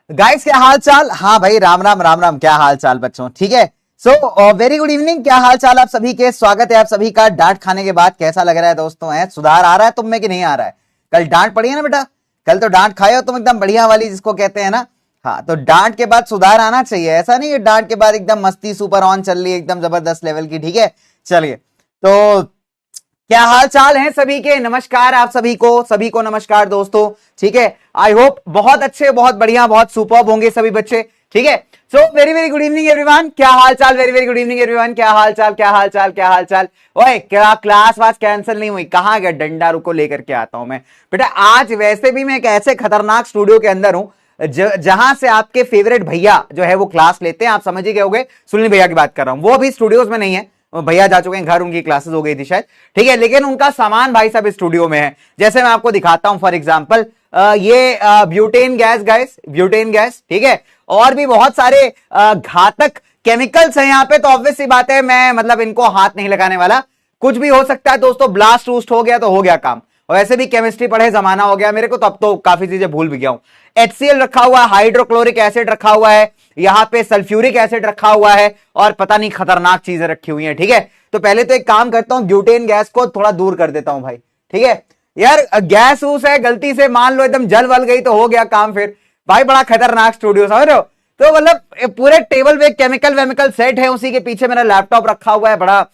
Guys क्या हाल चाल। हाँ भाई, राम राम राम राम। क्या हाल चाल बच्चों, ठीक है। So very good evening. क्या हाल चाल आप सभी के, स्वागत है आप सभी का। डांट खाने के बाद कैसा लग रहा है दोस्तों? है सुधार आ रहा है तुम में कि नहीं आ रहा है? कल डांट पड़ी है ना बेटा, कल तो डांट खाए हो तुम एकदम बढ़िया वाली, जिसको कहते हैं ना। हाँ, तो डांट के बाद सुधार आना चाहिए, ऐसा नहीं है डांट के बाद एकदम मस्ती सुपर ऑन चल रही है, एकदम जबरदस्त लेवल की, ठीक है। चलिए, तो क्या हाल चाल है सभी के? नमस्कार आप सभी को नमस्कार दोस्तों, ठीक है। आई होप बहुत अच्छे, बहुत बढ़िया, बहुत सुपर्ब होंगे सभी बच्चे, ठीक है। So very very good evening everyone. क्या हाल चाल? Very very good evening everyone. क्या हाल चाल, क्या हाल चाल, क्या हाल चाल? ओए, क्या क्लास वास कैंसिल नहीं हुई? कहां गया डंडा? रुको लेकर के आता हूं मैं। बेटा आज वैसे भी मैं एक ऐसे खतरनाक स्टूडियो के अंदर हूं जहां से आपके फेवरेट भैया जो है वो क्लास लेते हैं। आप समझ ही गए होंगे, सुनील भैया की बात कर रहा हूं। वो अभी स्टूडियोज में नहीं है, भैया जा चुके हैं घर, उनकी क्लासेस हो गई थी शायद, ठीक है। लेकिन उनका सामान भाई साहब स्टूडियो में है। जैसे मैं आपको दिखाता हूं फॉर एग्जांपल, ये butane gas, guys butane gas, ठीक है। और भी बहुत सारे घातक केमिकल्स हैं यहाँ पे। तो ऑब्वियस सी बात है, मैं मतलब इनको हाथ नहीं लगाने वाला। कुछ भी हो सकता है दोस्तों, ब्लास्ट वूस्ट हो गया तो हो गया काम। और वैसे भी केमिस्ट्री पढ़े जमाना हो गया मेरे को, तो अब तो काफी चीजें भूल भी गया हूं। HCl रखा हुआ है, हाइड्रोक्लोरिक एसिड रखा हुआ है, यहां पे सल्फ्यूरिक एसिड रखा हुआ है, और पता नहीं खतरनाक चीजें रखी हुई हैं, ठीक है। तो पहले तो एक काम करता हूं, ब्यूटेन गैस को थोड़ा दूर कर देता हूं भाई, ठीक है। यार गैस उस है, गलती से मान लो एकदम जल वल गई तो हो गया काम फिर। भाई बड़ा खतरनाक स्टूडियो, समझ रहे हो? तो मतलब पूरे टेबल पे केमिकल वेमिकल सेट है, उसी के पीछे मेरा लैपटॉप रखा हुआ है। बड़ा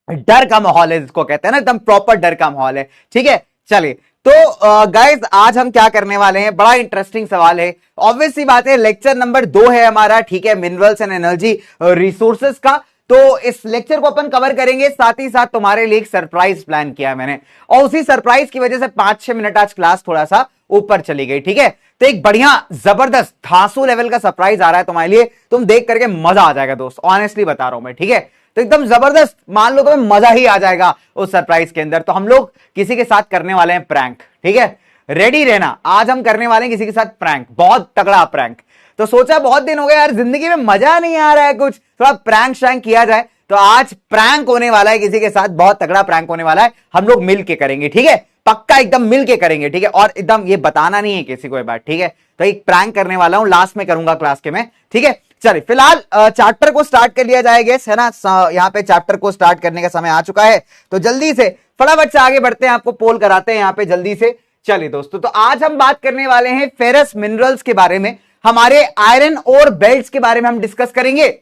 डर का माहौल है, जिसको कहते हैं ना, एकदम प्रॉपर डर का माहौल है, ठीक है। चलिए, तो गाइस आज हम क्या करने वाले हैं, बड़ा इंटरेस्टिंग सवाल है। ऑब्वियस सी बात है, लेक्चर नंबर 2 है हमारा, ठीक है, मिनरल्स एंड एनर्जी रिसोर्सेज का। तो इस लेक्चर को अपन कवर करेंगे, साथ ही साथ तुम्हारे लिए एक सरप्राइज प्लान किया है मैंने, और उसी सरप्राइज की वजह से 5-6 मिनट आज क्लास थोड़ा सा ऊपर चली गई, ठीक है। तो एक बढ़िया जबरदस्त धांसू लेवल का सरप्राइज आ रहा है तुम्हारे लिए, तुम देख करके मजा आ जाएगा दोस्त, ऑनेस्टली बता रहा हूं मैं, ठीक है। तो एकदम जबरदस्त, मान लो तुम्हें मजा ही आ जाएगा उस सरप्राइज के अंदर। तो हम लोग किसी के साथ करने वाले हैं प्रैंक, ठीक है। रेडी रहना, आज हम करने वाले हैं किसी के साथ प्रैंक, बहुत तगड़ा प्रैंक। तो सोचा बहुत दिन हो गए यार, जिंदगी में मजा नहीं आ रहा है कुछ, थोड़ा प्रैंक शैंक किया जाए। तो आज प्रैंक होने वाला है किसी के साथ, बहुत तगड़ा प्रैंक होने वाला है, हम लोग मिल के करेंगे, ठीक है। पक्का एकदम मिल के करेंगे, ठीक है। और एकदम ये बताना नहीं है किसी को ये बात, ठीक है। तो एक प्रैंक करने वाला हूं, लास्ट में करूंगा क्लास के में, ठीक है। चलिए फिलहाल चैप्टर को स्टार्ट कर लिया जाएगा, है ना। यहाँ पे चैप्टर को स्टार्ट करने का समय आ चुका है, तो जल्दी से फटाफट से आगे बढ़ते हैं, आपको पोल कराते हैं यहाँ पे जल्दी से। चलिए दोस्तों, तो आज हम बात करने वाले हैं फेरस मिनरल्स के बारे में, हमारे आयरन और बेल्ट्स के बारे में हम डिस्कस करेंगे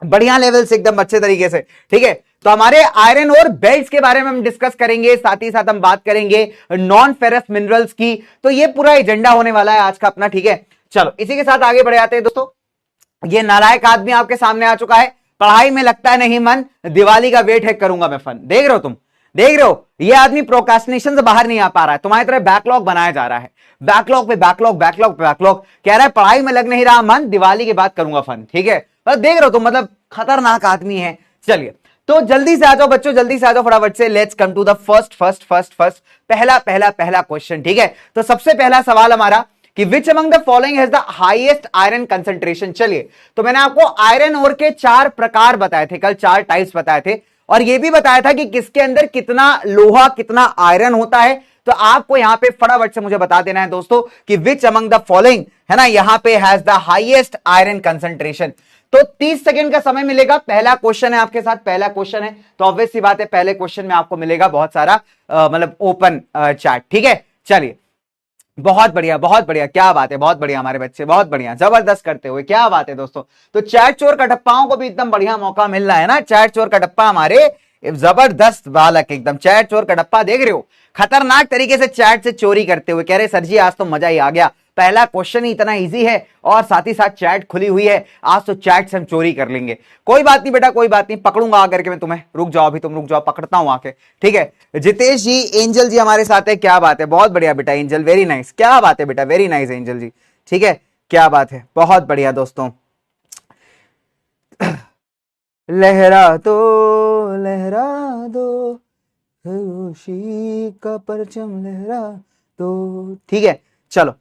बढ़िया लेवल से, एकदम अच्छे तरीके से, ठीक है। तो हमारे आयरन और बेल्ट्स के बारे में हम डिस्कस करेंगे, साथ ही साथ हम बात करेंगे नॉन फेरस मिनरल्स की। तो ये पूरा एजेंडा होने वाला है आज का अपना, ठीक है। चलो इसी के साथ आगे बढ़ जाते हैं दोस्तों। ये नालायक आदमी आपके सामने आ चुका है, पढ़ाई में लगता है नहीं मन, दिवाली का वेट है करूंगा मैं फन। देख रहे हो तुम, देख रहे हो, ये आदमी प्रोक्रास्टिनेशन से बाहर नहीं आ पा रहा है, तुम्हारी तरह बैकलॉग बनाया जा रहा है, बैकलॉग पे बैकलॉग, बैकलॉग पे बैकलॉग, कह रहा है पढ़ाई में लग नहीं रहा मन, दिवाली के बाद करूंगा फन, ठीक है। बस देख रहे हो तुम, मतलब खतरनाक आदमी है। चलिए, तो जल्दी से आ जाओ बच्चों, जल्दी से आ जाओ फटाफट से। Let's come to the first पहला पहला पहला क्वेश्चन, ठीक है। तो सबसे पहला सवाल हमारा कि which among the following has the highest iron concentration. चलिए, तो मैंने आपको आयरन ओर के 4 प्रकार बताए थे कल, 4 टाइप्स बताए थे, और यह भी बताया था कि किसके अंदर कितना लोहा कितना आयरन होता है। तो आपको यहां पे फटाफट से मुझे बता देना है दोस्तों कि विच अमंग द फॉलोइंग, है ना, यहां पे has the highest iron concentration. तो 30 सेकंड का समय मिलेगा। पहला क्वेश्चन है आपके साथ, पहला क्वेश्चन है, तो ऑब्वियस सी बात है पहले क्वेश्चन में आपको मिलेगा बहुत सारा मतलब ओपन चैट, ठीक है। चलिए, बहुत बढ़िया बहुत बढ़िया, क्या बात है, बहुत बढ़िया हमारे बच्चे, बहुत बढ़िया, जबरदस्त करते हुए, क्या बात है दोस्तों। तो चैट चोर कटप्पाओं को भी एकदम बढ़िया मौका मिल रहा है ना, चैट चोर कटप्पा हमारे जबरदस्त बालक, एकदम चैट चोर कटप्पा, देख रहे हो खतरनाक तरीके से चैट से चोरी करते हुए, कह रहे सर जी आज तो मजा ही आ गया, पहला क्वेश्चन ही इतना इजी है और साथ ही साथ चैट खुली हुई है, आज तो चैट से हम चोरी कर लेंगे। कोई बात नहीं बेटा, कोई बात नहीं, पकड़ूंगा आकर के मैं तुम्हें, रुक जाओ अभी तुम, रुक जाओ, पकड़ता हूं आके, ठीक है। जितेश जी, एंजल जी हमारे साथ है, क्या बात है, बहुत बढ़िया बेटा एंजल, वेरी नाइस, क्या बात है बेटा, वेरी नाइस एंजल जी, ठीक है, क्या बात है, बहुत बढ़िया दोस्तों। लहरा दो खुशी का परचम लहरा दो, ठीक है। चलो,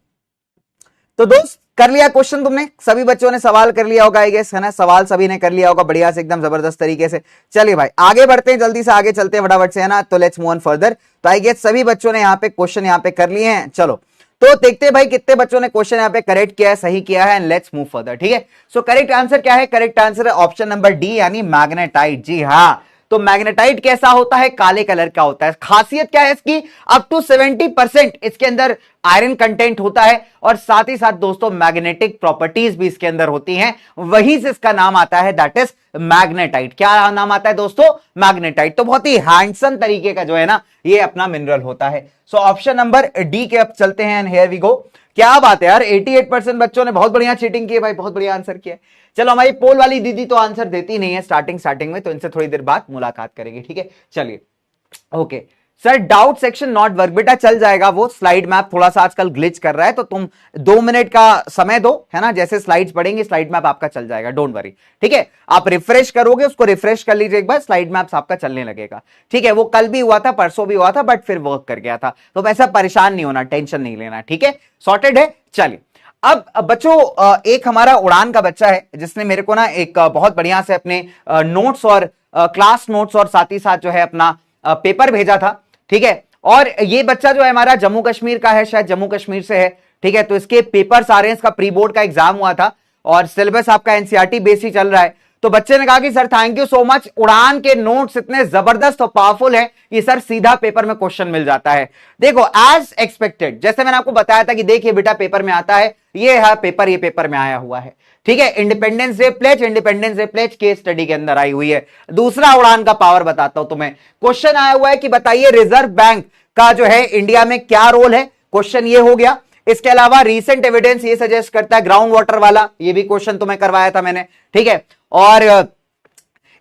तो दोस्त कर लिया क्वेश्चन तुमने, सभी बच्चों ने सवाल कर लिया होगा आई गेस, है ना, सवाल सभी ने कर लिया होगा बढ़िया से, एकदम जबरदस्त तरीके से। चलिए भाई आगे बढ़ते हैं, जल्दी से आगे चलते हैं फटाफट से, है ना। तो लेट्स मूव ऑन फर्दर। तो आई गेस सभी बच्चों ने यहाँ पे क्वेश्चन यहाँ पे कर लिए हैं। चलो, तो देखते हैं भाई कितने बच्चों ने क्वेश्चन यहाँ पे करेक्ट किया है, सही किया है, एंड लेट्स मूव फर्दर। ठीक है, सो करेक्ट आंसर क्या है? करेक्ट आंसर है ऑप्शन नंबर डी यानी मैग्नेटाइट। जी हाँ, तो मैग्नेटाइट कैसा होता है? काले कलर का होता है। खासियत क्या है इसकी? अप टू 70% इसके अंदर आयरन कंटेंट होता है और साथ ही साथ दोस्तों मैग्नेटिक प्रॉपर्टीज भी इसके अंदर होती हैं, वहीं से इसका नाम आता है, दैट इज मैग्नेटाइट। क्या नाम आता है दोस्तों? मैग्नेटाइट। तो बहुत ही हैंडसम तरीके का जो है ना ये अपना मिनरल होता है। सो ऑप्शन नंबर डी के अब चलते हैं, एंड हियर वी गो। क्या बात है यार, 88% बच्चों ने बहुत बढ़िया चीटिंग की है भाई, बहुत बढ़िया आंसर किया। चलो हमारी पोल वाली दीदी तो आंसर देती नहीं है स्टार्टिंग में, तो इनसे थोड़ी देर बाद मुलाकात करेंगे। ठीक है, चलिए okay. Sir doubt section not work, बेटा चल जाएगा, वो स्लाइड मैप थोड़ा सा आजकल ग्लिच कर रहा है, तो तुम 2 मिनट का समय दो, है ना, जैसे स्लाइड्स पढ़ेंगे स्लाइड मैप आपका चल जाएगा, डोंट वरी। ठीक है, आप रिफ्रेश करोगे, उसको रिफ्रेश कर लीजिए एक बार, स्लाइड मैप्स आपका चलने लगेगा। ठीक है, वो कल भी हुआ था, परसों भी हुआ था, बट फिर वर्क कर गया था, तो वैसा परेशान नहीं होना, टेंशन नहीं लेना। ठीक है, सॉर्टेड है। चलिए अब बच्चों, एक हमारा उड़ान का बच्चा है जिसने मेरे को ना एक बहुत बढ़िया से अपने नोट्स और क्लास नोट्स और साथ ही साथ जो है अपना पेपर भेजा था। ठीक है, और ये बच्चा जो है हमारा जम्मू कश्मीर का है, शायद जम्मू कश्मीर से है। ठीक है, तो इसके पेपर्स आ रहे हैं, इसका प्री बोर्ड का एग्जाम हुआ था और सिलेबस आपका एनसीईआरटी बेस ही चल रहा है। तो बच्चे ने कहा कि sir thank you so much, उड़ान के नोट्स इतने जबरदस्त और पावरफुल हैं कि सर सीधा पेपर में क्वेश्चन मिल जाता है। देखो एज एक्सपेक्टेड, जैसे मैंने आपको बताया था कि देखिए बेटा पेपर में आता है, ये है पेपर, ये पेपर में आया हुआ है। ठीक है, independence day pledge case study के अंदर आई हुई है। दूसरा उड़ान का पावर बताता हूं तुम्हें, क्वेश्चन आया हुआ है कि बताइए रिजर्व बैंक का जो है इंडिया में क्या रोल है, क्वेश्चन ये हो गया। इसके अलावा रीसेंट एविडेंस ये सजेस्ट करता है, ग्राउंड वाटर वाला, ये भी क्वेश्चन तुम्हें करवाया था मैंने। ठीक है, और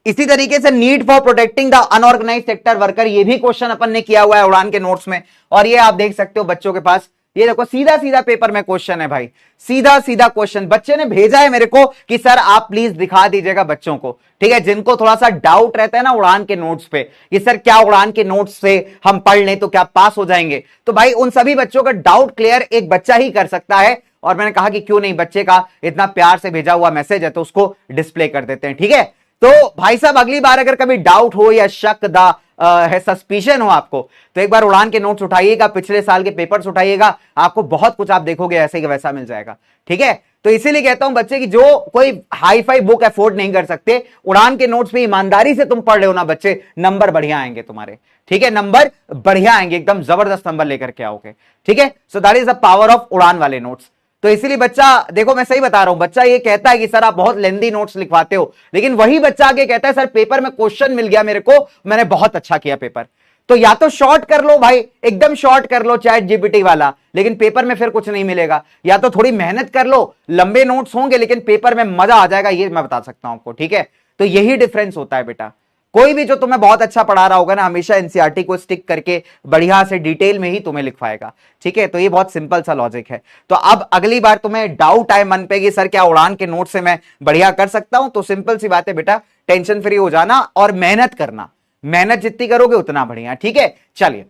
इसी तरीके से need for protecting the unorganised sector worker, ये भी क्वेश्चन अपन ने किया हुआ है उड़ान के नोट्स में, और ये आप देख सकते हो बच्चों के पास, ये देखो सीधा सीधा पेपर में क्वेश्चन है भाई, सीधा सीधा क्वेश्चन बच्चे ने भेजा है मेरे को कि सर आप प्लीज दिखा दीजिएगा बच्चों को। ठीक है, जिनको थोड़ा सा डाउट रहता है ना उड़ान के नोट्स पे कि सर क्या उड़ान के नोट्स से हम पढ़ लें तो क्या पास हो जाएंगे, तो भाई उन सभी बच्चों का डाउट क्लियर एक बच्चा ही कर सकता है। और मैंने कहा कि क्यों नहीं, बच्चे का इतना प्यार से भेजा हुआ मैसेज है तो उसको डिस्प्ले कर देते हैं। ठीक है, तो भाई साहब अगली बार अगर कभी डाउट हो या शक दा है, सस्पिशन हो आपको, तो एक बार उड़ान के नोट्स उठाइएगा, पिछले साल के पेपर्स उठाइएगा, आपको बहुत कुछ आप देखोगे ऐसे ही वैसा मिल जाएगा। ठीक है, तो इसीलिए कहता हूं बच्चे की जो कोई हाई फाई बुक अफोर्ड नहीं कर सकते, उड़ान के नोट्स पे ईमानदारी से तुम पढ़ रहे हो ना बच्चे, नंबर बढ़िया आएंगे तुम्हारे। ठीक है, नंबर बढ़िया आएंगे, एकदम जबरदस्त नंबर लेकर के आओगे। ठीक है, so that is the power of उड़ान वाले नोट्स। तो इसीलिए बच्चा, देखो मैं सही बता रहा हूं, बच्चा ये कहता है कि सर आप बहुत लेंदी नोट्स लिखवाते हो, लेकिन वही बच्चा आगे कहता है सर पेपर में क्वेश्चन मिल गया मेरे को, मैंने बहुत अच्छा किया पेपर। तो या तो शॉर्ट कर लो भाई, एकदम शॉर्ट कर लो चैट जीपीटी वाला, लेकिन पेपर में फिर कुछ नहीं मिलेगा, या तो थोड़ी मेहनत कर लो, लंबे नोट्स होंगे लेकिन पेपर में मजा आ जाएगा, ये मैं बता सकता हूं आपको। ठीक है, तो यही डिफरेंस होता है बेटा। कोई भी जो तुम्हें बहुत अच्छा पढ़ा रहा होगा ना, हमेशा एनसीईआरटी को स्टिक करके बढ़िया से डिटेल में ही तुम्हें लिखवाएगा। ठीक है, तो ये बहुत सिंपल सा लॉजिक है। तो अब अगली बार तुम्हें डाउट आए मन पे कि सर क्या उड़ान के नोट से मैं बढ़िया कर सकता हूं, तो सिंपल सी बात है बेटा, टेंशन फ्री हो जाना और मेहनत करना, मेहनत जितनी करोगे उतना बढ़िया। ठीक है, चलिए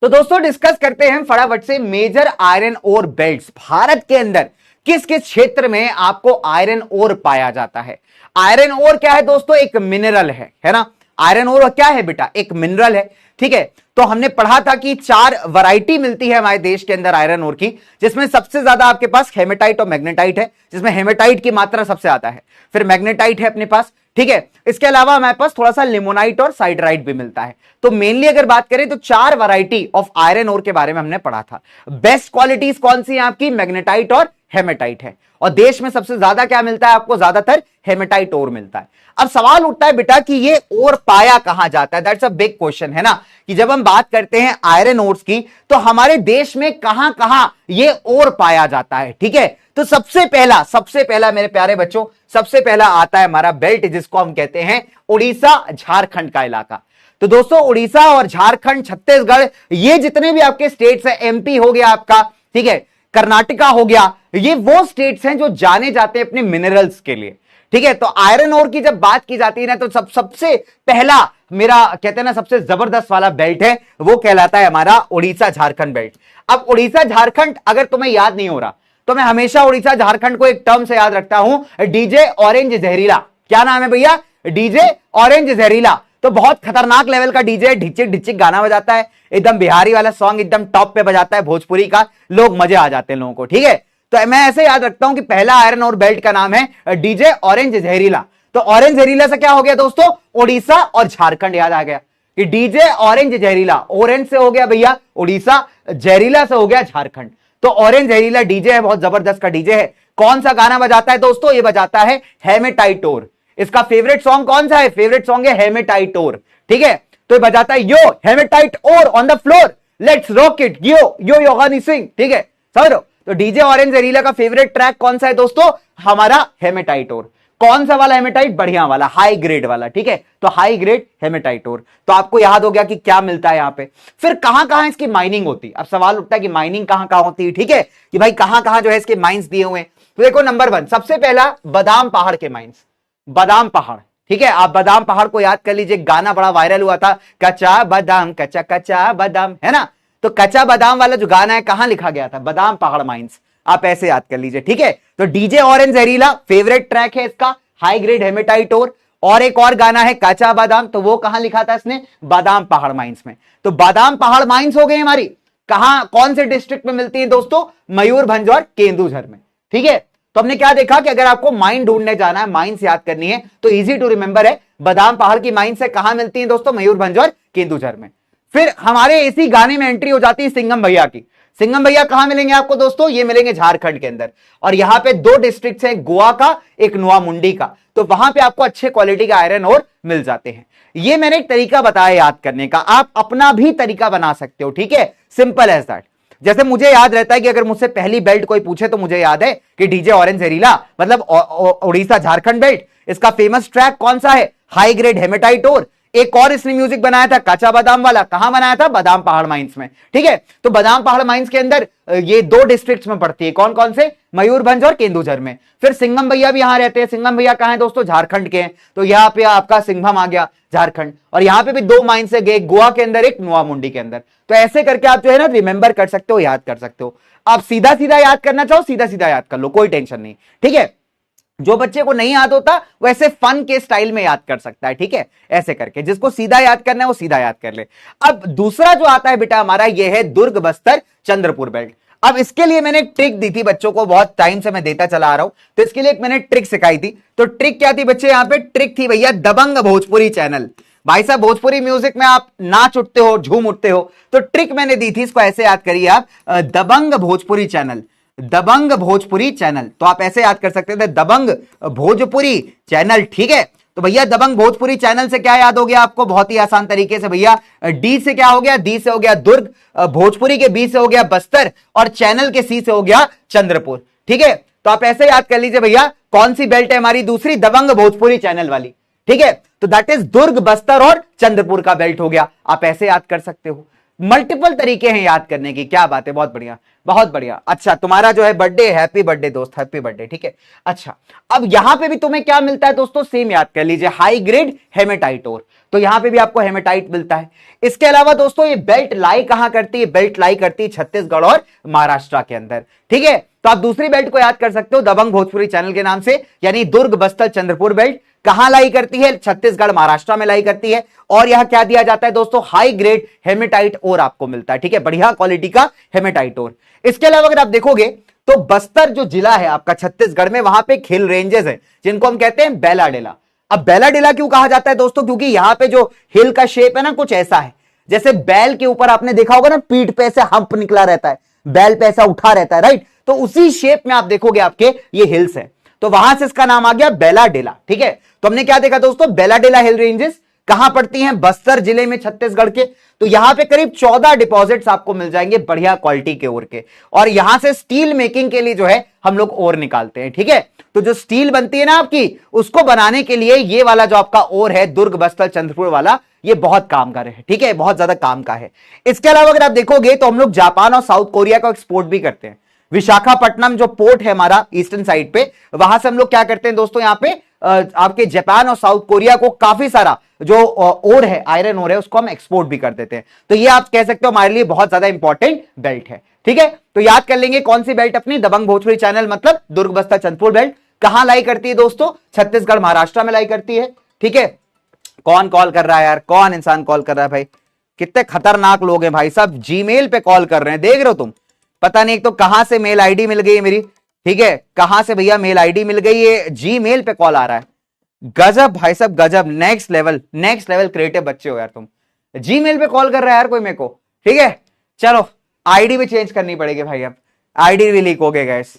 तो दोस्तों डिस्कस करते हैं फटाफट से major iron ore belts. Bharat के अंदर किस किस क्षेत्र में आपको आयरन ओर पाया जाता है? आयरन ओर क्या है दोस्तों? एक मिनरल है ना। आयरन ओर क्या है बेटा? एक मिनरल है। ठीक है, तो हमने पढ़ा था कि 4 वैरायटी मिलती है हमारे देश के अंदर आयरन ओर की, जिसमें सबसे ज्यादा आपके पास हेमेटाइट और मैग्नेटाइट है, जिसमें हेमेटाइट की मात्रा सबसे ज्यादा है, फिर मैग्नेटाइट है अपने पास। ठीक है, इसके अलावा हमारे पास थोड़ा सा लिमोनाइट और साइडराइट भी मिलता है। तो मेनली अगर बात करें तो 4 वैरायटी ऑफ आयरन ओर के बारे में हमने पढ़ा था। बेस्ट क्वालिटीज कौन सी है आपकी? मैग्नेटाइट और हेमेटाइट है। और देश में सबसे ज्यादा क्या मिलता है आपको? ज्यादातर हेमेटाइट ओर मिलता है। अब सवाल उठता है बेटा कि ये ओर पाया कहां जाता है? दैट्स अ बिग क्वेश्चन, है ना, कि जब हम बात करते हैं आयरन ओर्स की तो हमारे देश में कहां कहां ये ओर पाया जाता है। ठीक है, तो सबसे पहला मेरे प्यारे बच्चों, सबसे पहला आता है हमारा बेल्ट, जिसको हम कहते हैं उड़ीसा झारखंड का इलाका। तो दोस्तों उड़ीसा और झारखंड, छत्तीसगढ़, ये जितने भी आपके स्टेट्स हैं, एमपी हो गया आपका, ठीक है, कर्नाटका हो गया, ये वो स्टेट्स हैं जो जाने जाते हैं अपने मिनरल्स के लिए। ठीक है, तो आयरन ओर की जब बात की जाती है ना, तो सबसे पहला मेरा कहते हैं ना सबसे जबरदस्त वाला बेल्ट है, वो कहलाता है हमारा उड़ीसा झारखंड बेल्ट। अब उड़ीसा झारखंड अगर तुम्हें याद नहीं हो रहा तो मैं हमेशा उड़ीसा झारखंड को एक टर्म से याद रखता हूं, डीजे ऑरेंज जहरीला। क्या नाम है भैया? डीजे ऑरेंज जहरीला। तो बहुत खतरनाक लेवल का डीजे है, ढिचिक ढिचिक गाना बजाता है, एकदम बिहारी वाला सॉन्ग एकदम टॉप पे बजाता है भोजपुरी का, लोग मजे आ जाते हैं लोगों को, ठीक है। तो मैं ऐसे याद रखता हूं कि पहला आयरन और बेल्ट का नाम है डीजे ऑरेंज जहरीला। तो ऑरेंज जहरीला से क्या हो गया दोस्तों, उड़ीसा और झारखंड याद आ गया कि डीजे ऑरेंज जहरीला, ऑरेंज से हो गया भैया उड़ीसा, जहरीला से हो गया झारखंड। तो ऑरेंज जहरीला डीजे है, बहुत जबरदस्त का डीजे है। कौन सा गाना बजाता है दोस्तों, ये बजाता है हेमेटाइटोर। इसका फेवरेट सॉन्ग कौन सा है, फेवरेट सॉन्ग है हेमेटाइटोर, ठीक है। तो ये बजाता है yo hematite ore on the floor let's rock it yo yo Yogani Singh, ठीक है, समझ लो। तो डीजे ऑरेंज जहरीला का फेवरेट ट्रैक कौन सा है दोस्तों, हमारा हेमेटाइटोर। कौन सा वाला हेमेटाइट, बढ़िया वाला, हाई ग्रेड वाला, ठीक है। तो हाई ग्रेड हेमेटाइटोर। तो आपको याद हो गया कि क्या मिलता है यहां पे। फिर कहां कहां इसकी माइनिंग होती है, अब सवाल उठता है कि माइनिंग कहां कहां होती है, ठीक है, कि भाई कहां कहां जो है इसके माइंस दिए हुए हैं। तो देखो नंबर 1 सबसे पहला बादाम पहाड़ के माइंस, बादाम पहाड़, ठीक है। आप बादाम पहाड़ को याद कर लीजिए, गाना बड़ा वायरल हुआ था, कच्चा बादाम कच्चा कच्चा बादाम, है ना। तो कच्चा बादाम वाला जो गाना है कहां लिखा गया था, बादाम पहाड़ माइंस, आप ऐसे याद कर लीजिए, ठीक है। तो डीजे ऑरेंज जहरीला फेवरेट ट्रैक है इसका, हाई ग्रेड हेमेटाइटोर। और एक और गाना है काचा बादाम, तो वो कहां लिखा था इसने, बादाम पहाड़ माइंस में। तो बादाम पहाड़ माइंस हो गई हमारी, कहां कौन से डिस्ट्रिक्ट में मिलती है दोस्तों, मयूरभंज और केंदुझर में, ठीक है। तो हमने क्या देखा कि अगर आपको माइन ढूंढने जाना है, माइंस याद करनी है, तो इजी टू रिमेंबर है, बादाम पहाड़ की माइंस से कहां मिलती है दोस्तों, मयूरभंज और केंदुझर में। फिर हमारे इसी गाने में एंट्री हो जाती है सिंघम भैया की। सिंघम भैया कहां मिलेंगे आपको दोस्तों, ये मिलेंगे झारखंड के अंदर। और यहां पे 2 डिस्ट्रिक्ट है, गोवा का, एक नोआ मुंडी का। तो वहां पे आपको अच्छे क्वालिटी का आयरन और मिल जाते हैं। ये मैंने एक तरीका बताया याद करने का, आप अपना भी तरीका बना सकते हो, ठीक है, सिंपल एज दैट। जैसे मुझे याद रहता है कि अगर मुझसे पहली बेल्ट कोई पूछे तो मुझे याद है कि डीजे ऑरेंज जहरीला मतलब उड़ीसा झारखंड बेल्ट। इसका फेमस ट्रैक कौन सा है, हाई ग्रेड हेमेटाइटोर। एक और इसने म्यूजिक बनाया था काचा बादाम वाला, कहां बनाया था, बादाम पहाड़ माइंस में, ठीक है। तो बादाम पहाड़ माइंस के अंदर ये 2 डिस्ट्रिक्ट्स में पड़ती है, कौन कौन से, मयूरभंज और केंदुझर में। फिर सिंघम भैया भी यहां रहते हैं, सिंघम भैया कहां है दोस्तों, झारखंड के हैं। तो यहां पे आपका सिंघम आ गया झारखंड। और यहां पे भी 2 माइंस है, एक गोवा के अंदर, एक नोआ मुंडी के अंदर। तो ऐसे करके आप जो है ना रिमेंबर कर सकते हो, याद कर सकते हो। आप सीधा सीधा याद करना चाहो सीधा सीधा याद कर लो, कोई टेंशन नहीं, ठीक है। जो बच्चे को नहीं याद होता वो ऐसे फन के स्टाइल में याद कर सकता है, ठीक है, ऐसे करके। जिसको सीधा याद करना है वो सीधा याद कर ले। अब दूसरा जो आता है बेटा हमारा, ये है दुर्ग बस्तर चंद्रपुर बेल्ट। अब इसके लिए मैंने एक ट्रिक दी थी बच्चों को, बहुत टाइम से मैं देता चला आ रहा हूं। तो इसके लिए एक मैंने ट्रिक सिखाई थी। तो ट्रिक क्या थी बच्चे, यहां पे ट्रिक थी भैया दबंग भोजपुरी चैनल। भाई साहब भोजपुरी म्यूजिक में आप नाच उठते हो, झूम उठते हो, तो ट्रिक मैंने दी थी, इसको ऐसे याद करिए आप, दबंग भोजपुरी चैनल, दबंग भोजपुरी चैनल। तो आप ऐसे याद कर सकते थे, दबंग भोजपुरी चैनल, ठीक है। तो भैया दबंग भोजपुरी चैनल से क्या याद हो गया आपको, बहुत ही आसान तरीके से भैया, डी से क्या हो गया, डी से हो गया दुर्ग, भोजपुरी के बी से हो गया बस्तर, और चैनल के सी से हो गया चंद्रपुर, ठीक है। तो आप ऐसे याद कर लीजिए भैया, कौन सी बेल्ट है हमारी दूसरी, दबंग भोजपुरी चैनल वाली, ठीक है। तो दैट इज दुर्ग बस्तर और चंद्रपुर का बेल्ट हो गया, आप ऐसे याद कर सकते हो। मल्टीपल तरीके हैं याद करने की, क्या बात है, बहुत बढ़िया बहुत बढ़िया। अच्छा तुम्हारा जो है बर्थडे, हैप्पी बर्थडे दोस्त, हैप्पी बर्थडे, ठीक है। अच्छा अब यहां पे भी तुम्हें क्या मिलता है दोस्तों, सेम याद कर लीजिए, हाई ग्रेड हेमेटाइटोर। तो यहां पे भी आपको हेमेटाइट मिलता है। इसके अलावा दोस्तों ये बेल्ट लाई कहां करती है, बेल्ट लाई करती है छत्तीसगढ़ और महाराष्ट्र के अंदर, ठीक है। तो आप दूसरी बेल्ट को याद कर सकते हो दबंग भोजपुरी चैनल के नाम से, यानी दुर्ग बस्तर चंद्रपुर बेल्ट कहां लाई करती है, छत्तीसगढ़ महाराष्ट्र में लाई करती है। और यहां क्या दिया जाता है दोस्तों, हाई ग्रेड हेमेटाइट और आपको मिलता है, ठीक है, बढ़िया क्वालिटी का हेमेटाइट और। इसके अलावा अगर आप देखोगे तो बस्तर जो जिला है आपका छत्तीसगढ़ में, वहां पे हिल रेंजेस है जिनको हम कहते हैं बेलाडेला। अब बेलाडेला क्यों कहा जाता है दोस्तों, क्योंकि यहां पे जो हिल का शेप है ना कुछ ऐसा है, जैसे बैल के ऊपर आपने देखा होगा ना पीठ पे ऐसे हंप निकला रहता है, बैल पे ऐसा उठा रहता है, राइट। तो उसी शेप में आप देखोगे आपके ये हिल्स है, तो वहां से इसका नाम आ गया बेलाडेला, ठीक है। तो हमने क्या देखा दोस्तों, बेलाडेला हिल रेंजेस कहां पड़ती हैं, बस्तर जिले में छत्तीसगढ़ के। तो यहां पे करीब 14 डिपॉजिट्स आपको मिल जाएंगे बढ़िया क्वालिटी के ओर के। और यहां से स्टील मेकिंग के लिए जो है हम लोग ओर निकालते हैं, ठीक है। तो जो स्टील बनती है ना आपकी, उसको बनाने के लिए ये वाला जो आपका ओर है दुर्ग बस्तर चंद्रपुर वाला, ये बहुत कामगार है, ठीक है, बहुत ज्यादा काम का है। इसके अलावा अगर आप देखोगे तो हम लोग जापान और साउथ कोरिया को एक्सपोर्ट भी करते हैं। विशाखापट्टनम जो पोर्ट है हमारा ईस्टर्न साइड पे, वहां से हम लोग क्या करते हैं दोस्तों, यहां पे आपके जापान और साउथ कोरिया को काफी सारा जो ओर है, आयरन ओर है, उसको हम एक्सपोर्ट भी कर देते हैं। तो ये आप कह सकते हो हमारे लिए बहुत ज्यादा इंपॉर्टेंट बेल्ट है, ठीक है। तो याद कर लेंगे कौन सी बेल्ट अपनी, दबंग भोजपुरी चैनल मतलब दुर्ग बस्तर चंद्रपुर बेल्ट कहां लाई करती है दोस्तों, छत्तीसगढ़ महाराष्ट्र में लाई करती है, ठीक है। कौन कॉल कर रहा है यार, कौन इंसान कॉल कर रहा है भाई? कितने खतरनाक लोग हैं भाई साहब, जीमेल पे कॉल कर रहे हैं, देख रहे हो तुम? पता नहीं एक तो कहां से मेल आईडी मिल गई है मेरी, ठीक है, कहां से भैया मेल आईडी मिल गई है, जीमेल पे कॉल आ रहा है। गजब भाई साहब गजब, नेक्स्ट लेवल क्रिएटिव बच्चे हो यार तुम। जीमेल पे कॉल कर रहा है यार कोई मेरे को, ठीक है। चलो आईडी भी चेंज करनी पड़ेगी भाई, अब आईडी भी लीक हो गए गैस,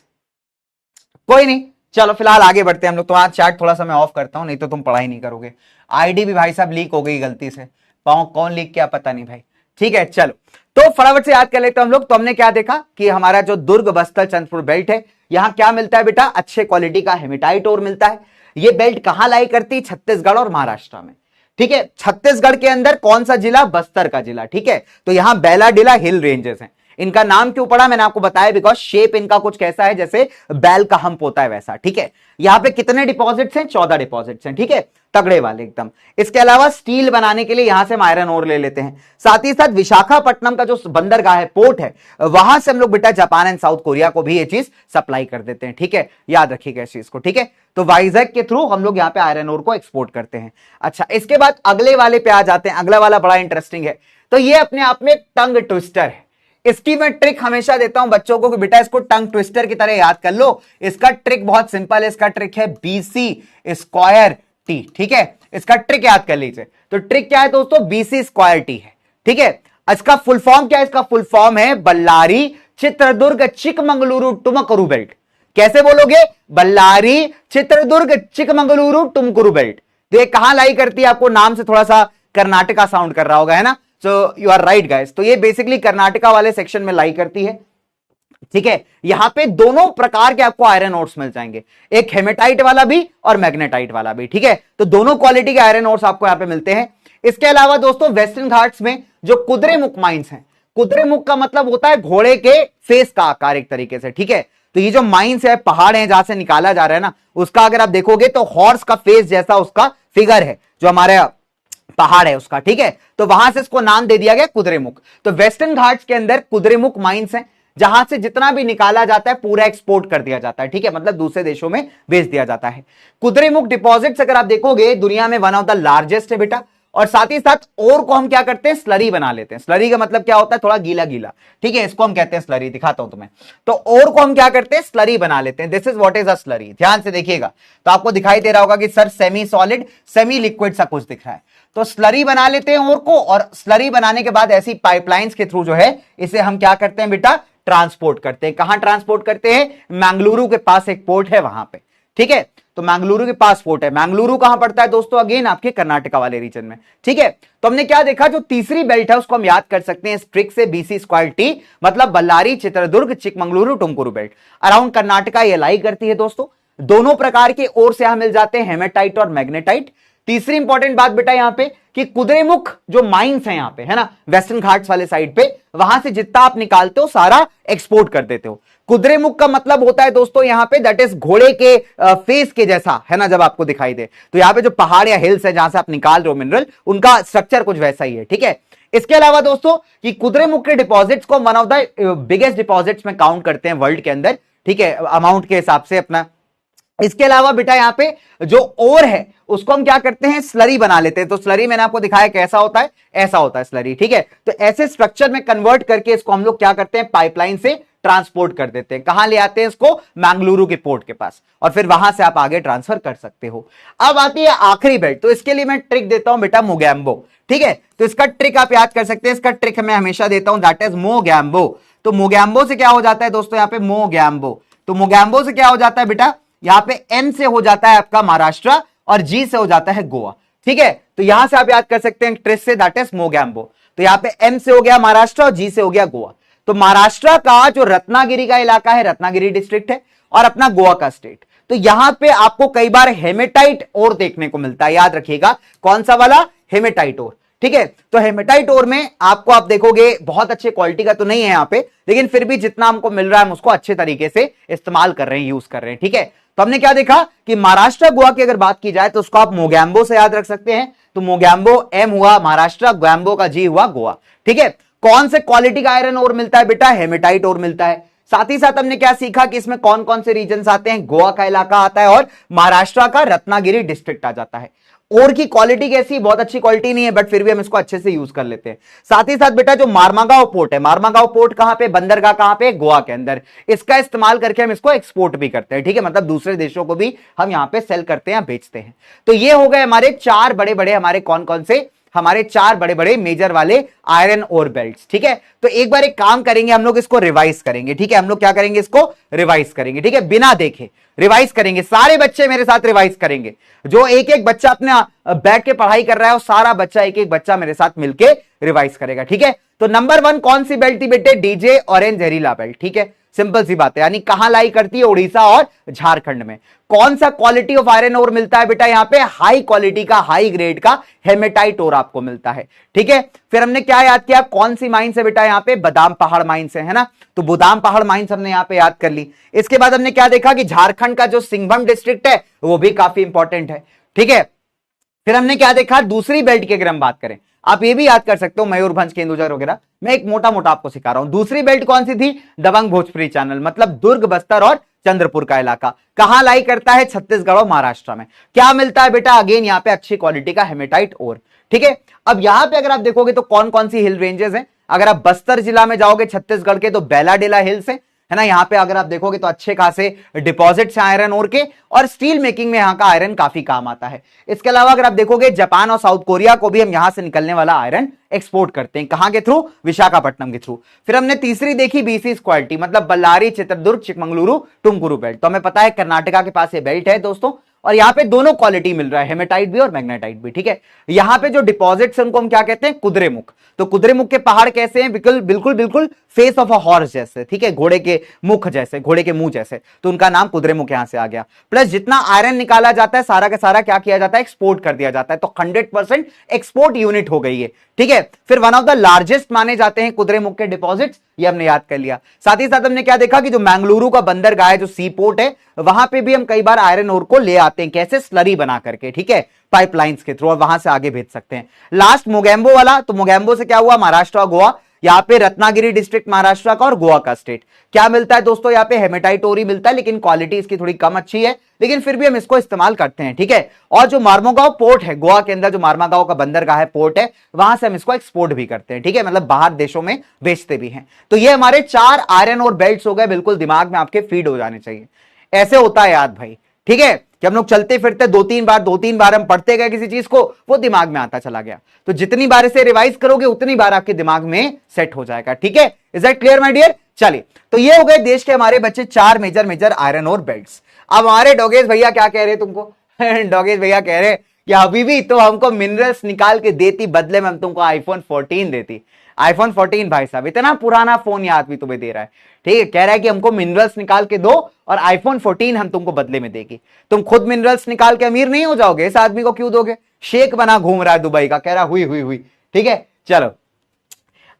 कोई नहीं, चलो फिलहाल आगे बढ़ते हैं हम लोग। तुम्हारा चैट थोड़ा सा मैं ऑफ करता हूं, नहीं तो तुम पढ़ाई नहीं करोगे। आईडी भी भाई साहब लीक हो गई गलती से, पाओ कौन लीक किया पता नहीं भाई, ठीक है। चलो तो फटाफट से याद कर लेते हैं हम लोग। तो हमने क्या देखा कि हमारा जो दुर्ग बस्तर चंद्रपुर बेल्ट है, यहां क्या मिलता है बेटा, अच्छे क्वालिटी का हेमेटाइट ओर मिलता है। ये बेल्ट कहां लाई करती है, छत्तीसगढ़ और महाराष्ट्र में, ठीक है। छत्तीसगढ़ के अंदर कौन सा जिला, बस्तर का जिला, ठीक है। तो यहां बेलाडीला हिल रेंजेस हैं। इनका नाम क्यों पड़ा मैंने आपको बताया, बिकॉज शेप इनका कुछ कैसा है, जैसे बैल का हम्प होता है वैसा, ठीक है। यहां पे कितने डिपॉजिट्स हैं, 14 डिपॉजिट्स हैं, ठीक है, तगड़े वाले एकदम। इसके अलावा स्टील बनाने के लिए यहां से हम आयरन ओर ले लेते हैं। साथ ही साथ विशाखापट्टनम का जो बंदरगाह है, पोर्ट है, वहां से हम लोग बेटा जापान एंड साउथ कोरिया को भी ये चीज सप्लाई कर देते हैं, ठीक है। याद रखिएगा इस चीज को, ठीक है। तो वाइजैक के थ्रू हम लोग यहाँ पे आयरन ओर को एक्सपोर्ट करते हैं। अच्छा, इसके बाद अगले वाले पे आ जाते हैं। अगला वाला बड़ा इंटरेस्टिंग है। तो ये अपने आप में टंग ट्विस्टर है। इसकी मैं ट्रिक हमेशा देता हूं बच्चों को कि बेटा इसको टंग ट्विस्टर की तरह याद कर लो। इसका ट्रिक बहुत सिंपल है, इसका ट्रिक है BC स्क्वायर टी, ठीक है। इसका ट्रिक याद कर लीजिए। तो ट्रिक क्या है दोस्तों, BC स्क्वायर टी है, ठीक है। इसका फुल फॉर्म क्या है, इसका फुल फॉर्म है बल्लारी चित्रदुर्ग चिकमंगलुरु टुमकुरु बेल्ट। कैसे बोलोगे, बल्लारी चित्रदुर्ग चिकमंगलुरु टुमकुरु बेल्ट। तो ये कहां लाई करती है, आपको नाम से थोड़ा सा कर्नाटका साउंड कर रहा होगा, है ना। So you are right guys. तो ये बेसिकली कर्नाटका वाले सेक्शन में लाई करती है, ठीक है। यहां पे दोनों प्रकार के आपको आयरन ओर्स मिल जाएंगे, एक हेमेटाइट वाला भी और मैग्नेटाइट वाला भी, ठीक है। तो दोनों क्वालिटी के आयरन ओर्स आपको यहां पे मिलते हैं। इसके अलावा दोस्तों वेस्टर्न घाट्स में जो कुद्रेमुख माइंस हैं, कुद्रेमुख का मतलब होता है घोड़े के फेस का आकार एक तरीके से, ठीक है। तो ये जो माइंस है, पहाड़ है जहां से निकाला जा रहा है ना, उसका अगर आप देखोगे तो हॉर्स का फेस जैसा उसका फिगर है, जो हमारे पहाड़ है उसका, ठीक है। तो वहां से इसको नाम दे दिया गया कुद्रेमुख। तो वेस्टर्न घाट्स के अंदर कुद्रेमुख माइंस हैं, जहां से जितना भी निकाला जाता है पूरा एक्सपोर्ट कर दिया जाता है, ठीक है, मतलब दूसरे देशों में भेज दिया जाता है। कुद्रेमुख डिपॉजिट्स अगर आप देखोगे दुनिया में वन ऑफ द लार्जेस्ट है बेटा। और साथ ही साथ और को हम क्या करते हैं, स्लरी बना लेते हैं। स्लरी का मतलब क्या होता है, थोड़ा गीला गीला, ठीक है, इसको हम कहते हैं स्लरी। दिखाता हूं तुम्हें। तो और को हम क्या करते हैं, स्लरी बना लेते हैं। This is what is a slurry. ध्यान से देखिएगा तो आपको दिखाई दे रहा होगा कि sir semi solid semi liquid सा कुछ दिख रहा है। तो स्लरी बना लेते हैं और को, और स्लरी बनाने के बाद ऐसी पाइपलाइंस के थ्रू जो है इसे हम क्या करते हैं बेटा, ट्रांसपोर्ट करते हैं। कहां ट्रांसपोर्ट करते हैं, मैंगलुरु के पास एक पोर्ट है वहां पे, ठीक है। तो मैंगलुरु के पास पोर्ट है। मैंगलुरु कहां पड़ता है दोस्तों, अगेन आपके कर्नाटका वाले रीजन में, ठीक है। तो हमने क्या देखा, जो तीसरी बेल्ट है उसको हम याद कर सकते हैं ट्रिक से, BC स्क्वायर टी, मतलब बल्लारी चित्रदुर्ग चिकमंगलुरु टुमकुरु बेल्ट अराउंड कर्नाटका ये लाई करती है दोस्तों। दोनों प्रकार के ओर से यहां मिल जाते हैं, हेमेटाइट और मैग्नेटाइट। तीसरी इंपॉर्टेंट बात बेटा यहां पे कि कुद्रेमुख जो माइंस है यहां पे, है ना, वेस्टर्न घाट्स वाले साइड पे, वहां से जितना आप निकालते हो सारा एक्सपोर्ट कर देते हो। कुद्रेमुख का मतलब होता है दोस्तों यहां पे दैट इज घोड़े के फेस के जैसा, है ना, जब आपको दिखाई दे तो यहां पे जो पहाड़ या हिल्स है जहां से आप निकाल रहे हो मिनरल, उनका स्ट्रक्चर कुछ वैसा ही है, ठीक है। इसके अलावा दोस्तों कि कुद्रेमुख के डिपॉजिट्स को one of the biggest deposits में काउंट करते हैं वर्ल्ड के अंदर, ठीक है, अमाउंट के हिसाब से अपना। इसके अलावा बेटा यहां पे जो ओर है उसको हम क्या करते हैं, स्लरी बना लेते हैं। तो स्लरी मैंने आपको दिखाया कैसा होता है, ऐसा होता है स्लरी, ठीक है। तो ऐसे स्ट्रक्चर में कन्वर्ट करके इसको हम लोग क्या करते हैं, पाइपलाइन से ट्रांसपोर्ट कर देते हैं। कहां ले आते हैं इसको, मैंगलुरु के पोर्ट के पास, और फिर वहां से आप आगे ट्रांसफर कर सकते हो। अब आती है आखिरी बेल्ट। तो इसके लिए मैं ट्रिक देता हूं बेटा मोगैम्बो, ठीक है। तो इसका ट्रिक आप याद कर सकते हैं, इसका ट्रिक मैं हमेशा देता हूं, दैट इज मोगैम्बो। तो मोगैम्बो से क्या हो जाता है दोस्तों, यहां पे मोगैम्बो, तो मोगैम्बो से क्या हो जाता है बेटा, यहां पे M से हो जाता है आपका महाराष्ट्र और G से हो जाता है गोवा, ठीक है। तो यहां से आप याद कर सकते हैं ट्रिक से, दैट इज मोगैम्बो। तो यहां पे M से हो गया महाराष्ट्र और G से हो गया गोवा। तो महाराष्ट्र का जो रत्नागिरी का इलाका है, रत्नागिरी डिस्ट्रिक्ट है, और अपना गोवा का स्टेट। तो यहां पे आपको कई बार हेमेटाइट ओर देखने को मिलता है, याद रखिएगा कौन सा वाला, हेमेटाइट ओर, ठीक है। तो हेमेटाइट ओर में आपको आप देखोगे बहुत अच्छे क्वालिटी का तो नहीं है यहां पे, लेकिन फिर भी जितना हमको मिल रहा है हम उसको अच्छे तरीके से इस्तेमाल कर रहे हैं, यूज कर रहे हैं, ठीक है। तो हमने क्या देखा कि महाराष्ट्र गोवा की अगर बात की जाए तो उसको आप मोगैम्बो से याद रख सकते हैं। तो मोगैम्बो M हुआ महाराष्ट्र, गैम्बो का G हुआ गोवा, ठीक है। कौन से क्वालिटी का आयरन ओर मिलता है बेटा, हेमेटाइट ओर मिलता है। साथ ही साथ हमने क्या सीखा कि इसमें कौन कौन से रीजन आते हैं, गोवा का इलाका आता है और महाराष्ट्र का रत्नागिरी डिस्ट्रिक्ट आ जाता है। और की क्वालिटी कैसी, बहुत अच्छी क्वालिटी नहीं है, बट फिर भी हम इसको अच्छे से यूज कर लेते हैं। साथ ही साथ बेटा जो मारमागांव पोर्ट है, मारमागांव पोर्ट कहां पे, बंदरगाह कहां पे, गोवा के अंदर, इसका इस्तेमाल करके हम इसको एक्सपोर्ट भी करते हैं, ठीक है, मतलब दूसरे देशों को भी हम यहां पे सेल करते हैं, बेचते हैं। तो ये हो गए हमारे चार बड़े बड़े, हमारे कौन कौन से, हमारे चार बड़े बड़े मेजर वाले आयरन ओर बेल्ट्स, ठीक है। तो एक बार एक काम करेंगे हम लोग, इसको रिवाइज करेंगे, ठीक है, हम लोग क्या करेंगे, इसको रिवाइज करेंगे, ठीक है, बिना देखे रिवाइज करेंगे, सारे बच्चे मेरे साथ रिवाइज करेंगे। जो एक एक बच्चा अपने बैठ के पढ़ाई कर रहा है, वो सारा बच्चा एक एक बच्चा मेरे साथ मिलके रिवाइज करेगा, ठीक है। तो नंबर 1 कौन सी बेल्ट थी बेटे, डीजे ऑरेंज जहरीला बेल्ट, ठीक है, सिंपल सी बात है, यानी कहां लाई करती है, उड़ीसा और झारखंड में। कौन सा क्वालिटी ऑफ आयरन ओर मिलता है बेटा, यहां पे हाई क्वालिटी का, हाई ग्रेड का हेमेटाइट ओर आपको मिलता है, ठीक है। फिर हमने क्या याद किया, कौन सी माइंस है बेटा, यहां पे बादाम पहाड़ माइंस है ना, तो बादाम पहाड़ माइंस हमने यहां पे याद कर ली। इसके बाद हमने क्या देखा कि झारखंड का जो सिंघभूम डिस्ट्रिक्ट है वो भी काफी इंपॉर्टेंट है, ठीक है। फिर हमने क्या देखा, दूसरी बेल्ट की अगर हम बात करें, आप ये भी याद कर सकते हो, मयूरभंज केंदुझर वगैरह, मैं एक मोटा मोटा आपको सिखा रहा हूं। दूसरी बेल्ट कौन सी थी, दबंग भोजपुरी चैनल, मतलब दुर्ग, बस्तर और चंद्रपुर का इलाका, कहां लाई करता है, छत्तीसगढ़ और महाराष्ट्र में। क्या मिलता है बेटा, अगेन यहां पे अच्छी क्वालिटी का हेमेटाइट ओर, ठीक है। अब यहां पे अगर आप देखोगे तो कौन कौन सी हिल रेंजेस हैं, अगर आप बस्तर जिला में जाओगे छत्तीसगढ़ के, तो बेलाडेला हिल्स है ना, यहां पे अगर आप देखोगे तो अच्छे खासे डिपॉजिट्स हैं आयरन ओर के, और स्टील मेकिंग में यहां का आयरन काफी काम आता है। इसके अलावा अगर आप देखोगे जापान और साउथ कोरिया को भी हम यहां से निकलने वाला आयरन एक्सपोर्ट करते हैं, कहां के थ्रू, विशाखापट्टनम के थ्रू। फिर हमने तीसरी देखी बीसी क्वालिटी, मतलब बल्लारी, चित्रदुर्ग, चिकमंगलुरु, टुमकुरु बेल्ट, तो हमें पता है कर्नाटका के पास ये बेल्ट है दोस्तों, और यहां पे दोनों क्वालिटी मिल रहा है, हेमेटाइट भी और मैग्नेटाइट भी, ठीक है। यहां पे जो डिपॉजिट्स उनको हम क्या कहते हैं, कुद्रेमुख। तो कुद्रेमुख के पहाड़ कैसे हैं, बिल्कुल बिल्कुल बिल्कुल फेस ऑफ अ हॉर्स जैसे, ठीक है, घोड़े के मुख जैसे, घोड़े के मुंह जैसे, तो उनका नाम कुद्रेमुख यहां से आ गया। प्लस जितना आयरन निकाला जाता है सारा का सारा क्या किया जाता है, एक्सपोर्ट कर दिया जाता है, तो 100% एक्सपोर्ट यूनिट हो गई है, ठीक है। फिर वन ऑफ द लार्जेस्ट माने जाते हैं कुद्रेमुख के डिपॉजिट्स, ये हमने याद कर लिया। साथ ही साथ हमने क्या देखा कि जो मैंगलुरु का बंदरगाह है, जो सी पोर्ट है, वहां पे भी हम कई बार आयरन ओर को ले आते हैं, कैसे, स्लरी बना करके, ठीक है, पाइपलाइंस के थ्रू, और वहां से आगे भेज सकते हैं। लास्ट मोगेम्बो वाला, तो मोगेम्बो से क्या हुआ, महाराष्ट्र और गोवा, यहां पे रत्नागिरी डिस्ट्रिक्ट महाराष्ट्र का और गोवा का स्टेट, क्या मिलता है दोस्तों, यहां पे हेमेटाइट ओर ही मिलता है, लेकिन क्वालिटी इसकी थोड़ी कम अच्छी है, लेकिन फिर भी हम इसको इस्तेमाल करते हैं, ठीक है। और जो मार्मोगांव पोर्ट है गोवा के अंदर, जो मार्मागांव का बंदरगाह है, पोर्ट है, वहां से हम इसको एक्सपोर्ट भी करते हैं, ठीक है, मतलब बाहर देशों में बेचते भी हैं। तो ये हमारे 4 आयरन और बेल्ट्स हो गए, बिल्कुल दिमाग में आपके फीड हो जाने चाहिए। ऐसे होता है याद भाई, ठीक है, कि हम लोग चलते फिरते 2-3 बार हम पढ़ते गए किसी चीज को, वो दिमाग में आता चला गया। तो जितनी बार इसे रिवाइज करोगे उतनी बार आपके दिमाग में सेट हो जाएगा, ठीक है। Is that clear my dear? चलिए, तो ये हो गए देश के हमारे बच्चे 4 मेजर मेजर आयरन और बेल्ट्स। अब हमारे डोगेश भैया क्या कह रहे तुमको डोगेश भैया कह रहे कि अभी भी तो हमको मिनरल्स निकाल के देती, बदले में हम तुमको आईफोन 14 देती। आईफोन 14 भाई साहब, इतना पुराना फोन ये आदमी तुम्हें दे रहा है, ठीक है, कह रहा है कि हमको मिनरल्स निकाल के दो और आईफोन 14 हम तुमको बदले में देगी। तुम खुद मिनरल्स निकाल के अमीर नहीं हो जाओगे, इस आदमी को क्यों दोगे? शेख बना घूम रहा है दुबई का, कह रहा हुई हुई हुई, ठीक है। चलो,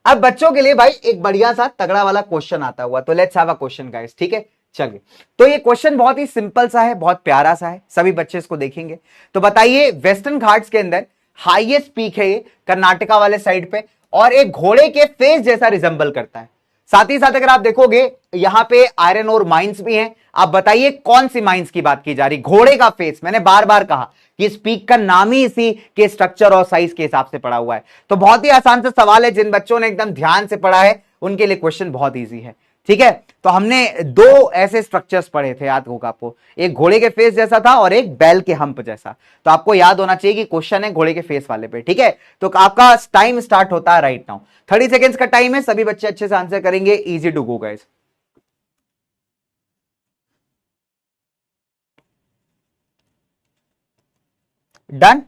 अब बच्चों के लिए भाई एक बढ़िया सा तगड़ा वाला क्वेश्चन आता हुआ, तो let's have a question guys, ठीक है। चलिए, तो ये क्वेश्चन बहुत ही सिंपल सा है, बहुत प्यारा सा है, सभी बच्चे इसको देखेंगे। तो बताइए, वेस्टर्न घाट्स के अंदर हाईएस्ट पीक है ये, कर्नाटका वाले साइड पे, और एक घोड़े के फेस जैसा रिजेंबल करता है। साथ ही साथ अगर आप देखोगे यहां पे आयरन और माइंस भी हैं। आप बताइए कौन सी माइंस की बात की जा रही? घोड़े का फेस, मैंने बार बार कहा कि इस पीक का नाम ही इसी के स्ट्रक्चर और साइज के हिसाब से पड़ा हुआ है। तो बहुत ही आसान सा सवाल है, जिन बच्चों ने एकदम ध्यान से पढ़ा है उनके लिए क्वेश्चन बहुत ईजी है, ठीक है। तो हमने 2 ऐसे स्ट्रक्चर्स पढ़े थे, याद होगा आपको, एक घोड़े के फेस जैसा था और एक बैल के हंप जैसा। तो आपको याद होना चाहिए कि क्वेश्चन है घोड़े के फेस वाले पे, ठीक है। तो आपका टाइम स्टार्ट होता है राइट नाउ, 30 सेकेंड्स का टाइम है, सभी बच्चे अच्छे से आंसर करेंगे, easy to go guys. Done?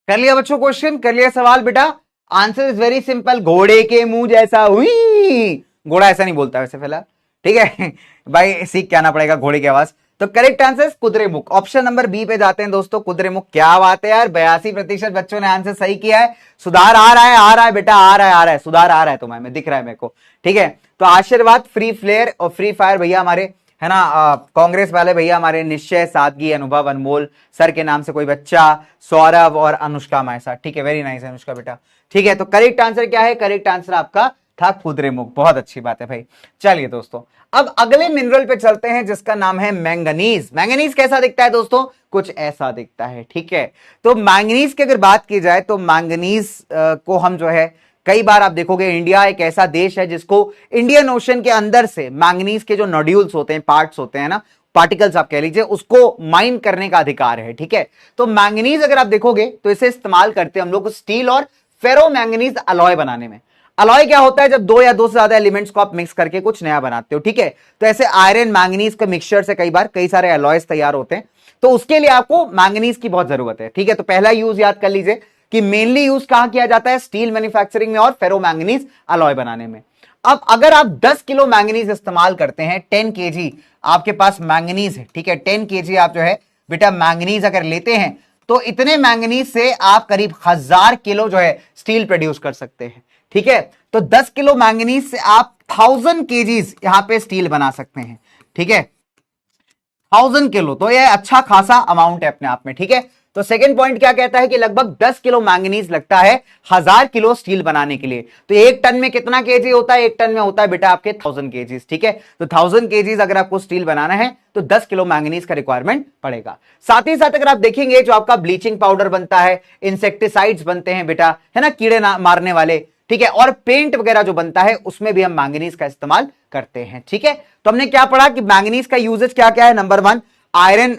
कर लिया बच्चों क्वेश्चन, कर लिया सवाल बेटा? आंसर इज वेरी सिंपल, घोड़े के मुंह जैसा हुई। घोड़ा ऐसा नहीं बोलता वैसे फिलहाल, ठीक है भाई सीख के आना पड़ेगा घोड़े की आवाज। तो correct answer Kudremukh, option number B पे जाते हैं दोस्तों, कुद्रेमुख। क्या बात है यार, 82% बच्चों ने आंसर सही किया है। सुधार आ रहा है बेटा, आ रहा है सुधार आ रहा है तुम्हें, मैं दिख रहा है मेरे को। ठीक है, तो आशीर्वाद, फ्री फ्लेयर और फ्री फायर भैया हमारे, है ना, कांग्रेस वाले भैया हमारे, निश्चय, सादगी, अनुभव, अनमोल, सर के नाम से कोई बच्चा, सौरभ और अनुष्का मैसा। ठीक है, वेरी नाइस अनुष्का बेटा। ठीक है, तो करेक्ट आंसर क्या है? करेक्ट आंसर आपका था कुद्रेमुख। बहुत अच्छी बात है भाई। चलिए दोस्तों, अब अगले मिनरल पे चलते हैं जिसका नाम है मैंगनीज। मैंगनीज कैसा दिखता है दोस्तों? कुछ ऐसा दिखता है। ठीक है, तो मैंगनीज की अगर बात की जाए तो मैंगनीज को हम जो है कई बार आप देखोगे, इंडिया एक ऐसा देश है जिसको इंडियन ओशन के अंदर से मैंगनीज के जो नोड्यूल्स होते हैं, पार्ट्स होते हैं ना, पार्टिकल्स आप कह लीजिए, उसको माइन करने का अधिकार है। ठीक है, तो मैंगनीज अगर आप देखोगे तो इसे इस्तेमाल करते हैं हम लोग स्टील और फेरो मैंगनीज अलॉय बनाने में। अलॉय क्या होता है? जब दो या दो से ज्यादा एलिमेंट्स को आप मिक्स करके कुछ नया बनाते हो। ठीक है, तो ऐसे आयरन मैंगनीज के मिक्सचर से कई बार कई सारे अलॉयज तैयार होते हैं, तो उसके लिए आपको मैंगनीज की बहुत जरूरत है। ठीक है, तो पहला यूज याद कर लीजिए कि मेनली यूज कहां किया जाता है? स्टील मैन्युफैक्चरिंग में और फेरो मैंगनीज अलॉय बनाने में। अब अगर आप 10 किलो मैंगनीज इस्तेमाल करते हैं, 10 केजी आपके पास मैंगनीज है, ठीक है, 10 केजी आप जो है बेटा मैंगनीज अगर लेते हैं, तो इतने मैंगनीज से आप करीब 1000 किलो जो है स्टील प्रोड्यूस कर सकते हैं। ठीक है, तो 10 किलो मैंगनीज से आप 1000 केजीज यहां पे स्टील बना सकते हैं। ठीक है, 1000 किलो, तो ये अच्छा खासा अमाउंट है अपने आप में। ठीक है, तो सेकंड पॉइंट क्या कहता है कि लगभग 10 किलो मैंगनीज लगता है 1000 किलो स्टील बनाने के लिए। तो एक टन में कितना केजी होता है? एक टन में होता है बेटा आपके 1000 केजीज। ठीक है, तो 1000 केजीज अगर आपको स्टील बनाना है तो 10 किलो मैंगनीज का रिक्वायरमेंट पड़ेगा। साथ ही साथ अगर आप देखेंगे जो आपका ब्लीचिंग पाउडर बनता है, इंसेक्टिसाइड्स बनते हैं बेटा, है ना, कीड़े मारने वाले, ठीक है, और पेंट वगैरह जो बनता है उसमें भी हम मैंगनीज का इस्तेमाल करते हैं। ठीक है, तो हमने क्या पढ़ा कि मैंगनीज का यूजेज क्या क्या है? नंबर 1, आयरन,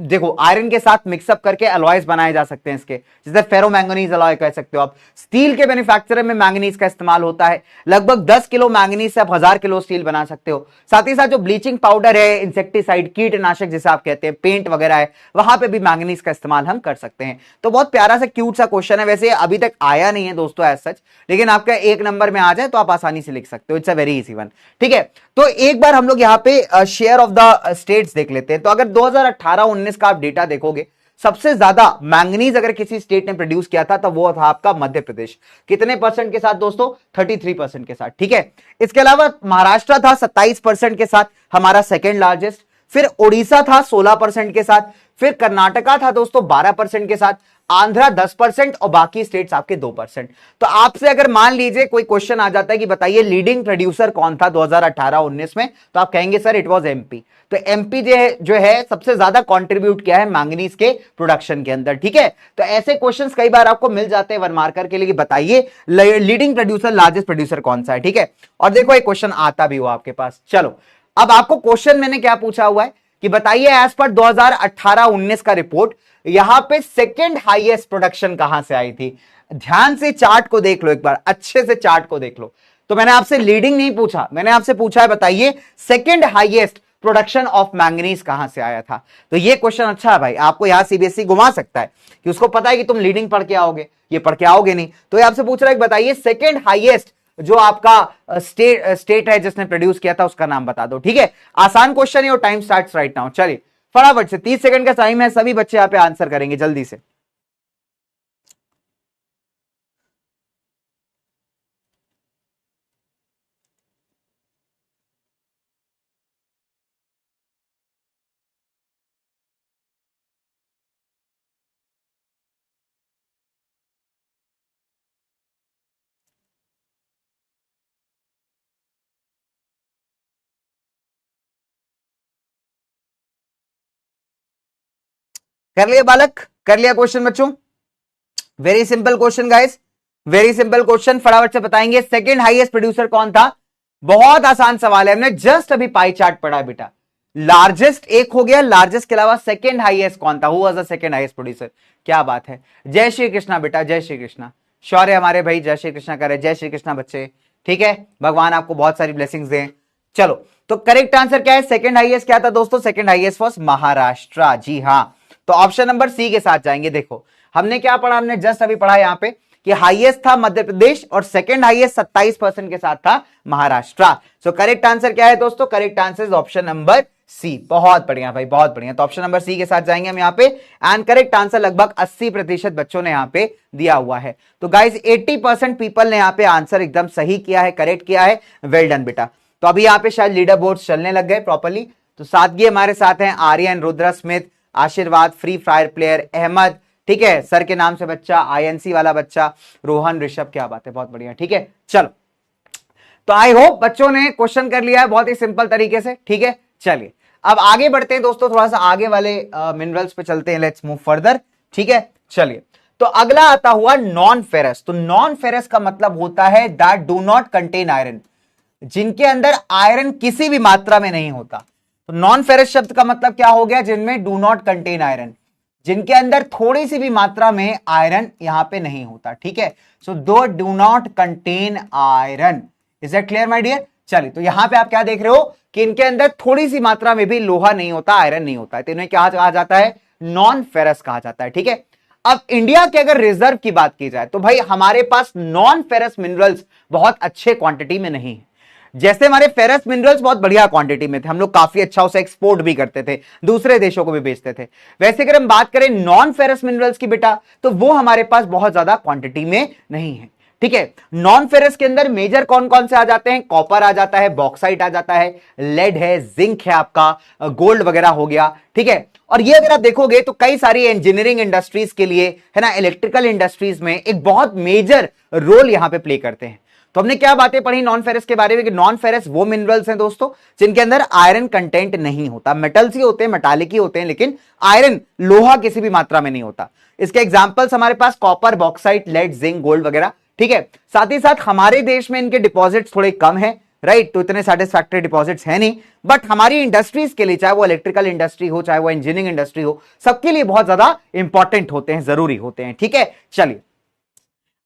देखो आयरन के साथ मिक्सअप करके अलॉयज बनाए जा सकते हैं इसके, जैसे फेरो मैंगनीज अलॉय कह सकते हो आप। स्टील के मैन्युफैक्चर में मैंगनीज का इस्तेमाल होता है। लगभग 10 किलो मैंगनीज से आप 1000 किलो स्टील बना सकते हो। साथ ही साथ जो ब्लीचिंग पाउडर है, इंसेक्टिसाइड, कीटनाशक जिसे आप कहते हैं, पेंट वगैरह है, वहां पे भी मैंगनीज का इस्तेमाल हम कर सकते हैं। तो बहुत प्यारा सा क्यूट सा क्वेश्चन है, वैसे अभी तक आया नहीं है दोस्तों एज सच, लेकिन आपका एक नंबर में आ जाए तो आप आसानी से लिख सकते हो। It's a very easy one. ठीक है, तो एक बार हम लोग यहाँ पे शेयर ऑफ द स्टेट्स देख लेते हैं। तो अगर 2018-19 का आप डेटा देखोगे, सबसे ज्यादा मैंगनीज अगर किसी स्टेट ने प्रोड्यूस किया था तो वो था आपका मध्य प्रदेश। कितने परसेंट के साथ दोस्तों? 33% के साथ। ठीक है, इसके अलावा महाराष्ट्र था 27% के साथ, हमारा सेकेंड लार्जेस्ट। फिर ओडिशा था 16% के साथ। फिर कर्नाटका था दोस्तों 12% के साथ। आंध्रा 10% और बाकी स्टेट्स आपके 2%। तो आपसे अगर मान लीजिए कोई क्वेश्चन आ जाता है कि बताइए लीडिंग प्रोड्यूसर कौन था 2018-19 में, तो आप कहेंगे सर इट वाज एमपी। तो एमपी जो है सबसे ज्यादा कंट्रीब्यूट किया है मैंगनीज के प्रोडक्शन के अंदर। ठीक है, तो ऐसे क्वेश्चंस कई बार आपको मिल जाते हैं वन मार्कर के लिए, बताइए लीडिंग प्रोड्यूसर, लार्जेस्ट प्रोड्यूसर कौन सा है। ठीक है, और देखो एक क्वेश्चन आता भी हुआ आपके पास। चलो, अब आपको क्वेश्चन मैंने क्या पूछा हुआ है कि बताइए एज पर 2018-19 का रिपोर्ट, यहां पे सेकेंड हाईएस्ट प्रोडक्शन कहां से आई थी? ध्यान से चार्ट को देख लो एक बार, अच्छे से चार्ट को देख लो। तो मैंने आपसे लीडिंग नहीं पूछा, मैंने आपसे पूछा है बताइए second highest production of manganese कहां से आया था। तो ये क्वेश्चन अच्छा है भाई, आपको यहां सीबीएसई घुमा सकता है कि उसको पता है कि तुम लीडिंग पढ़ के आओगे, ये पढ़ के आओगे नहीं। तो ये आपसे पूछ रहा है कि बताइए सेकेंड हाईएस्ट जो आपका स्टेट है जिसने प्रोड्यूस किया था, उसका नाम बता दो। ठीक है, आसान क्वेश्चन है और टाइम स्टार्ट्स राइट नाउ। चलिए फटाफट से, 30 सेकंड का टाइम है, सभी बच्चे यहां पे आंसर करेंगे जल्दी से। कर लिया बालक? कर लिया क्वेश्चन बच्चों? Very simple question guys, very simple question, फटाफट से बताएंगे सेकंड हाईएस्ट प्रोड्यूसर कौन था। बहुत आसान सवाल है, हमने जस्ट अभी पाई चार्ट पढ़ा बेटा। लार्जेस्ट एक हो गया, लार्जेस्ट के अलावा सेकंड हाईएस्ट कौन था? Who was the second highest producer? क्या बात है, जय श्री कृष्णा बेटा, जय श्री कृष्णा। शौर्य हमारे भाई जय श्री कृष्णा करे, जय श्री कृष्णा बच्चे। ठीक है, भगवान आपको बहुत सारी ब्लेसिंग्स दें। चलो, तो करेक्ट आंसर क्या है? सेकंड हाईएस्ट क्या था दोस्तों? Second highest was Maharashtra. जी हां, तो ऑप्शन नंबर सी के साथ जाएंगे। देखो हमने क्या पढ़ा, हमने जस्ट अभी पढ़ा यहां पे कि हाईएस्ट था मध्य प्रदेश और सेकंड हाईएस्ट 27% के साथ था महाराष्ट्र। सो करेक्ट आंसर क्या है दोस्तों? Correct answer is option number C. बहुत बढ़िया भाई, बहुत बढ़िया। तो ऑप्शन नंबर सी के साथ जाएंगे हम यहाँ पे एंड करेक्ट आंसर लगभग 80% बच्चों ने यहाँ पे दिया हुआ है। तो गाइज 80% पीपल ने यहाँ पे आंसर एकदम सही किया है, करेक्ट किया है। वेल डन बेटा। तो अभी यहाँ पे शायद लीडर बोर्ड चलने लग गए प्रॉपर्ली। तो सादगी हमारे साथ हैं आर्यन, रुद्रा स्मिथ, आशीर्वाद, फ्री फायर प्लेयर, अहमद, ठीक है, सर के नाम से बच्चा, आईएनसी वाला बच्चा, रोहन, ऋषभ, क्या बात है, बहुत बढ़िया। ठीक है, चलो। तो आई होप बच्चों ने क्वेश्चन कर लिया है बहुत ही सिंपल तरीके से। ठीक है, चलिए अब आगे बढ़ते हैं दोस्तों, थोड़ा सा आगे वाले मिनरल्स पे चलते हैं। Let's move further. ठीक है, चलिए। तो अगला आता हुआ नॉन फेरस। तो नॉन फेरस का मतलब होता है that do not contain iron, जिनके अंदर आयरन किसी भी मात्रा में नहीं होता। तो नॉन फेरस शब्द का मतलब क्या हो गया? जिनमें डू नॉट कंटेन आयरन, जिनके अंदर थोड़ी सी भी मात्रा में आयरन यहां पे नहीं होता। ठीक है, so two do not contain iron. Is that clear my dear? चलिए, तो यहां पे आप क्या देख रहे हो कि इनके अंदर थोड़ी सी मात्रा में भी लोहा नहीं होता, आयरन नहीं होता है, तो इन्हें क्या कहा जाता है? नॉन फेरस कहा जाता है। ठीक है, अब इंडिया के अगर रिजर्व की बात की जाए तो भाई हमारे पास नॉन फेरस मिनरल्स बहुत अच्छे क्वांटिटी में नहीं है। जैसे हमारे फेरस मिनरल्स बहुत बढ़िया क्वांटिटी में थे, हम लोग काफी अच्छा उसे एक्सपोर्ट भी करते थे, दूसरे देशों को भी बेचते थे, वैसे अगर हम बात करें नॉन फेरस मिनरल्स की बेटा, तो वो हमारे पास बहुत ज्यादा क्वांटिटी में नहीं है। ठीक है, नॉन फेरस के अंदर मेजर कौन कौन से आ जाते हैं? कॉपर आ जाता है, बॉक्साइट आ जाता है, लेड है, जिंक है, आपका गोल्ड वगैरह हो गया। ठीक है, और ये अगर आप देखोगे तो कई सारी इंजीनियरिंग इंडस्ट्रीज के लिए है ना, इलेक्ट्रिकल इंडस्ट्रीज में एक बहुत मेजर रोल यहां पे प्ले करते हैं। तो हमने क्या बातें पढ़ी नॉन फेरस के बारे में कि नॉन फेरस वो मिनरल्स हैं दोस्तों जिनके अंदर आयरन कंटेंट नहीं होता। मेटल्स ही होते हैं, मेटालिक ही होते हैं, लेकिन आयरन, लोहा किसी भी मात्रा में नहीं होता। इसके एग्जांपल्स हमारे पास copper, bauxite, lead, zinc, gold वगैरह। ठीक है, साथ ही साथ हमारे देश में इनके डिपॉजिट्स थोड़े कम है, राइट, तो इतने सैटिस्फैक्टरी डिपॉजिट्स है नहीं, बट हमारी इंडस्ट्रीज के लिए, चाहे वो इलेक्ट्रिकल इंडस्ट्री हो, चाहे वो इंजीनियरिंग इंडस्ट्री हो, सबके लिए बहुत ज्यादा इंपॉर्टेंट होते हैं, जरूरी होते हैं। ठीक है, चलिए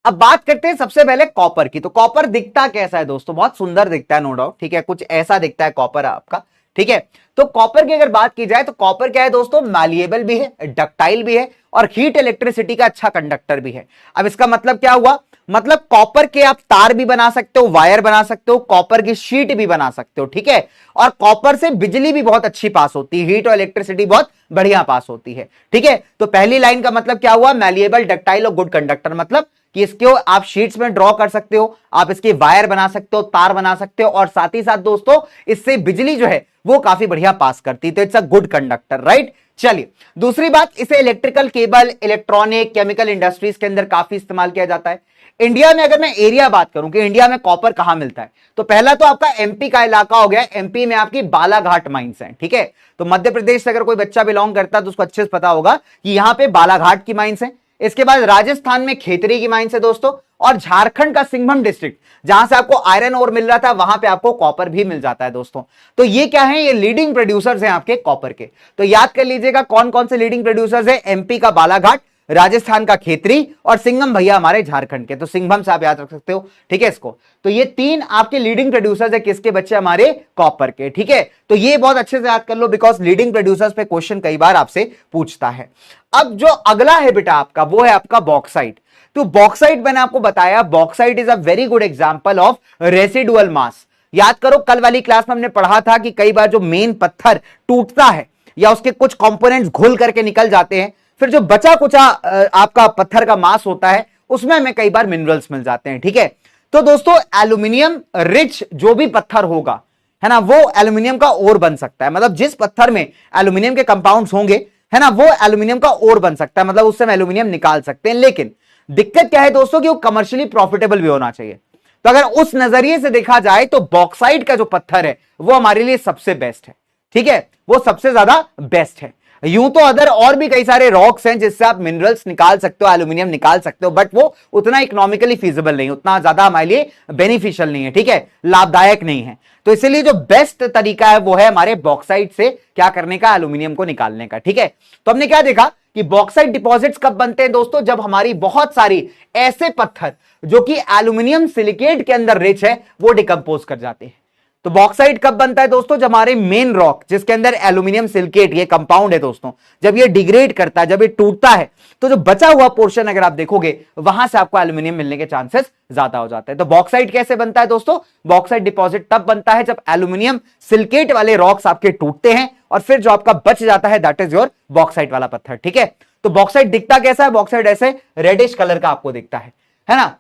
अब बात करते हैं सबसे पहले कॉपर की। तो कॉपर दिखता कैसा है दोस्तों? बहुत सुंदर दिखता है, नो डाउट। ठीक है, कुछ ऐसा दिखता है कॉपर आपका। ठीक है, तो कॉपर की अगर बात की जाए तो कॉपर क्या है दोस्तों? मैलिएबल भी है, डक्टाइल भी है, और हीट इलेक्ट्रिसिटी का अच्छा कंडक्टर भी है। अब इसका मतलब क्या हुआ? मतलब कॉपर के आप तार भी बना सकते हो, वायर बना सकते हो, कॉपर की शीट भी बना सकते हो। ठीक है, और कॉपर से बिजली भी बहुत अच्छी पास होती है, हीट और इलेक्ट्रिसिटी बहुत बढ़िया पास होती है। ठीक है, तो पहली लाइन का मतलब क्या हुआ? मैलिएबल, डक्टाइल और गुड कंडक्टर, मतलब कि इसके आप शीट्स में ड्रॉ कर सकते हो, आप इसके वायर बना सकते हो, तार बना सकते हो, और साथ ही साथ दोस्तों इससे बिजली जो है वो काफी बढ़िया पास करती है, तो it's a good conductor, right. चलिए दूसरी बात, इसे electrical cable, electronic, chemical industries के अंदर काफी इस्तेमाल किया जाता है। इंडिया में अगर मैं एरिया बात करूं कि इंडिया में कॉपर कहां मिलता है, तो पहला तो आपका एमपी का इलाका हो गया, एमपी में आपकी बालाघाट माइंस हैं। ठीक है, तो मध्य प्रदेश से अगर कोई बच्चा बिलोंग करता है तो उसको अच्छे से पता होगा कि यहां पे बालाघाट की माइंस है। इसके बाद राजस्थान में खेतरी की माइंस है दोस्तों, और झारखंड का सिंघभूम डिस्ट्रिक्ट, जहां से आपको आयरन ओर मिल रहा था, वहां पे आपको कॉपर भी मिल जाता है दोस्तों। तो ये क्या है? ये लीडिंग प्रोड्यूसर्स हैं आपके कॉपर के। तो याद कर लीजिएगा कौन कौन से लीडिंग प्रोड्यूसर्स हैं? एमपी का बालाघाट, राजस्थान का खेतरी, और सिंघम भैया हमारे झारखंड के, तो सिंघम से आप याद रख सकते हो। ठीक है, इसको तो ये तीन आपके लीडिंग प्रोड्यूसर्स है, किसके बच्चे? हमारे कॉपर के। ठीक है, तो ये बहुत अच्छे से याद कर लो, बिकॉज लीडिंग प्रोड्यूसर्स पे क्वेश्चन कई बार आपसे पूछता है। अब जो अगला है बेटा आपका, वो है आपका बॉक्साइट। तो बॉक्साइट मैंने आपको बताया, bauxite is a very good example of residual mass. याद करो कल वाली क्लास में हमने पढ़ा था कि कई बार जो मेन पत्थर टूटता है या उसके कुछ कंपोनेंट्स घुल करके निकल जाते हैं, फिर जो बचा कुचा आपका पत्थर का मास होता है, उसमें हमें कई बार मिनरल्स मिल जाते हैं। ठीक है, तो दोस्तों एल्यूमिनियम रिच जो भी पत्थर होगा, है ना, वो एल्यूमिनियम का ओर बन सकता है। मतलब जिस पत्थर में एल्यूमिनियम के कंपाउंड्स होंगे, है ना, वो एल्यूमिनियम का ओर बन सकता है, मतलब उससे हम एल्यूमिनियम निकाल सकते हैं। लेकिन दिक्कत क्या है दोस्तों कि वो कमर्शियली प्रॉफिटेबल भी होना चाहिए। तो अगर उस नजरिए से देखा जाए तो बॉक्साइट का जो पत्थर है वो हमारे लिए सबसे बेस्ट है। ठीक है, वो सबसे ज्यादा बेस्ट है। यूं तो अदर और भी कई सारे रॉक्स हैं जिससे आप मिनरल्स निकाल सकते हो, एल्यूमिनियम निकाल सकते हो, बट वो उतना इकोनॉमिकली फीजिबल नहीं, उतना ज्यादा हमारे लिए बेनिफिशियल नहीं है। ठीक है, लाभदायक नहीं है। तो इसलिए जो बेस्ट तरीका है वो है हमारे बॉक्साइट से क्या करने का? एल्यूमिनियम को निकालने का। ठीक है, तो हमने क्या देखा कि बॉक्साइट डिपॉजिट्स कब बनते हैं दोस्तों? जब हमारी बहुत सारी ऐसे पत्थर जो कि एल्यूमिनियम सिलिकेट के अंदर रिच है वो डिकंपोज कर जाते हैं। तो बॉक्साइट कब बनता है दोस्तों? जब हमारे मेन रॉक जिसके अंदर एल्यूमिनियम सिलिकेट ये कंपाउंड है दोस्तों, जब ये डिग्रेड करता है, जब ये टूटता है, तो जो बचा हुआ पोर्शन अगर आप देखोगे वहां से आपको एल्यूमिनियम मिलने के चांसेस ज्यादा हो जाते हैं। तो बॉक्साइट कैसे बनता है दोस्तों? बॉक्साइट डिपॉजिट तब बनता है जब एल्यूमिनियम सिलिकेट वाले रॉक्स आपके टूटते हैं और फिर जो आपका बच जाता है दैट इज योर बॉक्साइट वाला पत्थर। ठीक है, तो बॉक्साइट दिखता कैसा है? बॉक्साइट ऐसे रेडिश कलर का आपको दिखता है ना।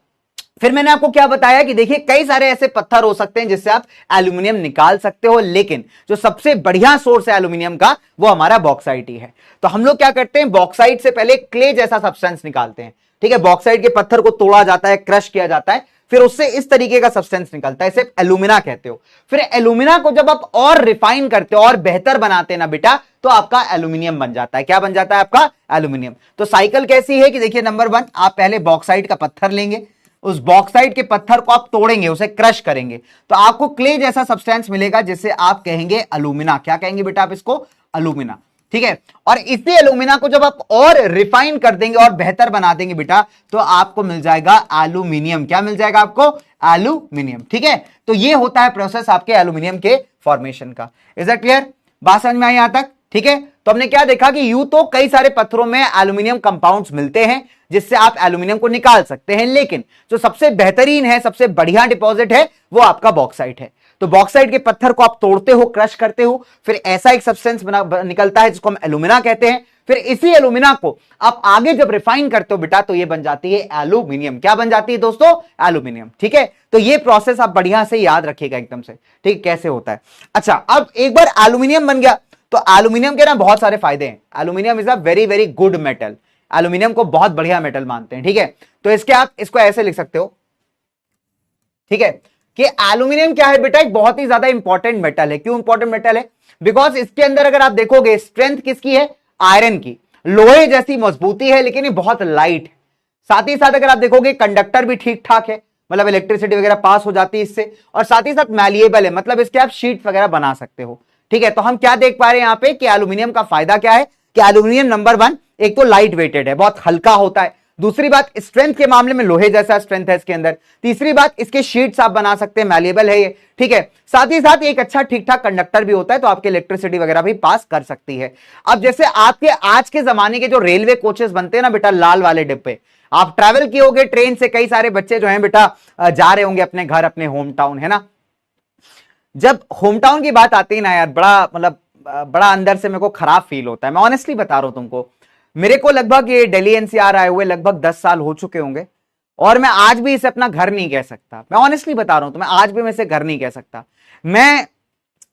फिर मैंने आपको क्या बताया कि देखिए कई सारे ऐसे पत्थर हो सकते हैं जिससे आप एल्यूमिनियम निकाल सकते हो, लेकिन जो सबसे बढ़िया सोर्स है एल्यूमिनियम का वो हमारा बॉक्साइट ही है। तो हम लोग क्या करते हैं, बॉक्साइट से पहले क्ले जैसा सब्सटेंस निकालते हैं। ठीक है, बॉक्साइट के पत्थर को तोड़ा जाता है, क्रश किया जाता है, फिर उससे इस तरीके का सब्सटेंस निकलता है, इसे एल्यूमिना कहते हो। फिर एल्यूमिना को जब आप और रिफाइन करते हो और बेहतर बनाते हैं ना बेटा, तो आपका एल्यूमिनियम बन जाता है। क्या बन जाता है आपका? एल्यूमिनियम। तो साइकिल कैसी है कि देखिए नंबर 1, आप पहले बॉक्साइट का पत्थर लेंगे, उस बॉक्साइट के पत्थर को आप तोड़ेंगे, उसे क्रश करेंगे, तो आपको क्ले जैसा सब्सटेंस मिलेगा जिसे आप कहेंगे एल्यूमिना। क्या कहेंगे बेटा आप इसको? एल्यूमिना। ठीक है, और इसी एल्यूमिना को जब आप और रिफाइन कर देंगे और बेहतर बना देंगे बेटा, तो आपको मिल जाएगा एल्यूमिनियम। क्या मिल जाएगा आपको? एल्यूमिनियम। ठीक है, तो ये होता है प्रोसेस आपके एल्यूमिनियम के फॉर्मेशन का। Is that clear? बात समझ में आई यहां तक? ठीक है, तो हमने क्या देखा कि यूं तो कई सारे पत्थरों में एल्यूमिनियम कंपाउंड्स मिलते हैं जिससे आप एल्यूमिनियम को निकाल सकते हैं, लेकिन जो सबसे बेहतरीन है, सबसे बढ़िया डिपॉजिट है, वो आपका बॉक्साइट है। तो बॉक्साइट के पत्थर को आप तोड़ते हो, क्रश करते हो, फिर ऐसा एक सब्सटेंस निकलता है जिसको हम एल्यूमिना कहते हैं। फिर इसी एल्यूमिना को आप आगे जब रिफाइन करते हो बेटा, तो ये बन जाती है एल्यूमिनियम। क्या बन जाती है दोस्तों? एल्यूमिनियम। ठीक है, तो ये प्रोसेस आप बढ़िया से याद रखिएगा एकदम से। ठीक, कैसे होता है। अच्छा, अब एक बार एल्यूमिनियम बन गया तो एल्यूमिनियम के ना बहुत सारे फायदे हैं। Aluminium is a very very good metal. Aluminium को बहुत बढ़िया मेटल मानते हैं। ठीक है, तो इसके आप इसको ऐसे लिख सकते हो, ठीक है, कि एल्यूमिनियम क्या है बेटा? एक बहुत ही ज्यादा इंपॉर्टेंट मेटल है। क्यों इंपॉर्टेंट मेटल है? बिकॉज इसके अंदर अगर आप देखोगे स्ट्रेंथ किसकी है? आयरन की। लोहे जैसी मजबूती है, लेकिन ये बहुत लाइट है। साथ ही साथ अगर आप देखोगे कंडक्टर भी ठीक ठाक है, मतलब इलेक्ट्रिसिटी वगैरह पास हो जाती है इससे, और साथ ही साथ मैलिएबल है, मतलब इसके आप शीट वगैरह बना सकते हो। ठीक है, तो हम क्या देख पा रहे हैं यहां पे कि एल्यूमिनियम का फायदा क्या है कि एल्यूमिनियम नंबर 1 एक तो लाइट वेटेड है, बहुत हल्का होता है। दूसरी बात, स्ट्रेंथ के मामले में लोहे जैसा स्ट्रेंथ है इसके अंदर। तीसरी बात, इसके शीट्स आप बना सकते हैं, मैलिएबल है ये। ठीक है, साथ ही साथ एक अच्छा ठीक ठाक कंडक्टर भी होता है, तो आपके इलेक्ट्रिसिटी वगैरह भी पास कर सकती है। अब जैसे आपके आज के जमाने के जो रेलवे कोचेस बनते हैं ना बेटा, लाल वाले डिब्बे, आप ट्रैवल किए होगे ट्रेन से, कई सारे बच्चे जो हैं बेटा जा रहे होंगे अपने घर, अपने होम टाउन, है ना। जब होम टाउन की बात आती है ना यार, बड़ा मतलब बड़ा अंदर से मेरे को खराब फील होता है। मैं ऑनेस्टली बता रहा हूं तुमको, मेरे को लगभग ये दिल्ली एनसीआर आए हुए लगभग 10 साल हो चुके होंगे, और मैं आज भी इसे अपना घर नहीं कह सकता। मैं ऑनेस्टली बता रहा हूं, तो मैं आज भी मैं इसे घर नहीं कह सकता। मैं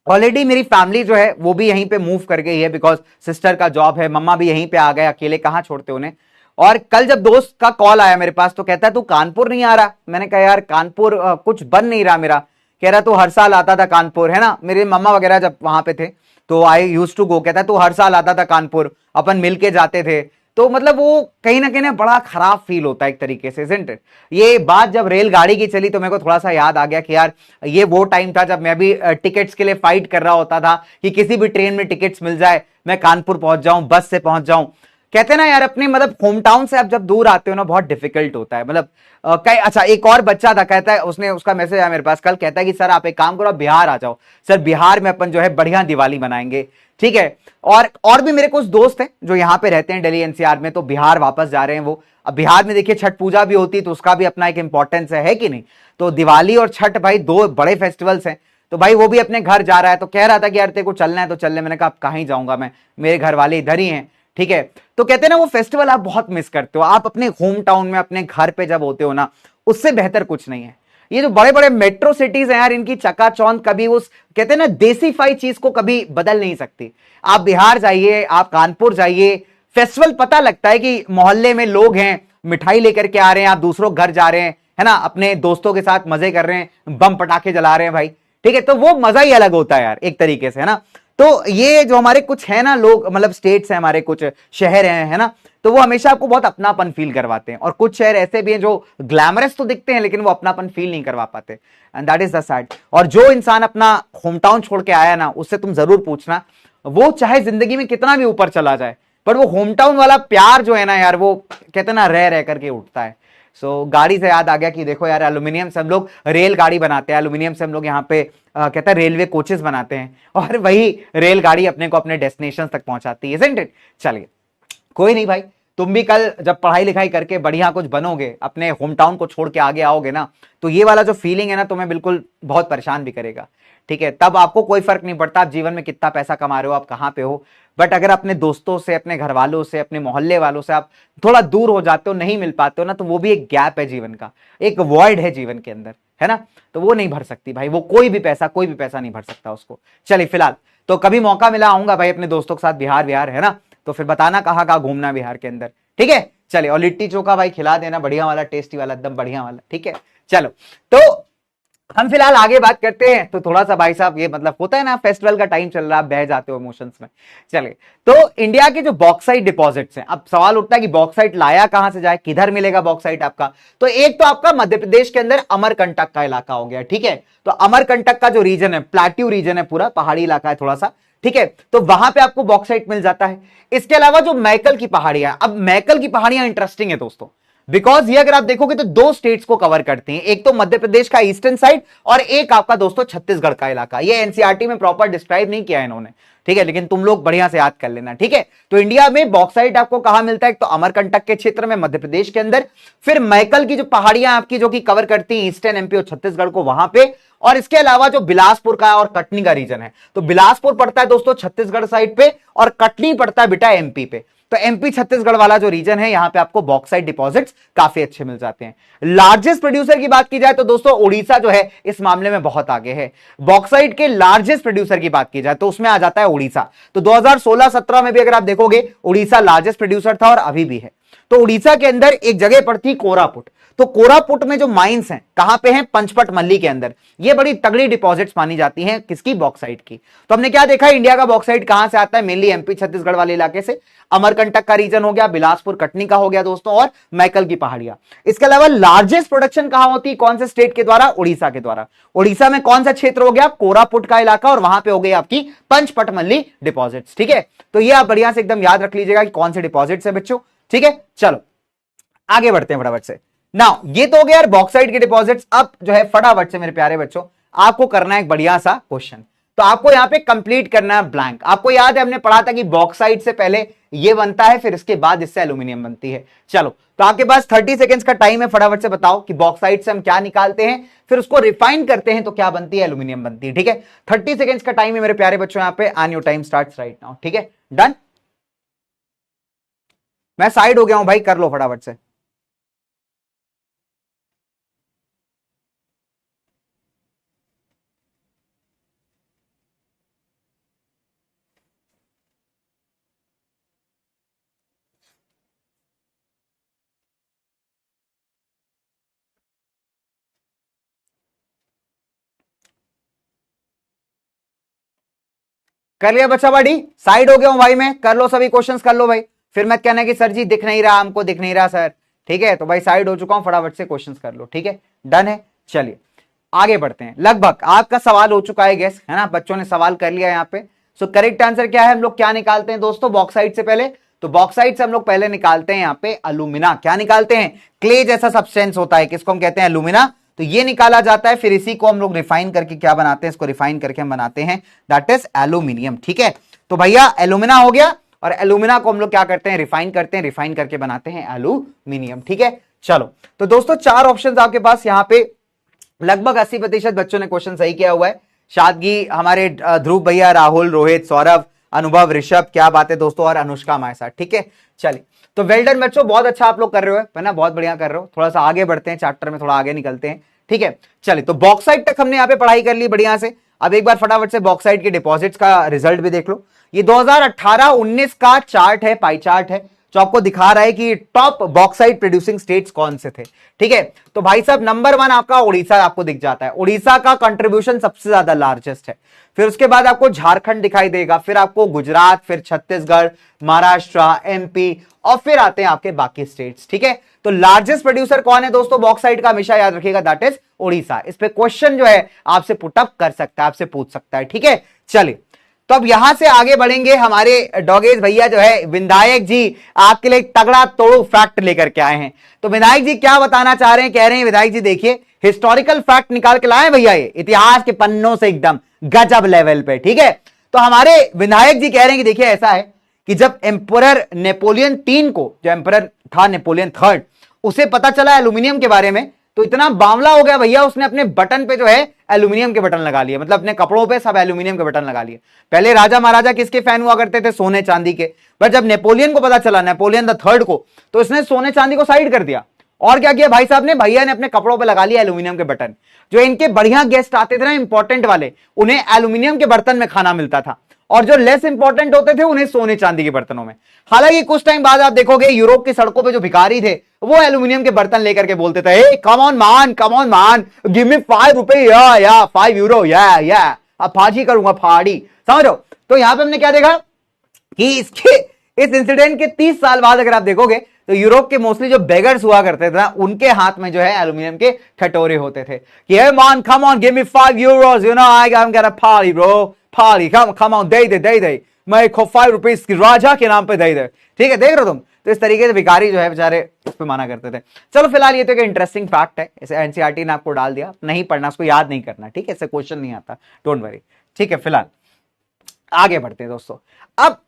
ऑलरेडी, मेरी फैमिली जो है वो भी यहीं पे मूव कर गई है, बिकॉज सिस्टर का जॉब है, मम्मा भी यहीं पे आ गए, अकेले कहां छोड़ते उन्हें। और कल जब दोस्त का कॉल आया मेरे पास, तो कहता है तू कानपुर नहीं आ रहा। मैंने कहा यार कानपुर कुछ बन नहीं रहा मेरा। कह रहा तू हर साल आता था कानपुर, है ना। मेरे मम्मा वगैरह जब वहां पे थे तो आई यूज टू गो। कहता है तू हर साल आता था कानपुर, अपन मिलके जाते थे। तो मतलब वो कहीं ना कहीं बड़ा खराब फील होता है एक तरीके से, isn't it? ये बात जब रेलगाड़ी की चली तो मेरे को थोड़ा सा याद आ गया कि यार ये वो टाइम था जब मैं भी टिकट्स के लिए फाइट कर रहा होता था कि किसी भी ट्रेन में टिकट्स मिल जाए, मैं कानपुर पहुंच जाऊं, बस से पहुंच जाऊं। कहते हैं ना यार, अपने मतलब होम टाउन से आप जब दूर आते हो ना, बहुत डिफिकल्ट होता है। मतलब अच्छा, एक और बच्चा था, कहता है, उसने उसका मैसेज आया मेरे पास कल, कहता है कि सर आप एक काम करो, बिहार आ जाओ सर, बिहार में अपन जो है बढ़िया दिवाली मनाएंगे। ठीक है, और भी मेरे कुछ दोस्त हैं जो यहाँ पे रहते हैं दिल्ली एनसीआर में, तो बिहार वापस जा रहे हैं वो। अब बिहार में देखिए छठ पूजा भी होती है, तो उसका भी अपना एक इंपॉर्टेंस है कि नहीं। तो दिवाली और छठ भाई दो बड़े फेस्टिवल्स हैं, तो भाई वो भी अपने घर जा रहा है। तो कह रहा था कि यार तेरे को चलना है तो चलने। मैंने कहा अब कहीं जाऊंगा मैं, मेरे घर वाले इधर ही हैं। ठीक है, तो कहते हैं ना वो फेस्टिवल आप बहुत मिस करते हो। आप अपने होम टाउन में, अपने घर पे जब होते हो ना, उससे बेहतर कुछ नहीं है। ये जो बड़े बड़े मेट्रो सिटीज हैं यार, इनकी चकाचौंध कभी उस, कहते हैं ना, देसीफाई चीज को कभी बदल नहीं सकती। आप बिहार जाइए, आप कानपुर जाइए, फेस्टिवल पता लगता है कि मोहल्ले में लोग हैं, मिठाई लेकर के आ रहे हैं, आप दूसरों घर जा रहे हैं, है ना, अपने दोस्तों के साथ मजे कर रहे हैं, बम पटाखे जला रहे हैं भाई। ठीक है, तो वो मजा ही अलग होता है यार एक तरीके से, है ना। तो ये जो हमारे कुछ है ना लोग, मतलब स्टेट्स हैं हमारे, कुछ शहर हैं, है ना, तो वो हमेशा आपको बहुत अपनापन फील करवाते हैं। और कुछ शहर ऐसे भी हैं जो ग्लैमरस तो दिखते हैं, लेकिन वो अपनापन फील नहीं करवा पाते, and that is the sad. और जो इंसान अपना होम टाउन छोड़ के आया ना, उससे तुम जरूर पूछना, वो चाहे जिंदगी में कितना भी ऊपर चला जाए, पर वो होम टाउन वाला प्यार जो है ना यार, वो कहते हैं ना रह रह करके उठता है। गाड़ी से याद आ गया कि देखो यार, एल्यूमिनियम से हम लोग रेल गाड़ी बनाते हैं, एल्यूमिनियम से हम लोग यहाँ पे कहते हैं रेलवे कोचेस बनाते हैं, और वही रेलगाड़ी अपने को अपने डेस्टिनेशन तक पहुंचाती है, isn't it? चलिए, कोई नहीं भाई, तुम भी कल जब पढ़ाई लिखाई करके बढ़िया कुछ बनोगे, अपने होम टाउन को छोड़ के आगे आओगे ना, तो ये वाला जो फीलिंग है ना, तुम्हें बिल्कुल बहुत परेशान भी करेगा, ठीक है? तब आपको कोई फर्क नहीं पड़ता आप जीवन में कितना पैसा कमा रहे हो, आप कहां पे हो, बट अगर अपने दोस्तों से, अपने घर वालों से, अपने मोहल्ले वालों से आप थोड़ा दूर हो जाते हो, नहीं मिल पाते हो ना, तो वो भी एक गैप है जीवन का, एक वॉइड है जीवन के अंदर, है ना? तो वो नहीं भर सकती भाई, वो कोई भी पैसा नहीं भर सकता उसको। चलिए, फिलहाल तो कभी मौका मिला आऊंगा भाई अपने दोस्तों के साथ बिहार, है ना? तो फिर बताना कहाँ कहाँ घूमना बिहार के अंदर, ठीक है? चलिए, और लिट्टी चोखा भाई खिला देना, बढ़िया वाला, टेस्टी वाला, एकदम बढ़िया वाला, ठीक है? चलो, तो हम फिलहाल आगे बात करते हैं। तो थोड़ा सा भाई साहब, ये मतलब होता है ना, फेस्टिवल का टाइम चल रहा है, आप बह जाते हो इमोशंस में। चलिए, तो इंडिया के जो बॉक्साइट डिपॉजिट्स हैं, अब सवाल उठता है कि बॉक्साइट लाया कहां से जाए, किधर मिलेगा बॉक्साइट आपका? तो एक तो आपका मध्य प्रदेश के अंदर अमरकंटक का इलाका हो गया, ठीक है? तो अमरकंटक का जो रीजन है, प्लेट्यू रीजन है, पूरा पहाड़ी इलाका है थोड़ा सा, ठीक है? तो वहां पे आपको बॉक्साइट मिल जाता है। इसके अलावा जो मैकल की पहाड़ियां, अब मैकल की पहाड़ियां इंटरेस्टिंग है दोस्तों, बिकॉज ये अगर आप देखोगे तो दो स्टेट्स को कवर करती हैं, एक तो मध्य प्रदेश का ईस्टर्न साइड और एक आपका दोस्तों छत्तीसगढ़ का इलाका। ये एनसीईआरटी में प्रॉपर डिस्क्राइब नहीं किया है इन्होंने, ठीक है? लेकिन तुम लोग बढ़िया से याद कर लेना, ठीक है? तो इंडिया में बॉक्साइट आपको कहां मिलता है? एक तो अमरकंटक के क्षेत्र में मध्य प्रदेश के अंदर, फिर मैकल की जो पहाड़ियां आपकी जो कि कवर करती हैं ईस्टर्न एमपी और छत्तीसगढ़ को, वहां पे, और इसके अलावा जो बिलासपुर का और कटनी का रीजन है, तो बिलासपुर पड़ता है दोस्तों छत्तीसगढ़ साइड पे और कटनी पड़ता है बेटा एमपी पे। तो एमपी छत्तीसगढ़ वाला जो रीजन है, यहां पे आपको बॉक्साइट डिपॉजिट्स काफी अच्छे मिल जाते हैं। लार्जेस्ट प्रोड्यूसर की बात की जाए तो दोस्तों उड़ीसा जो है इस मामले में बहुत आगे है। बॉक्साइट के लार्जेस्ट प्रोड्यूसर की बात की जाए तो उसमें आ जाता है उड़ीसा। तो 2016-17 में भी अगर आप देखोगे, उड़ीसा लार्जेस्ट प्रोड्यूसर था और अभी भी है। तो उड़ीसा के अंदर एक जगह पड़ती कोरापुट, तो कोरापुट में जो माइंस हैं कहां पे हैं? पंचपट मल्ली के अंदर। ये बड़ी तगड़ी डिपॉजिट्स मानी जाती हैं, किसकी? बॉक्साइट की। तो हमने क्या देखा, इंडिया का बॉक्साइट कहां से आता है? मेनली एमपी छत्तीसगढ़ वाले इलाके से। अमरकंटक का रीजन हो गया, बिलासपुर कटनी का हो गया दोस्तों, और मैकल की पहाड़ियां। इसके अलावा लार्जेस्ट प्रोडक्शन कहां होती है, कौन से स्टेट के द्वारा? उड़ीसा के द्वारा। उड़ीसा में कौन सा क्षेत्र हो गया? कोरापुट का इलाका, और वहां पे हो गई आपकी पंचपट मल्ली डिपॉजिट्स, ठीक है? तो ये आप बढ़िया से एकदम याद रख लीजिएगा कि कौन से डिपॉजिट्स है बच्चों, ठीक है? चलो आगे बढ़ते हैं फटाफट से। नाउ ये तो हो गया यार बॉक्साइट के डिपॉजिट्स। अब जो है फटाफट से मेरे प्यारे बच्चों, आपको करना है एक बढ़िया सा क्वेश्चन। तो आपको यहां पे कंप्लीट करना है ब्लैंक। आपको याद है हमने पढ़ा था कि बॉक्साइट से पहले ये बनता है, फिर इसके बाद इससे एल्यूमिनियम बनती है। चलो, तो आपके पास 30 सेकेंड्स का टाइम है, फटाफट से बताओ कि बॉक्साइट से हम क्या निकालते हैं, फिर उसको रिफाइन करते हैं तो क्या बनती है? एल्यूमिनियम बनती है, ठीक है? 30 सेकेंड्स का टाइम है मेरे प्यारे बच्चों यहां पे, and your time starts right now, ठीक है? डन? मैं साइड हो गया हूं भाई, कर लो फटाफट से। कर लिया बच्चा बड़ी, साइड हो गया हूं भाई मैं, कर लो सभी क्वेश्चंस कर लो भाई, फिर मत कहना कि सर जी दिख नहीं रहा, हमको दिख नहीं रहा सर, ठीक है? तो भाई साइड हो चुका हूं, फटाफट से क्वेश्चंस कर लो, ठीक है? डन है? चलिए आगे बढ़ते हैं। लगभग आपका सवाल हो चुका है गेस, है ना? बच्चों ने सवाल कर लिया यहाँ पे। सो करेक्ट आंसर क्या है? हम लोग क्या निकालते हैं दोस्तों बॉक्साइट से पहले? तो बॉक्साइट से हम लोग पहले निकालते हैं यहाँ पे अलुमिना। क्या निकालते हैं? क्ले जैसा सब्सटेंस होता है, किसको हम कहते हैं? अलुमिना। तो ये निकाला जाता है, फिर इसी को हम लोग रिफाइन करके क्या बनाते हैं? इसको रिफाइन करके हम बनाते हैं दैट इज एल्यूमिनियम, ठीक है? तो भैया एल्यूमिना हो गया, और एल्यूमिना को हम लोग क्या करते हैं? रिफाइन करते हैं, रिफाइन करके बनाते हैं एल्यूमिनियम, ठीक है? चलो, तो दोस्तों 4 ऑप्शन आपके पास यहाँ पे, लगभग 80% बच्चों ने क्वेश्चन सही किया हुआ है। शादगी, हमारे ध्रुव भैया, राहुल, रोहित, सौरभ, अनुभव, ऋषभ, क्या बात है दोस्तों, और अनुष्का हमारे साथ, ठीक है? चलिए, तो वेल डन बच्चों, बहुत अच्छा आप लोग कर रहे हो, है ना? बहुत बढ़िया कर रहे हो। थोड़ा सा आगे बढ़ते हैं, चैप्टर में थोड़ा आगे निकलते हैं, ठीक है? चलिए, तो बॉक्साइट तक हमने यहाँ पे पढ़ाई कर ली बढ़िया से। अब एक बार फटाफट से बॉक्साइट के डिपॉजिट्स का रिजल्ट भी देख लो। ये 2018-19 का चार्ट है, पाई चार्ट है, जो आपको दिखा रहा है कि टॉप बॉक्साइट प्रोड्यूसिंग स्टेट्स कौन से थे, ठीक है? तो भाई साहब नंबर 1 आपका उड़ीसा आपको दिख जाता है। उड़ीसा का कंट्रीब्यूशन सबसे ज्यादा लार्जेस्ट है। फिर उसके बाद आपको झारखंड दिखाई देगा, फिर आपको गुजरात, फिर छत्तीसगढ़, महाराष्ट्र, एमपी, और फिर आते हैं आपके बाकी स्टेट्स, ठीक है? तो लार्जेस्ट प्रोड्यूसर कौन है दोस्तों बॉक्साइट का? हमेशा याद रखिएगा दैट इज उड़ीसा। इस पे क्वेश्चन जो है आपसे पुटअप कर सकता है, आपसे पूछ सकता है, ठीक है? चलिए तो अब यहां से आगे बढ़ेंगे, हमारे डॉगेज भैया जो है विधायक जी आपके लिए तगड़ा तोड़ो फैक्ट लेकर के आए हैं। तो विधायक जी क्या बताना चाह रहे हैं, कह रहे हैं विधायक जी देखिए हिस्टोरिकल फैक्ट निकाल के लाए भैया, ये इतिहास के पन्नों से एकदम गजब लेवल पे, ठीक है। तो हमारे विधायक जी कह रहे हैं कि देखिए ऐसा है कि जब एम्परर नेपोलियन 3 को, जो एम्परर था नेपोलियन 3, उसे पता चला एल्यूमिनियम के बारे में, तो इतना बावला हो गया भैया, उसने अपने बटन पे जो है एल्यूमिनियम के बटन लगा लिए, मतलब अपने कपड़ों पे सब एल्यूमिनियम के बटन लगा लिए। पहले राजा महाराजा किसके फैन हुआ करते थे, सोने चांदी के, पर जब नेपोलियन को पता चला, नेपोलियन द 3 को, तो इसने सोने चांदी को साइड कर दिया और क्या किया भाई साहब ने, भैया ने अपने कपड़ों पे लगा लिया एल्यूमिनियम के बटन। जो इनके बढ़िया गेस्ट आते थे ना इंपॉर्टेंट वाले, उन्हें एल्यूमिनियम के बर्तन में खाना मिलता था, और जो लेस इंपॉर्टेंट होते थे उन्हें सोने चांदी के बर्तनों में। हालांकि कुछ टाइम बाद आप देखोगे यूरोप की सड़कों पे जो भिखारी थे वो एल्यूमिनियम के बर्तन लेकर के बोलते थे, hey come on man give me 5 रुपए या 5 यूरो या अब फाजी करूंगा फाड़ी, समझ रहे हो। तो यहां पे हमने क्या देखा कि इसके इस इंसिडेंट के 30 साल बाद अगर आप देखोगे तो यूरोप के मोस्टली जो बेगर्स हुआ करते थे ना, उनके हाथ में जो है एल्यूमिनियम के कटोरे होते थे कि hey man come on give me 5 euros, you know I am gonna party bro, party come on दे दे मैं 5 रुपीज की राजा के नाम पे दे दे, ठीक है, देख रहे हो तुम। तो इस तरीके से भिखारी जो है बेचारे उस पे माना करते थे। चलो फिलहाल ये तो एक इंटरेस्टिंग फैक्ट है, इसे एनसीईआरटी ने आपको डाल दिया, नहीं पढ़ना, उसको याद नहीं करना, ठीक है, इससे क्वेश्चन नहीं आता, डोंट वरी, ठीक है। फिलहाल आगे बढ़ते हैं दोस्तों। अब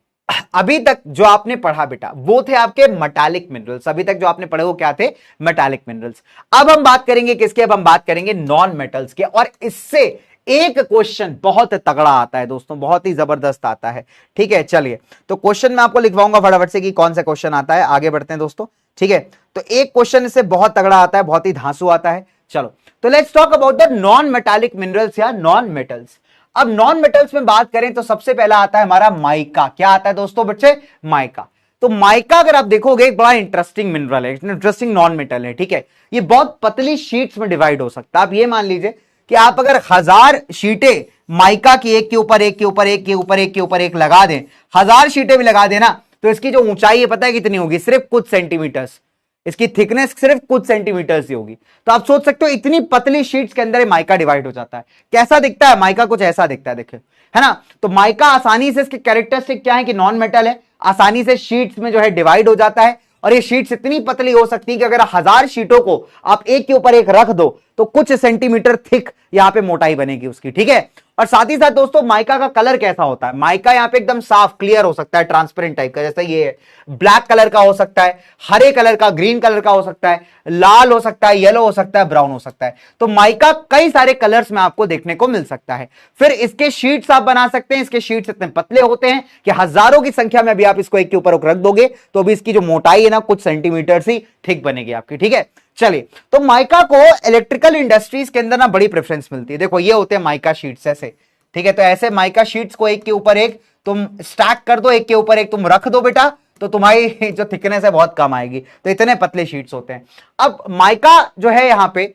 अभी तक जो आपने पढ़ा बेटा वो थे आपके मेटालिक मिनरल्स, अभी तक जो आपने पढ़े वो क्या थे, मेटालिक मिनरल्स। अब हम बात करेंगे किसके, अब हम बात करेंगे नॉन मेटल्स के, और इससे एक क्वेश्चन बहुत तगड़ा आता है दोस्तों, बहुत ही जबरदस्त आता है, ठीक है। चलिए तो क्वेश्चन मैं आपको लिखवाऊंगा फटाफट से कि कौन सा क्वेश्चन आता है, आगे बढ़ते हैं दोस्तों, ठीक है। तो एक क्वेश्चन इससे बहुत तगड़ा आता है, बहुत ही धांसू आता है। चलो तो let's talk about the non metallic minerals या नॉन मेटल्स। अब नॉन मेटल्स में बात करें तो सबसे पहला आता है हमारा माइका। क्या आता है दोस्तों बच्चे, माइका। तो माइका अगर आप देखोगे एक बड़ा इंटरेस्टिंग मिनरल है, इंटरेस्टिंग नॉन मेटल है, ठीक है। ये बहुत पतली शीट्स में डिवाइड हो सकता है। आप ये मान लीजिए कि आप अगर 1000 शीटें माइका की एक के ऊपर एक के ऊपर एक के ऊपर एक के ऊपर एक लगा दें, 1000 शीटें भी लगा देना, तो इसकी जो ऊंचाई है पता है कितनी होगी, सिर्फ कुछ सेंटीमीटर्स, इसकी थिकनेस सिर्फ कुछ सेंटीमीटर्स ही होगी। तो आप सोच सकते हो इतनी पतली शीट्स के अंदर माइका डिवाइड हो जाता है। कैसा दिखता है माइका, कुछ ऐसा दिखता है, देखिए, है ना। तो माइका आसानी से, इसके कैरेक्टरिस्टिक क्या है कि नॉन मेटल है, आसानी से शीट्स में जो है डिवाइड हो जाता है, और ये शीट्स इतनी पतली हो सकती है कि अगर 1000 शीटों को आप एक के ऊपर एक रख दो तो कुछ सेंटीमीटर थिक यहां पे मोटाई बनेगी उसकी, ठीक है। और साथ ही साथ दोस्तों माइका का कलर कैसा होता है, माइका यहां पे एकदम साफ क्लियर हो सकता है, ट्रांसपेरेंट टाइप का, जैसा ये है, ब्लैक कलर का हो सकता है, हरे कलर का, ग्रीन कलर का हो सकता है, लाल हो सकता है, येलो हो सकता है, ब्राउन हो सकता है। तो माइका कई सारे कलर्स में आपको देखने को मिल सकता है। फिर इसके शीट्स आप बना सकते हैं, इसके शीट्स इतने पतले होते हैं कि हजारों की संख्या में अभी आप इसको एक के ऊपर रख दोगे तो अभी इसकी जो मोटाई है ना कुछ सेंटीमीटर ही थिक बनेगी आपकी, ठीक है। चलिए तो माइका को इलेक्ट्रिकल इंडस्ट्रीज के अंदर ना बड़ी प्रेफरेंस मिलती है। देखो ये होते हैं माइका शीट्स ऐसे, ठीक है। तो ऐसे माइका शीट्स को एक के ऊपर एक तुम स्टैक कर दो, एक के ऊपर एक तुम रख दो बेटा, तो तुम्हारी जो थिकनेस है बहुत कम आएगी। तो इतने पतले शीट्स होते हैं। अब माइका जो है यहां पे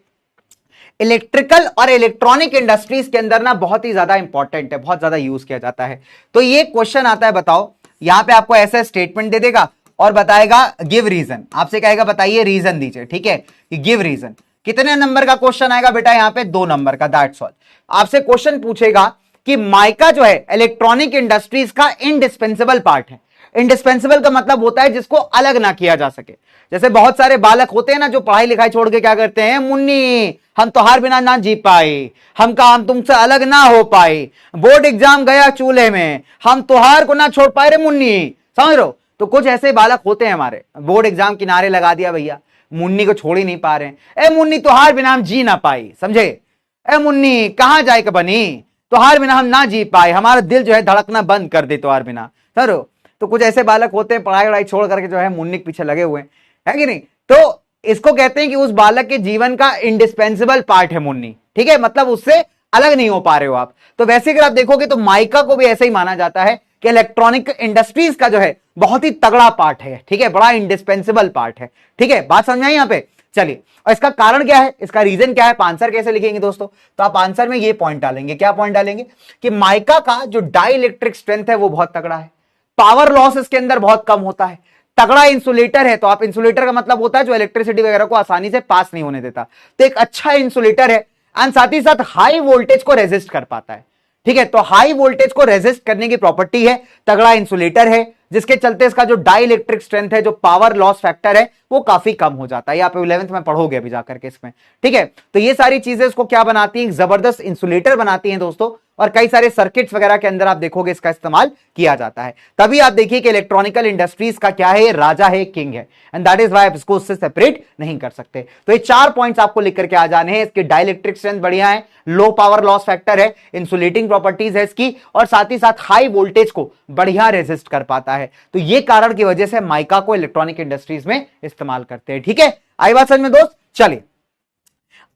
इलेक्ट्रिकल और इलेक्ट्रॉनिक इंडस्ट्रीज के अंदर ना बहुत ही ज्यादा इंपॉर्टेंट है, बहुत ज्यादा यूज किया जाता है। तो ये क्वेश्चन आता है, बताओ, यहां पे आपको ऐसा स्टेटमेंट दे देगा और बताएगा गिव रीजन, आपसे कहेगा बताइए रीजन दीजिए, ठीक है, गिव रीजन। कितने नंबर का क्वेश्चन आएगा बेटा, यहां पे 2 नंबर का, दैट्स ऑल। आपसे क्वेश्चन पूछेगा कि माइका जो है इलेक्ट्रॉनिक इंडस्ट्रीज का इंडिस्पेंसिबल पार्ट है। इंडिस्पेंसिबल का मतलब होता है जिसको अलग ना किया जा सके। जैसे बहुत सारे बालक होते हैं ना जो पढ़ाई लिखाई छोड़ के क्या करते हैं, मुन्नी हम तोहार बिना ना जी पाए, हम तुमसे अलग ना हो पाए, बोर्ड एग्जाम गया चूल्हे में, हम तोहार को ना छोड़ पाए रे मुन्नी, समझ रहे हो। तो कुछ ऐसे बालक होते हैं हमारे, बोर्ड एग्जाम किनारे लगा दिया भैया, मुन्नी को छोड़ ही नहीं पा रहे हैं। ए मुन्नी तोहार बिना हम जी ना पाई, समझे, ए मुन्नी कहां जाए के बनी, तोहार बिना हम ना जी पाए, हमारा दिल जो है धड़कना बंद कर दे तोहार बिना, समझ रहे हो। तो कुछ ऐसे बालक होते हैं पढ़ाई वढ़ाई छोड़ करके जो है मुन्नी के पीछे लगे हुए हैं, है कि नहीं। तो इसको कहते हैं कि उस बालक के जीवन का इंडिस्पेंसिबल पार्ट है मुन्नी, ठीक है, मतलब उससे अलग नहीं हो पा रहे हो आप। तो वैसे अगर आप देखोगे तो माइका को भी ऐसे ही माना जाता है कि इलेक्ट्रॉनिक इंडस्ट्रीज का जो है बहुत ही तगड़ा पार्ट है, ठीक है, बड़ा इंडिस्पेंसिबल पार्ट है, ठीक है, बात समझ में आई यहां पे। चलिए, और इसका कारण क्या है, इसका रीजन क्या है, आप आंसर कैसे लिखेंगे दोस्तों। तो आप आंसर में ये पॉइंट डालेंगे, क्या पॉइंट डालेंगे कि माइका का जो डाई इलेक्ट्रिक स्ट्रेंथ है वो बहुत तगड़ा है, पावर लॉस इसके अंदर बहुत कम होता है, तगड़ा इंसुलेटर है। तो आप इंसुलेटर का मतलब होता है जो इलेक्ट्रिसिटी वगैरह को आसानी से पास नहीं होने देता, तो एक अच्छा इंसुलेटर है, एंड साथ ही साथ हाई वोल्टेज को रेजिस्ट कर पाता है, ठीक है। तो हाई वोल्टेज को रेजिस्ट करने की प्रॉपर्टी है, तगड़ा इंसुलेटर है, जिसके चलते इसका जो डाई इलेक्ट्रिक स्ट्रेंथ है, जो पावर लॉस फैक्टर है, वो काफी कम हो जाता है। आप 11th में पढ़ोगे अभी जाकर के इसमें, ठीक है। तो ये सारी चीजें इसको क्या बनाती हैं, जबरदस्त इंसुलेटर बनाती हैं दोस्तों, और कई सारे सर्किट्स वगैरह के अंदर आप देखोगे इसका इस्तेमाल किया जाता है। तभी आप देखिए कि इलेक्ट्रॉनिकल इंडस्ट्रीज का क्या है, राजा है, किंग है, एंड दैट इज वाई आप इसको उससे सेपरेट नहीं कर सकते। तो ये 4 पॉइंट्स आपको लिख करके आ जाने हैं। इसकी डाइलेक्ट्रिक स्ट्रेंथ बढ़िया है, लो पावर लॉस फैक्टर है, इंसुलेटिंग प्रॉपर्टीज है इसकी, और साथ ही साथ हाई वोल्टेज को बढ़िया रेजिस्ट कर पाता है। तो ये कारण की वजह से माइका को इलेक्ट्रॉनिक इंडस्ट्रीज में इस्तेमाल करते हैं। ठीक है, आई बात समझ में दोस्त। चलिए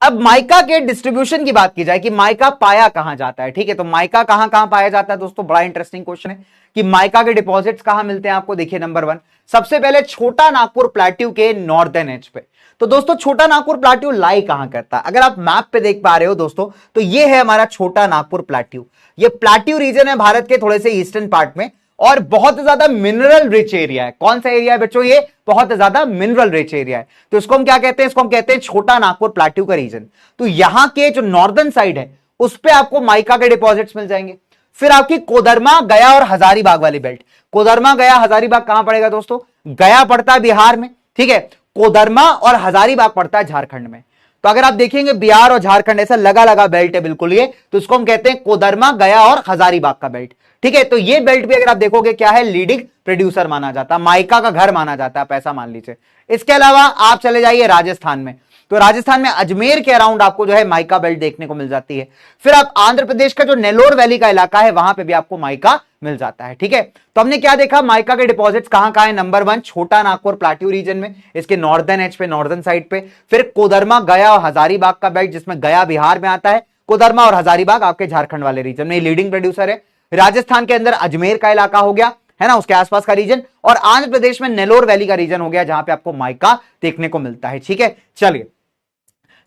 अब माइका के डिस्ट्रीब्यूशन की बात की जाए कि माइका पाया कहां जाता है। ठीक है, तो माइका कहां कहां पाया जाता है दोस्तों, बड़ा इंटरेस्टिंग क्वेश्चन है कि माइका के डिपॉजिट्स कहां मिलते हैं आपको। देखिए नंबर 1, सबसे पहले छोटा नागपुर प्लेट्यू के नॉर्दर्न एज पे। तो दोस्तों छोटा नागपुर प्लेट्यू लाई कहां करता है, अगर आप मैप पे देख पा रहे हो दोस्तों, तो ये है हमारा छोटा नागपुर प्लेट्यू। ये प्लेट्यू रीजन है भारत के थोड़े से ईस्टर्न पार्ट में, और बहुत ज्यादा मिनरल रिच एरिया है। कौन सा एरिया है बच्चों, ये बहुत ज्यादा मिनरल रिच एरिया है। तो इसको हम क्या कहते हैं, इसको हम कहते हैं छोटा नागपुर प्लेट्यू का रीजन। तो यहां के जो नॉर्दर्न साइड है उस पे आपको माइका के डिपॉजिट्स मिल जाएंगे। फिर आपकी कोदरमा, गया और हजारीबाग वाली बेल्ट। कोदरमा, गया, हजारीबाग कहां पड़ेगा दोस्तों, गया पड़ता है बिहार में, ठीक है। कोदरमा और हजारीबाग पड़ता है झारखंड में। तो अगर आप देखेंगे बिहार और झारखंड ऐसा लगा लगा बेल्ट है बिल्कुल ये, तो इसको हम कहते हैं कोदरमा, गया और हजारीबाग का बेल्ट। ठीक है, तो ये बेल्ट भी अगर आप देखोगे क्या है, लीडिंग प्रोड्यूसर माना जाता है, माइका का घर माना जाता है, आप ऐसा मान लीजिए। इसके अलावा आप चले जाइए राजस्थान में, तो राजस्थान में अजमेर के अराउंड आपको जो है माइका बेल्ट देखने को मिल जाती है। फिर आप आंध्र प्रदेश का जो नेल्लोर वैली का इलाका है वहां पे भी आपको माइका मिल जाता है। ठीक है, तो हमने क्या देखा, माइका के डिपॉजिट्स कहां कहां है। नंबर 1 छोटा नागपुर प्लेट्यू रीजन में, इसके नॉर्दर्न एज पे, नॉर्दर्न साइड पे। फिर कोदरमा, गया और हजारीबाग का बेल्ट, जिसमें गया बिहार में आता है, कोदरमा और हजारीबाग आपके झारखंड वाले रीजन में लीडिंग प्रोड्यूसर है। राजस्थान के अंदर अजमेर का इलाका हो गया है ना, उसके आसपास का रीजन, और आंध्र प्रदेश में नेल्लोर वैली का रीजन हो गया जहां पे आपको माइका देखने को मिलता है। ठीक है, चलिए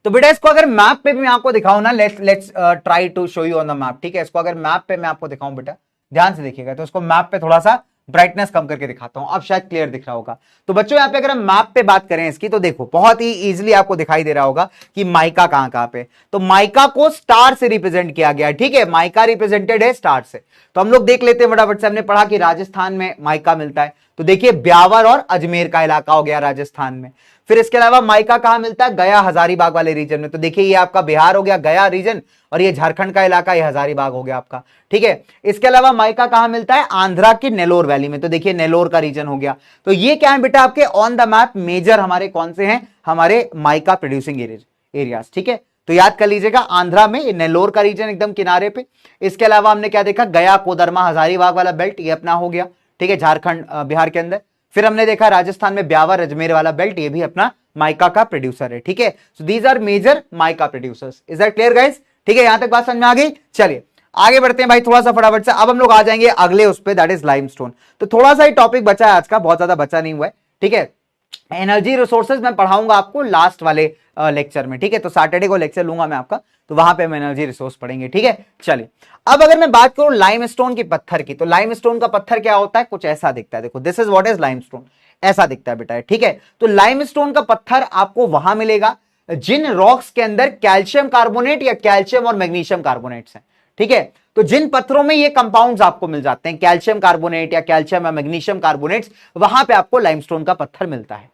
तो बेटा इसको अगर मैप पे भी मैं आपको दिखाऊं ना, let's try to show you on the map. ठीक है, इसको अगर मैप पे मैं आपको दिखाऊं बेटा, ध्यान से देखिएगा, तो इसको मैप पे थोड़ा सा ब्राइटनेस कम करके दिखाता हूं, अब शायद क्लियर दिख रहा होगा। तो बच्चों यहाँ पे अगर हम मैप पे बात करें इसकी, तो देखो बहुत ही इजीली आपको दिखाई दे रहा होगा कि माइका कहां कहां पे। तो माइका को स्टार से रिप्रेजेंट किया गया है। ठीक है, माइका रिप्रेजेंटेड है स्टार से। तो हम लोग देख लेते हैं फटाफट से, हमने पढ़ा कि राजस्थान में माइका मिलता है, तो देखिए ब्यावर और अजमेर का इलाका हो गया राजस्थान में। फिर इसके अलावा माइका कहां मिलता है, गया हजारीबाग वाले रीजन में। तो देखिए ये आपका बिहार हो गया गया रीजन, और ये झारखंड का इलाका, ये हजारीबाग हो गया आपका। ठीक है, इसके अलावा माइका कहां मिलता है, आंध्रा की नेल्लोर वैली में। तो देखिए नेल्लोर का रीजन हो गया। तो ये क्या है बेटा आपके ऑन द मैप मेजर हमारे कौन से हैं, हमारे माइका प्रोड्यूसिंग एरियाज। ठीक है, तो याद कर लीजिएगा, आंध्रा में नेल्लोर का रीजन एकदम किनारे पे। इसके अलावा हमने क्या देखा, गया, कोदरमा, हजारीबाग वाला बेल्ट ये अपना हो गया। ठीक है, झारखंड बिहार के अंदर। फिर हमने देखा राजस्थान में ब्यावर अजमेर वाला बेल्ट, ये भी अपना माइका का प्रोड्यूसर है। ठीक है, so these are major mica producers. Is that clear guys? ठीक है, यहां तक बात समझ में आ गई। चलिए आगे बढ़ते हैं भाई थोड़ा सा फटाफट से। अब हम लोग आ जाएंगे अगले उस पे, दैट इज लाइमस्टोन। तो थोड़ा सा ही टॉपिक बचा है आज का, बहुत ज्यादा बचा नहीं हुआ है। ठीक है, एनर्जी रिसोर्सेज मैं पढ़ाऊंगा आपको लास्ट वाले लेक्चर में। ठीक है, तो सैटरडे को लेक्चर लूंगा मैं आपका, तो वहां पे हम एनर्जी रिसोर्स पढ़ेंगे। ठीक है, चलिए अब अगर मैं बात करूं लाइमस्टोन की पत्थर की, तो लाइमस्टोन का पत्थर क्या होता है, कुछ ऐसा दिखता है। देखो this is what is limestone, ऐसा दिखता है बेटा। ठीक है, तो लाइमस्टोन का पत्थर आपको वहां मिलेगा जिन रॉक्स के अंदर कैल्शियम कार्बोनेट या कैल्शियम और मैग्नीशियम कार्बोनेट्स हैं। ठीक है, तो जिन पत्थरों में ये कंपाउंड्स आपको मिल जाते हैं, कैल्शियम कार्बोनेट या कैल्शियम या मैग्नीशियम कार्बोनेट्स, वहां पे आपको लाइमस्टोन का पत्थर मिलता है।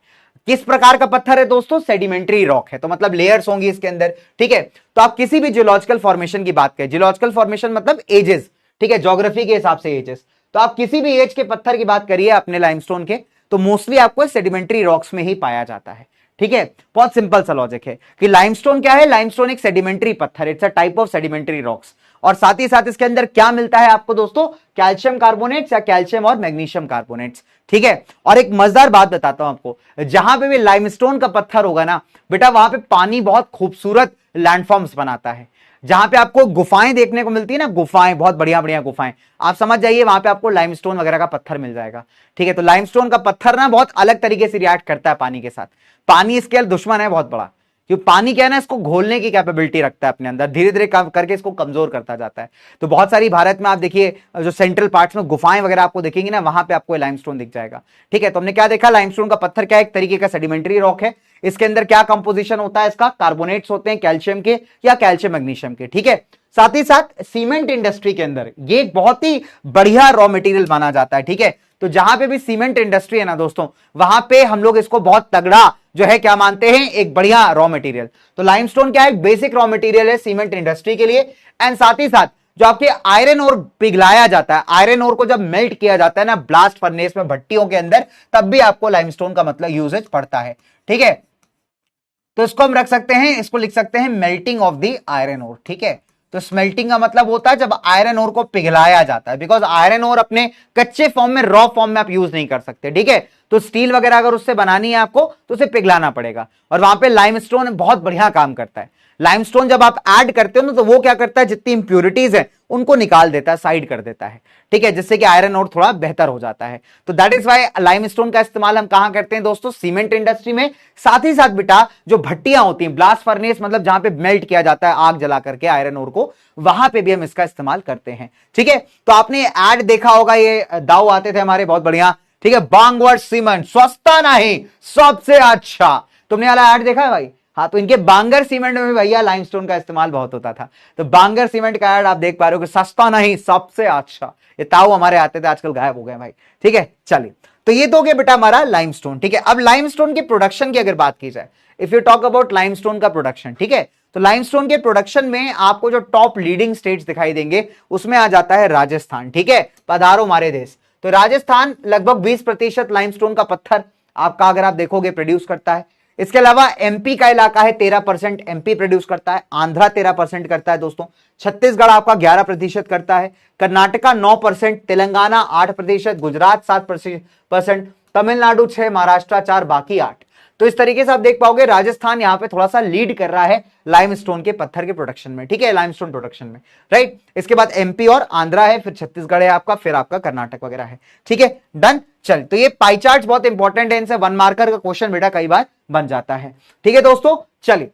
किस प्रकार का पत्थर है दोस्तों, सेडिमेंट्री रॉक है, तो मतलब लेयर्स होंगी इसके अंदर। ठीक है, तो आप किसी भी जियोलॉजिकल फॉर्मेशन की बात करें, जियोलॉजिकल फॉर्मेशन मतलब एजेस, ठीक है, ज्योग्राफी के हिसाब से एजेस, तो आप किसी भी एज के पत्थर की बात करिए अपने लाइमस्टोन के, तो मोस्टली आपको सेडिमेंट्री रॉक्स में ही पाया जाता है। ठीक है, बहुत सिंपल सा लॉजिक है कि लाइमस्टोन क्या है, लाइमस्टोन एक सेडिमेंट्री पत्थर है, it's a type of sedimentary rocks. और साथ ही साथ इसके अंदर क्या मिलता है आपको दोस्तों, कैल्शियम कार्बोनेट्स या कैल्शियम और मैग्नीशियम कार्बोनेट्स। ठीक है, और एक मजेदार बात बताता हूं आपको, जहां पे भी लाइमस्टोन का पत्थर होगा ना बेटा, वहां पे पानी बहुत खूबसूरत लैंडफॉर्म्स बनाता है। जहां पे आपको गुफाएं देखने को मिलती है ना, गुफाएं, बहुत बढ़िया बढ़िया गुफाएं, आप समझ जाइए वहां पे आपको लाइमस्टोन वगैरह का पत्थर मिल जाएगा। ठीक है, तो लाइमस्टोन का पत्थर ना बहुत अलग तरीके से रिएक्ट करता है पानी के साथ। पानी इसके दुश्मन है बहुत बड़ा, क्योंकि पानी क्या है ना, इसको घोलने की कैपेबिलिटी रखता है अपने अंदर, धीरे धीरे करके इसको कमजोर करता जाता है। तो बहुत सारी भारत में आप देखिए जो सेंट्रल पार्ट्स में गुफाएं वगैरह आपको दिखेंगी ना, वहां पे आपको लाइमस्टोन दिख जाएगा। ठीक है, तो हमने क्या देखा, लाइमस्टोन का पत्थर क्या एक तरीके का सेडिमेंट्री रॉक है। इसके अंदर क्या कंपोजिशन होता है, इसका कार्बोनेट्स होते हैं कैल्शियम के या कैल्शियम मैग्नीशियम के। ठीक है, साथ ही साथ सीमेंट इंडस्ट्री के अंदर ये बहुत ही बढ़िया रॉ मटेरियल माना जाता है। ठीक है, तो जहां पे भी सीमेंट इंडस्ट्री है ना दोस्तों, वहां पे हम लोग इसको बहुत तगड़ा जो है क्या मानते हैं, एक बढ़िया रॉ मटेरियल। तो लाइमस्टोन क्या है, बेसिक रॉ मटेरियल है सीमेंट इंडस्ट्री के लिए। एंड साथ ही साथ जो आपके आयरन ओर पिघलाया जाता है, आयरन ओर को जब मेल्ट किया जाता है ना ब्लास्ट फर्नेस में, भट्टियों के अंदर, तब भी आपको लाइमस्टोन का मतलब यूजेज पड़ता है। ठीक है, तो इसको हम रख सकते हैं, इसको लिख सकते हैं melting of the iron ore. ठीक है, तो स्मेल्टिंग का मतलब होता है जब आयरन ओर को पिघलाया जाता है, बिकॉज आयरन ओर अपने कच्चे फॉर्म में, रॉ फॉर्म में आप यूज नहीं कर सकते। ठीक है, तो स्टील वगैरह अगर उससे बनानी है आपको तो उसे पिघलाना पड़ेगा, और वहां पे लाइमस्टोन बहुत बढ़िया काम करता है। लाइमस्टोन जब आप ऐड करते हो ना, तो वो क्या करता है, जितनी इंप्यूरिटीज है उनको निकाल देता है, साइड कर देता है। ठीक है, जिससे कि आयरन ओर थोड़ा बेहतर हो जाता है। तो दैट इज वाई लाइमस्टोन का इस्तेमाल हम कहां करते हैं दोस्तों, सीमेंट इंडस्ट्री में। साथ ही साथ बेटा जो भट्टियां होती हैं, ब्लास्ट फर्नेस मतलब जहां पे मेल्ट किया जाता है आग जला करके आयरन ओर को, वहां पे भी हम इसका इस्तेमाल करते हैं। ठीक है, तो आपने ऐड देखा होगा, ये दाऊ आते थे हमारे बहुत बढ़िया। ठीक है, बांगवर सीमेंट सस्ता नहीं सबसे अच्छा, तुमने वाला ऐड देखा है भाई? हाँ, तो इनके बांगर सीमेंट में भैया लाइमस्टोन का इस्तेमाल बहुत होता था। तो बांगर सीमेंट का ऐड आप देख पा रहे हो कि सस्ता नहीं सबसे अच्छा। ये ताऊ हमारे आते थे, आजकल गायब हो गए भाई। ठीक है, चलिए, तो ये तो हो गया बेटा हमारा लाइमस्टोन। ठीक है, अब लाइमस्टोन की प्रोडक्शन की अगर बात की जाए, if you talk about limestone का प्रोडक्शन, ठीक है, तो लाइमस्टोन के प्रोडक्शन में आपको जो टॉप लीडिंग स्टेट्स दिखाई देंगे, उसमें आ जाता है राजस्थान। ठीक है, पधारो हमारे देश। तो राजस्थान लगभग 20% लाइमस्टोन का पत्थर आपका अगर आप देखोगे प्रोड्यूस करता है। इसके अलावा एमपी का इलाका है 13% एमपी प्रोड्यूस करता है, आंध्रा 13% करता है दोस्तों, छत्तीसगढ़ आपका 11% करता है, कर्नाटका 9%, तेलंगाना 8%, गुजरात 7%, तमिलनाडु 6, महाराष्ट्र 4, बाकी 8। तो इस तरीके से आप देख पाओगे राजस्थान यहां पे थोड़ा सा लीड कर रहा है लाइमस्टोन के पत्थर के प्रोडक्शन में। ठीक है, लाइमस्टोन प्रोडक्शन में, राइट। इसके बाद एमपी और आंध्रा है, फिर छत्तीसगढ़ है आपका, फिर आपका कर्नाटक वगैरह है। ठीक है, डन। चल, तो ये पाई चार्ट बहुत इंपॉर्टेंट है, इनसे 1 मार्कर का क्वेश्चन बेटा कई बार बन जाता है। ठीक है दोस्तों, चलिए,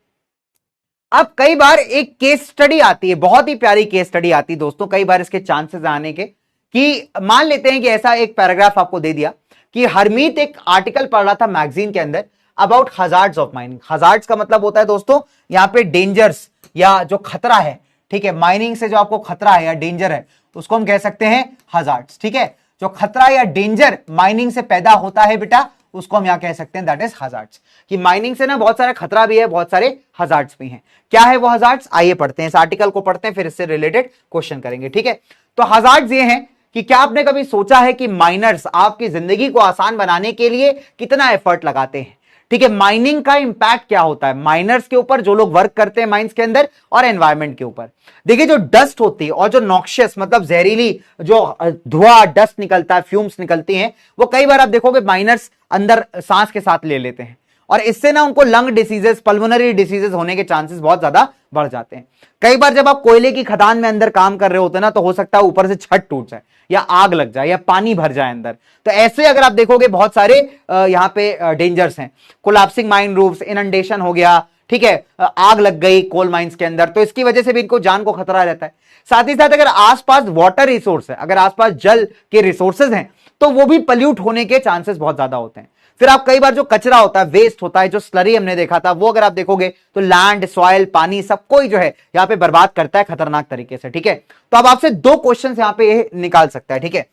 अब कई बार एक केस स्टडी आती है, बहुत ही प्यारी केस स्टडी आती है दोस्तों, कई बार इसके चांसेस आने के, कि मान लेते हैं कि ऐसा एक पैराग्राफ आपको दे दिया कि हरमीत एक आर्टिकल पढ़ रहा था मैगजीन के अंदर about hazards of mining. Hazards का मतलब होता है दोस्तों यहां पे डेंजर्स या जो खतरा है। ठीक है, माइनिंग से जो आपको खतरा है या डेंजर है, उसको हम कह सकते हैं हजार्ड्स। ठीक है, जो खतरा या डेंजर माइनिंग से पैदा होता है बेटा, उसको हम यहां कह सकते हैं दैट इज हजार्ड्स। कि माइनिंग से ना बहुत सारा खतरा भी है, बहुत सारे हजार्ड्स भी हैं। क्या है वो हजार्ड्स, आइए पढ़ते हैं, इस आर्टिकल को पढ़ते हैं, फिर इससे रिलेटेड क्वेश्चन करेंगे। ठीक है, तो हजार्ड्स ये हैं कि क्या आपने कभी सोचा है कि माइनर्स आपकी जिंदगी को आसान बनाने के लिए कितना एफर्ट लगाते हैं। ठीक है, माइनिंग का इंपैक्ट क्या होता है माइनर्स के ऊपर, जो लोग वर्क करते हैं माइंस के अंदर, और एनवायरमेंट के ऊपर। देखिए, जो डस्ट होती है और जो नॉक्शियस मतलब जहरीली जो धुआं डस्ट निकलता है, फ्यूम्स निकलती हैं, वो कई बार आप देखोगे माइनर्स अंदर सांस के साथ ले लेते हैं, और इससे ना उनको लंग डिसीजेस, पल्मोनरी डिसीजेस होने के चांसेस बहुत ज्यादा बढ़ जाते हैं। कई बार जब आप कोयले की खदान में अंदर काम कर रहे होते हैं ना, तो हो सकता है ऊपर से छत टूट जाए या आग लग जाए या पानी भर जाए अंदर। तो ऐसे अगर आप देखोगे बहुत सारे यहां पे डेंजर्स हैं, कोलैप्सिंग माइन रूफ्स, इनंडेशन हो गया। ठीक है, आग लग गई कोल माइंस के अंदर, तो इसकी वजह से भी इनको जान को खतरा रहता है। साथ ही साथ अगर आसपास वाटर रिसोर्स है, अगर आसपास जल के रिसोर्सेज हैं, तो वो भी पल्यूट होने के चांसेस बहुत ज्यादा होते हैं। फिर आप कई बार जो कचरा होता है, वेस्ट होता है, जो स्लरी हमने देखा था, वो अगर आप देखोगे तो लैंड, सॉइल, पानी सबको ही जो है यहां पे बर्बाद करता है खतरनाक तरीके से। ठीक है, तो अब आपसे 2 क्वेश्चन यहां पे ये निकाल सकता है। ठीक है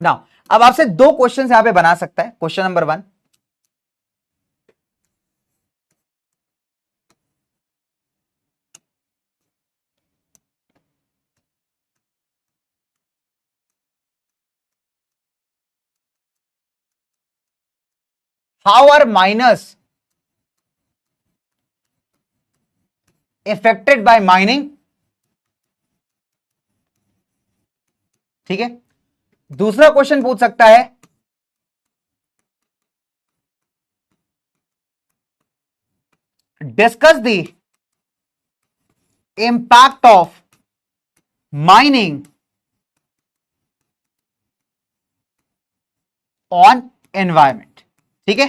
ना, अब आपसे 2 क्वेश्चन यहां पे बना सकता है। Question number 1, how are miners affected by mining। ठीक है, दूसरा क्वेश्चन पूछ सकता है, discuss the impact of mining on environment. ठीक है,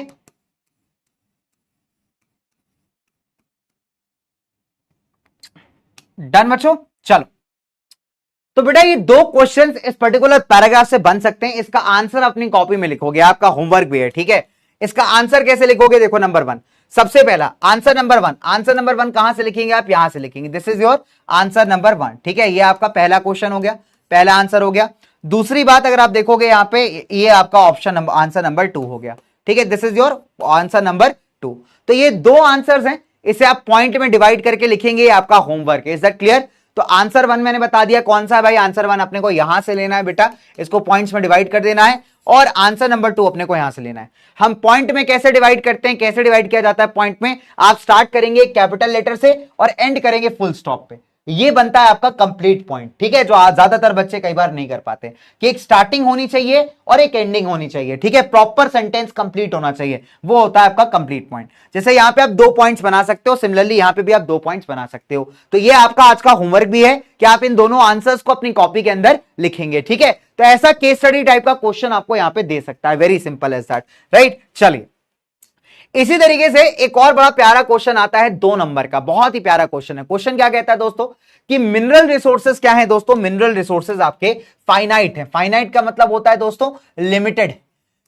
डन बच्चों, चलो। तो बेटा ये दो क्वेश्चंस इस पर्टिकुलर पैराग्राफ से बन सकते हैं, इसका आंसर अपनी कॉपी में लिखोगे, आपका होमवर्क भी है, ठीक है। इसका आंसर कैसे लिखोगे, देखो नंबर वन, सबसे पहला आंसर नंबर वन कहां से लिखेंगे आप, यहां से लिखेंगे, this is your answer number one, ठीक है। ये आपका पहला क्वेश्चन हो गया, पहला आंसर हो गया। दूसरी बात अगर आप देखोगे यहां पे, ये आपका ऑप्शन आंसर नंबर टू हो गया, ठीक है, this is your answer number two. तो ये दो आंसर्स हैं, इसे आप पॉइंट में डिवाइड करके लिखेंगे, ये आपका होमवर्क है, इज दैट क्लियर। तो आंसर वन मैंने बता दिया कौन सा है भाई, आंसर वन अपने को यहां से लेना है बेटा, इसको पॉइंट्स में डिवाइड कर देना है, और आंसर नंबर टू अपने को यहां से लेना है। हम पॉइंट में कैसे डिवाइड करते हैं, कैसे डिवाइड किया जाता है पॉइंट में, आप स्टार्ट करेंगे कैपिटल लेटर से और एंड करेंगे फुल स्टॉप पे, ये बनता है आपका कंप्लीट पॉइंट, ठीक है। जो ज्यादातर बच्चे कई बार नहीं कर पाते कि एक स्टार्टिंग होनी चाहिए और एक एंडिंग होनी चाहिए, ठीक है, प्रॉपर सेंटेंस कंप्लीट होना चाहिए, वो होता है आपका कंप्लीट पॉइंट। जैसे यहां पे आप 2 पॉइंट्स बना सकते हो, सिमिलरली यहां पे भी आप 2 पॉइंट्स बना सकते हो। तो ये आपका आज का होमवर्क भी है कि आप इन दोनों आंसर्स को अपनी कॉपी के अंदर लिखेंगे, ठीक है। तो ऐसा केस स्टडी टाइप का क्वेश्चन आपको यहां पे दे सकता है, very simple as that, right. चलिए इसी तरीके से एक और बड़ा प्यारा क्वेश्चन आता है 2 नंबर का, बहुत ही प्यारा क्वेश्चन है। क्वेश्चन क्या कहता है दोस्तों कि मिनरल रिसोर्सेज क्या है दोस्तों, मिनरल रिसोर्सेज आपके फाइनाइट है। फाइनाइट का मतलब होता है दोस्तों लिमिटेड,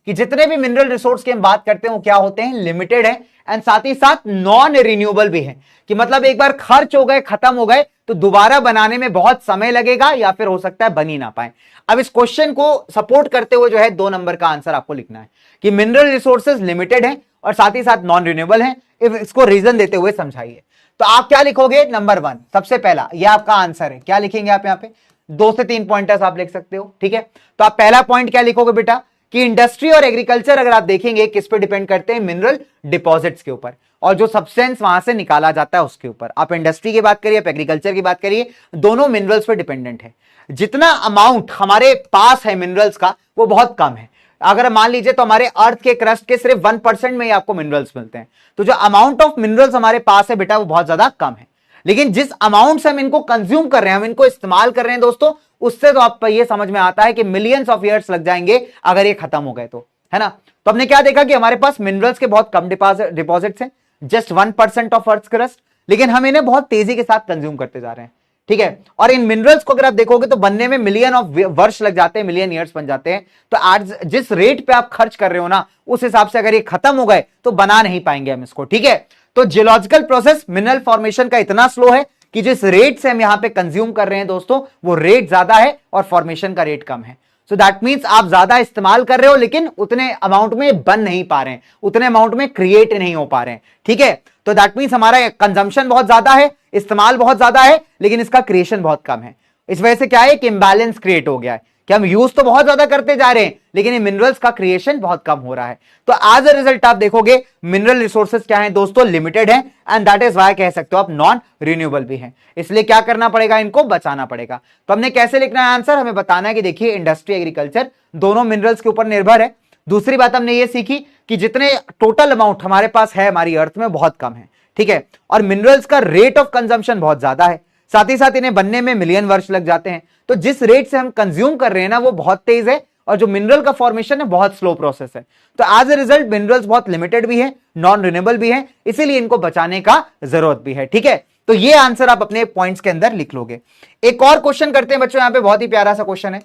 कि जितने भी मिनरल रिसोर्स की हम बात करते हैं वो क्या होते हैं, लिमिटेड है, एंड साथ ही साथ नॉन रिन्यूएबल भी है, कि मतलब एक बार खर्च हो गए, खत्म हो गए, तो दोबारा बनाने में बहुत समय लगेगा या फिर हो सकता है बन ही ना पाए। अब इस क्वेश्चन को सपोर्ट करते हुए जो है 2 नंबर का आंसर आपको लिखना है कि मिनरल रिसोर्सेज लिमिटेड है और साथ ही साथ नॉन रिन्यूएबल है, इसको रीजन देते हुए समझाइए। तो आप क्या लिखोगे, नंबर वन सबसे पहला, ये आपका आंसर है। क्या लिखेंगे आप यहाँ पे, 2 से 3 पॉइंटर्स आप लिख सकते हो, ठीक है। तो आप पहला पॉइंट क्या लिखोगे बेटा कि इंडस्ट्री और एग्रीकल्चर अगर आप देखेंगे किस पे डिपेंड करते हैं, मिनरल डिपॉजिट्स के ऊपर, और जो सब्सटेंस वहां से निकाला जाता है उसके ऊपर। आप इंडस्ट्री की बात करिए, आप एग्रीकल्चर की बात करिए, दोनों मिनरल्स पे डिपेंडेंट है। जितना अमाउंट हमारे पास है मिनरल्स का वो बहुत कम है। अगर मान लीजिए तो हमारे अर्थ के क्रस्ट के सिर्फ 1% में ही आपको मिनरल्स मिलते हैं, तो जो अमाउंट ऑफ मिनरल्स हमारे पास है बेटा वो बहुत ज्यादा कम है। लेकिन जिस अमाउंट से हम इनको कंज्यूम कर रहे हैं, हम इनको इस्तेमाल कर रहे हैं दोस्तों, उससे तो आपको ये समझ में आता है कि मिलियंस ऑफ ईयर्स लग जाएंगे अगर ये खत्म हो गए तो, है ना। तो हमने क्या देखा कि हमारे पास मिनरल्स के बहुत कम डिपॉजिट्स हैं, जस्ट 1% ऑफ अर्थ क्रस्ट, लेकिन हम इन्हें बहुत तेजी के साथ कंज्यूम करते जा रहे हैं, ठीक है। और इन मिनरल्स को अगर आप देखोगे तो बनने में मिलियन ऑफ वर्ष लग जाते हैं, मिलियन ईयर्स बन जाते हैं। तो आज जिस रेट पे आप खर्च कर रहे हो ना, उस हिसाब से अगर ये खत्म हो गए तो बना नहीं पाएंगे हम इसको, ठीक है। तो जियोलॉजिकल प्रोसेस मिनरल फॉर्मेशन का इतना स्लो है कि जिस रेट से हम यहां पे कंज्यूम कर रहे हैं दोस्तों, वो रेट ज्यादा है और फॉर्मेशन का रेट कम है। सो दैट मीन्स आप ज्यादा इस्तेमाल कर रहे हो लेकिन उतने अमाउंट में बन नहीं पा रहे हैं, उतने अमाउंट में क्रिएट नहीं हो पा रहे हैं, ठीक है। तो दैट मीन्स हमारा कंजम्पशन बहुत ज्यादा है, इस्तेमाल बहुत ज्यादा है, लेकिन इसका क्रिएशन बहुत कम है। इस वजह से क्या है कि इंबैलेंस क्रिएट हो गया है कि हम यूज तो बहुत ज्यादा करते जा रहे हैं लेकिन ये मिनरल्स का क्रिएशन बहुत कम हो रहा है। तो एज अ रिजल्ट आप देखोगे मिनरल रिसोर्सेज क्या है दोस्तों, लिमिटेड है, एंड दैट इज वाई कह सकते हो आप नॉन रिन्यूएबल भी है। इसलिए क्या करना पड़ेगा, इनको बचाना पड़ेगा। तो हमने कैसे लिखना है आंसर, हमें बताना है कि देखिए इंडस्ट्री एग्रीकल्चर दोनों मिनरल्स के ऊपर निर्भर है। दूसरी बात हमने ये सीखी कि जितने टोटल अमाउंट हमारे पास है हमारी अर्थ में बहुत कम है, ठीक है, और मिनरल्स का रेट ऑफ कंजम्पशन बहुत ज्यादा है, साथ ही साथ इन्हें बनने में मिलियन वर्ष लग जाते हैं। तो जिस रेट से हम कंज्यूम कर रहे हैं ना वो बहुत तेज है, और जो मिनरल का फॉर्मेशन है बहुत स्लो प्रोसेस है। तो एज ए रिजल्ट मिनरल्स बहुत लिमिटेड भी है, नॉन रिन्यूएबल भी है, इसीलिए इनको बचाने का जरूरत भी है, ठीक है। तो ये आंसर आप अपने पॉइंट्स के अंदर लिख लोगे। एक और क्वेश्चन करते हैं बच्चों, यहां पे बहुत ही प्यारा सा क्वेश्चन है,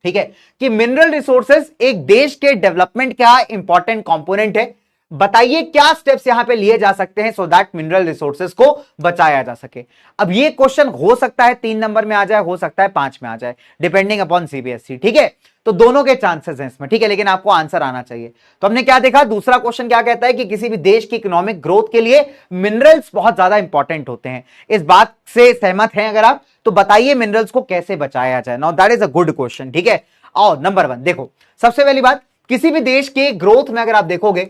ठीक है, कि मिनरल रिसोर्सेज एक देश के डेवलपमेंट का इंपॉर्टेंट कंपोनेंट है, बताइए क्या स्टेप्स यहां पे लिए जा सकते हैं सो दैट मिनरल रिसोर्सेज को बचाया जा सके। अब ये क्वेश्चन हो सकता है 3 नंबर में आ जाए, हो सकता है 5 में आ जाए, डिपेंडिंग अपॉन सीबीएसई, ठीक है। तो दोनों के चांसेस हैं इसमें, ठीक है, लेकिन आपको आंसर आना चाहिए। तो हमने क्या देखा, दूसरा क्वेश्चन क्या कहता है कि किसी भी देश की इकोनॉमिक ग्रोथ के लिए मिनरल्स बहुत ज्यादा इंपॉर्टेंट होते हैं। इस बात से सहमत हैं अगर आप, तो बताइए मिनरल्स को कैसे बचाया जाए। Now that is a good question, ठीक है। और नंबर 1 देखो, सबसे पहली बात, किसी भी देश के ग्रोथ में अगर आप देखोगे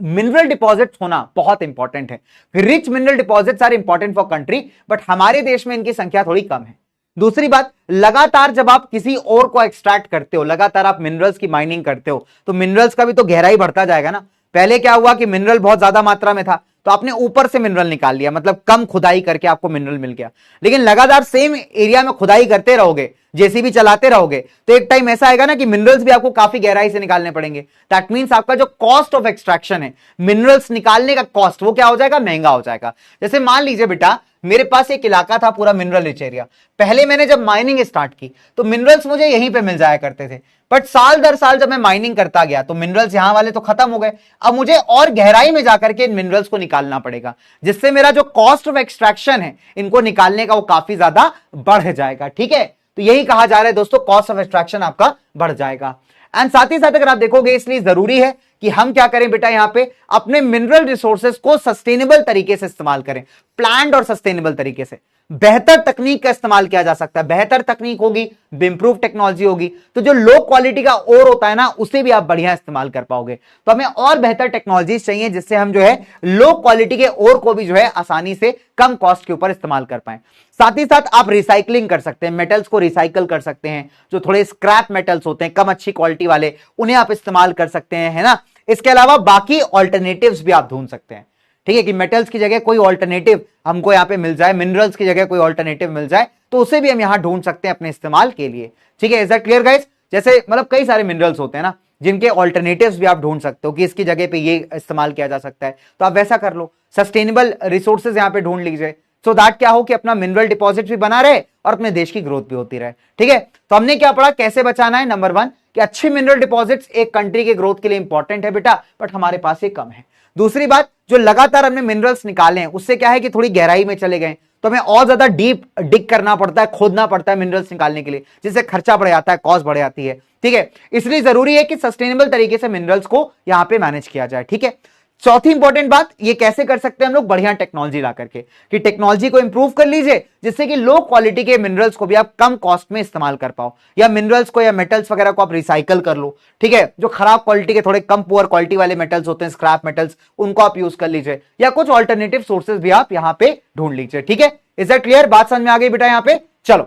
मिनरल डिपॉजिट्स होना बहुत इंपॉर्टेंट है। Rich mineral deposits are important for country, but हमारे देश में इनकी संख्या थोड़ी कम है। दूसरी बात, लगातार जब आप किसी और को एक्सट्रैक्ट करते हो, लगातार आप मिनरल्स की माइनिंग करते हो, तो मिनरल्स का भी तो गहराई बढ़ता जाएगा ना। पहले क्या हुआ कि मिनरल बहुत ज्यादा मात्रा में था तो आपने ऊपर से मिनरल निकाल लिया, मतलब कम खुदाई करके आपको मिनरल मिल गया, लेकिन लगातार सेम एरिया में खुदाई करते रहोगे जेसीबी चलाते रहोगे तो एक टाइम ऐसा आएगा ना कि मिनरल्स भी आपको काफी गहराई से निकालने पड़ेंगे। दैट मींस आपका जो कॉस्ट ऑफ एक्सट्रैक्शन है, मिनरल्स निकालने का कॉस्ट, वो क्या हो जाएगा, महंगा हो जाएगा। जैसे मान लीजिए बेटा मेरे पास एक इलाका था पूरा मिनरल रिच एरिया, पहले मैंने जब माइनिंग स्टार्ट की तो मिनरल्स मुझे यहीं पे मिल जाया करते थे, बट साल दर साल जब मैं माइनिंग करता गया तो मिनरल्स यहां वाले तो खत्म हो गए। अब मुझे और गहराई में जाकर के इन मिनरल्स को निकालना पड़ेगा, जिससे मेरा जो कॉस्ट ऑफ एक्सट्रैक्शन है इनको निकालने का वो काफी ज्यादा बढ़ जाएगा। ठीक है, तो यही कहा जा रहा है दोस्तों, कॉस्ट ऑफ एक्सट्रैक्शन आपका बढ़ जाएगा। एंड साथ ही साथ अगर आप देखोगे, इसलिए जरूरी है कि हम क्या करें बेटा, यहां पे अपने मिनरल रिसोर्सेज को सस्टेनेबल तरीके से इस्तेमाल करें, प्लान्ड और सस्टेनेबल तरीके से। बेहतर तकनीक का इस्तेमाल किया जा सकता है, बेहतर तकनीक होगी, इंप्रूव टेक्नोलॉजी होगी, तो जो लो क्वालिटी का ओर होता है ना, उसे भी आप बढ़िया इस्तेमाल कर पाओगे। तो हमें और बेहतर टेक्नोलॉजी चाहिए जिससे हम जो है लो क्वालिटी के ओर को भी जो है आसानी से कम कॉस्ट के ऊपर इस्तेमाल कर पाए। साथ ही साथ आप रिसाइकलिंग कर सकते हैं, मेटल्स को रिसाइकल कर सकते हैं, जो थोड़े स्क्रैप मेटल्स होते हैं कम अच्छी क्वालिटी वाले, उन्हें आप इस्तेमाल कर सकते हैं, है ना। इसके अलावा बाकी ऑल्टरनेटिव्स भी आप ढूंढ सकते हैं। ठीक है, कि मेटल्स की जगह कोई ऑल्टरनेटिव हमको यहां पे मिल जाए, मिनरल्स की जगह कोई ऑल्टरनेटिव मिल जाए, तो उसे भी हम यहां ढूंढ सकते हैं अपने इस्तेमाल के लिए। ठीक है, इज दैट क्लियर गाइस। जैसे मतलब कई सारे मिनरल्स होते हैं ना जिनके ऑल्टरनेटिव्स भी आप ढूंढ सकते हो कि इसकी जगह पे ये इस्तेमाल किया जा सकता है, तो आप वैसा कर लो। सस्टेनेबल रिसोर्सेज यहां पे ढूंढ लीजिए, सो दैट क्या हो कि अपना मिनरल डिपॉजिट भी बना रहे और अपने देश की ग्रोथ भी होती रहे। ठीक है, तो हमने क्या पढ़ा, कैसे बचाना है। नंबर 1 कि अच्छे मिनरल डिपॉजिट्स एक कंट्री के ग्रोथ के लिए इंपॉर्टेंट है बेटा, बट हमारे पास ये कम है। दूसरी बात, जो लगातार हमने मिनरल्स निकाले हैं उससे क्या है कि थोड़ी गहराई में चले गए, तो हमें और ज्यादा डीप डिग करना पड़ता है, खोदना पड़ता है मिनरल्स निकालने के लिए, जिससे खर्चा बढ़ जाता है, कॉस्ट बढ़ जाती है। ठीक है, इसलिए जरूरी है कि सस्टेनेबल तरीके से मिनरल्स को यहां पे मैनेज किया जाए। ठीक है, चौथी इंपॉर्टेंट बात, ये कैसे कर सकते हैं हम लोग, बढ़िया टेक्नोलॉजी ला करके, कि टेक्नोलॉजी को इंप्रूव कर लीजिए जिससे कि लो क्वालिटी के मिनरल्स को भी आप कम कॉस्ट में इस्तेमाल कर पाओ, या मिनरल्स को या मेटल्स वगैरह को आप रिसाइकल कर लो। ठीक है, जो खराब क्वालिटी के, थोड़े कम पुअर क्वालिटी वाले मेटल्स होते हैं, स्क्रैप मेटल्स, उनको आप यूज कर लीजिए, या कुछ ऑल्टरनेटिव सोर्सेज भी आप यहां पे ढूंढ लीजिए। ठीक है, इज दैट क्लियर, बात समझ में आ गई बेटा यहां पे। चलो,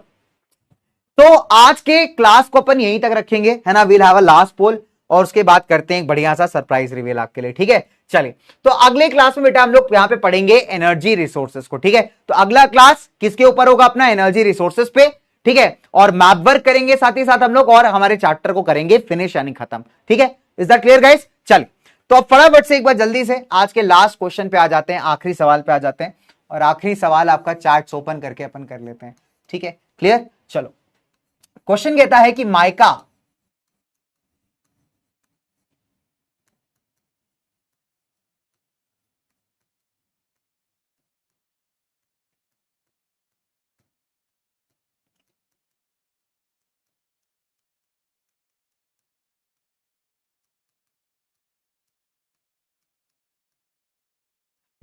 तो आज के क्लास को अपन यहीं तक रखेंगे, है ना। वील हैव अ लास्ट पोल और उसके बाद करते हैं एक बढ़िया सा सरप्राइज रिवील आपके लिए। ठीक है, चलिए, तो अगले क्लास में बेटा हम लोग यहां पे पढ़ेंगे एनर्जी रिसोर्सेज को। ठीक है, तो अगला क्लास किसके ऊपर होगा, अपना एनर्जी रिसोर्सेज पे। ठीक है, और मैप वर्क करेंगे साथ ही साथ हम लोग, और हमारे चैप्टर को करेंगे फिनिश यानी खत्म। ठीक है, इज दैट क्लियर गाइस। चलिए, तो अब फटाफट से एक बार जल्दी से आज के लास्ट क्वेश्चन पे आ जाते हैं, आखिरी सवाल पे आ जाते हैं, और आखिरी सवाल आपका चार्ट ओपन करके अपन कर लेते हैं। ठीक है, क्लियर। चलो, क्वेश्चन कहता है कि mica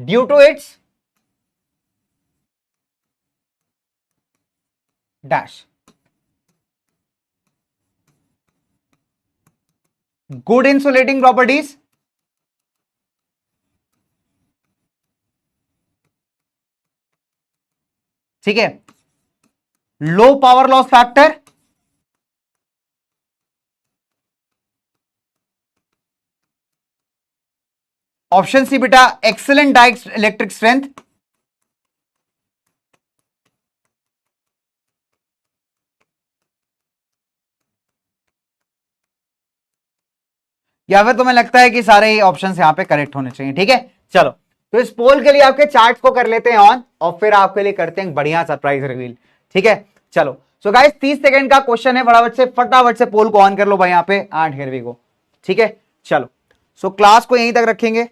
due to its dash good insulating properties, ठीक है, low power loss factor, option C बेटा एक्सीलेंट डाइट इलेक्ट्रिक स्ट्रेंथ, या फिर तुम्हें लगता है कि सारे ऑप्शंस यहां पे करेक्ट होने चाहिए। ठीक है, चलो, तो इस पोल के लिए आपके चार्ट को कर लेते हैं ऑन, और फिर आपके लिए करते हैं बढ़िया सरप्राइज रिवील। ठीक है, चलो, सो गाइस 30 सेकंड का क्वेश्चन है, फटाफट से पोल को ऑन कर लो भाई यहां पे, एंड हियर वी गो। ठीक है, चलो, सो क्लास को यहीं तक रखेंगे।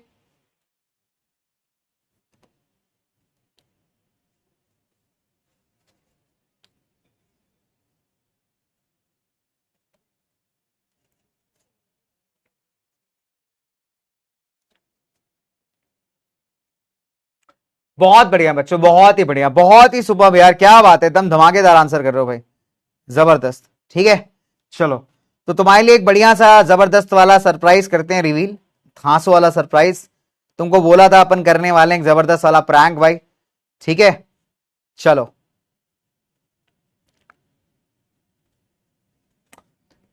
बहुत बढ़िया बच्चों, बहुत ही बढ़िया, बहुत ही सुपर यार, क्या बात है, एकदम धमाकेदार आंसर कर रहे हो भाई, जबरदस्त। ठीक है, चलो, तो तुम्हारे लिए एक बढ़िया सा जबरदस्त वाला सरप्राइज करते हैं रिवील, खांसो वाला सरप्राइज। तुमको बोला था अपन करने वाले हैं एक जबरदस्त वाला प्रैंक भाई। ठीक है, चलो,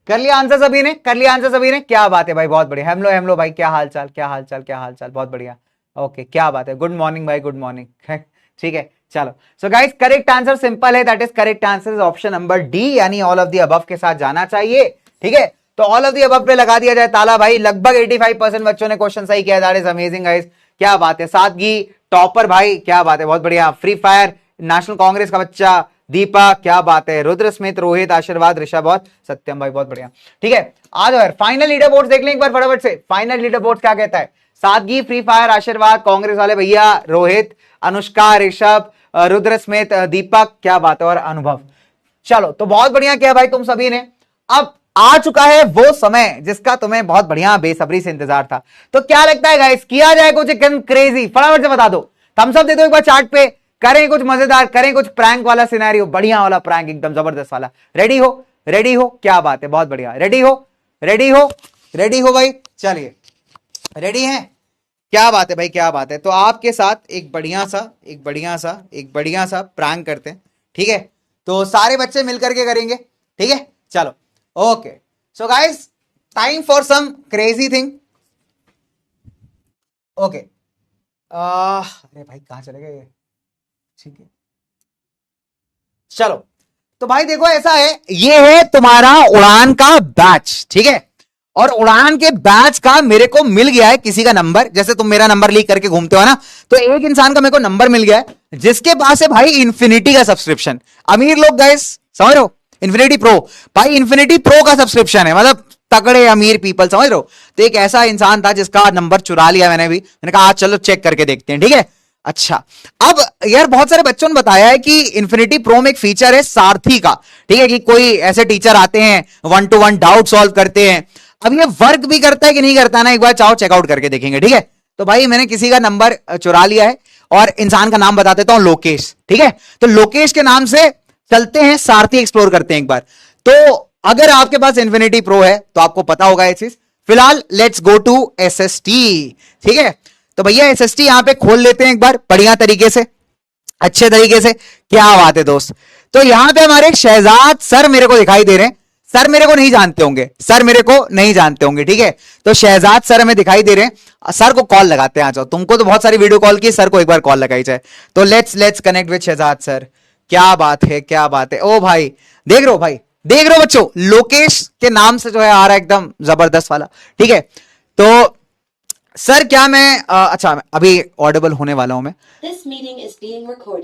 कर लिया आंसर सभी ने, कर लिया आंसर सभी ने, क्या बात है भाई, बहुत बढ़िया। हम लो भाई, क्या हाल चाल, क्या हाल चाल, क्या हाल चाल, बहुत बढ़िया। ओके, क्या बात है, गुड मॉर्निंग भाई, गुड मॉर्निंग। ठीक है, चलो so guys correct answer simple है, that is correct answer is option number D, यानी ऑल ऑफ द अबव के साथ जाना चाहिए। ठीक है, तो ऑल ऑफ द अबव पे लगा दिया जाए ताला भाई। लगभग 85% बच्चों ने क्वेश्चन सही किया, दैट इज अमेजिंग गाइस, क्या बात है। सादगी टॉपर भाई, क्या बात है, बहुत बढ़िया। फ्री फायर नेशनल कांग्रेस का बच्चा दीपा, क्या बात है। रुद्र स्मिथ, रोहित, आशीर्वाद, ऋषभ, बहुत सत्यम भाई, बहुत बढ़िया। ठीक है, आ जाओ यार, फाइनल लीडर बोर्ड देख लें एक बार फटाफट से। फाइनल लीडर बोर्ड क्या कहता है? सादगी, फ्री फायर, आशीर्वाद, कांग्रेस वाले भैया, रोहित, अनुष्का, ऋषभ, रुद्र स्मिथ, दीपक, क्या बात है, और अनुभव। चलो तो बहुत बढ़िया किया भाई तुम सभी ने। अब आ चुका है वो समय जिसका तुम्हें बहुत बढ़िया बेसब्री से इंतजार था। तो क्या लगता है गाइस, किया जाए कुछ एकदम क्रेजी? फटाफट से बता दो, थम्स अप दे दो एक बार चार्ट पे। करें कुछ मजेदार, करें कुछ प्रैंक वाला सिनेरियो, बढ़िया वाला प्रैंक, एकदम जबरदस्त वाला। रेडी हो? रेडी हो? क्या बात है, बहुत बढ़िया। रेडी हो? रेडी हो? रेडी हो भाई? चलिए, रेडी हैं? क्या बात है भाई, क्या बात है। तो आपके साथ एक बढ़िया सा प्रैंक करते हैं। ठीक है, तो सारे बच्चे मिलकर के करेंगे। ठीक है, चलो okay. So guys, time for some crazy thing. Okay, अरे भाई कहां चले गए? ठीक है, चलो तो भाई देखो, ऐसा है, ये है तुम्हारा उड़ान का बैच। ठीक है, और उड़ान के बैच का मेरे को मिल गया है किसी का नंबर। जैसे तुम मेरा नंबर लीक करके घूमते हो ना, तो एक इंसान का मेरे को नंबर मिल गया है जिसके पास है भाई इन्फिनिटी का सब्सक्रिप्शन। अमीर लोग गाइस समझ रहे हो, इन्फिनिटी प्रो भाई, इन्फिनिटी प्रो का सब्सक्रिप्शन है, मतलब तगड़े अमीर पीपल, समझ रहे हो। तो एक ऐसा इंसान था जिसका नंबर चुरा लिया मैंने भी। मैंने कहा आज चलो चेक करके देखते हैं। ठीक है, अच्छा। अब यार बहुत सारे बच्चों ने बताया है कि इन्फिनिटी प्रो में एक फीचर है सारथी का। ठीक है, कि कोई ऐसे टीचर आते हैं, 1-to-1 डाउट सॉल्व करते हैं। अब ये वर्क भी करता है कि नहीं करता ना, एक बार चाहो चेकआउट करके देखेंगे। ठीक है, तो भाई मैंने किसी का नंबर चुरा लिया है, और इंसान का नाम बता देता हूं, लोकेश। ठीक है, तो लोकेश के नाम से चलते हैं, सारथी एक्सप्लोर करते हैं एक बार। तो अगर आपके पास इन्फिनिटी प्रो है तो आपको पता होगा ये चीज। फिलहाल लेट्स गो टू एसएसटी। ठीक है, तो भैया एसएसटी यहां पे खोल लेते हैं एक बार बढ़िया तरीके से, अच्छे तरीके से। क्या बात है दोस्त। तो यहां पे हमारे शहजाद सर मेरे को दिखाई दे रहे हैं। सर मेरे को नहीं जानते होंगे, सर मेरे को नहीं जानते होंगे। ठीक है, तो शहजाद सर हमें दिखाई दे रहे हैं। सर को कॉल लगाते हैं। आ जाओ, तुमको तो बहुत सारी वीडियो कॉल की, सर को एक बार कॉल लगाई जाए। तो let's connect with Shahzad sir. क्या बात है, क्या बात है। ओ भाई देख रहे हो, भाई देख रहे हो बच्चों, लोकेश के नाम से जो है आ रहा है एकदम जबरदस्त वाला। ठीक है, तो सर क्या मैं अच्छा अभी ऑडिबल होने वाला हूं मैं।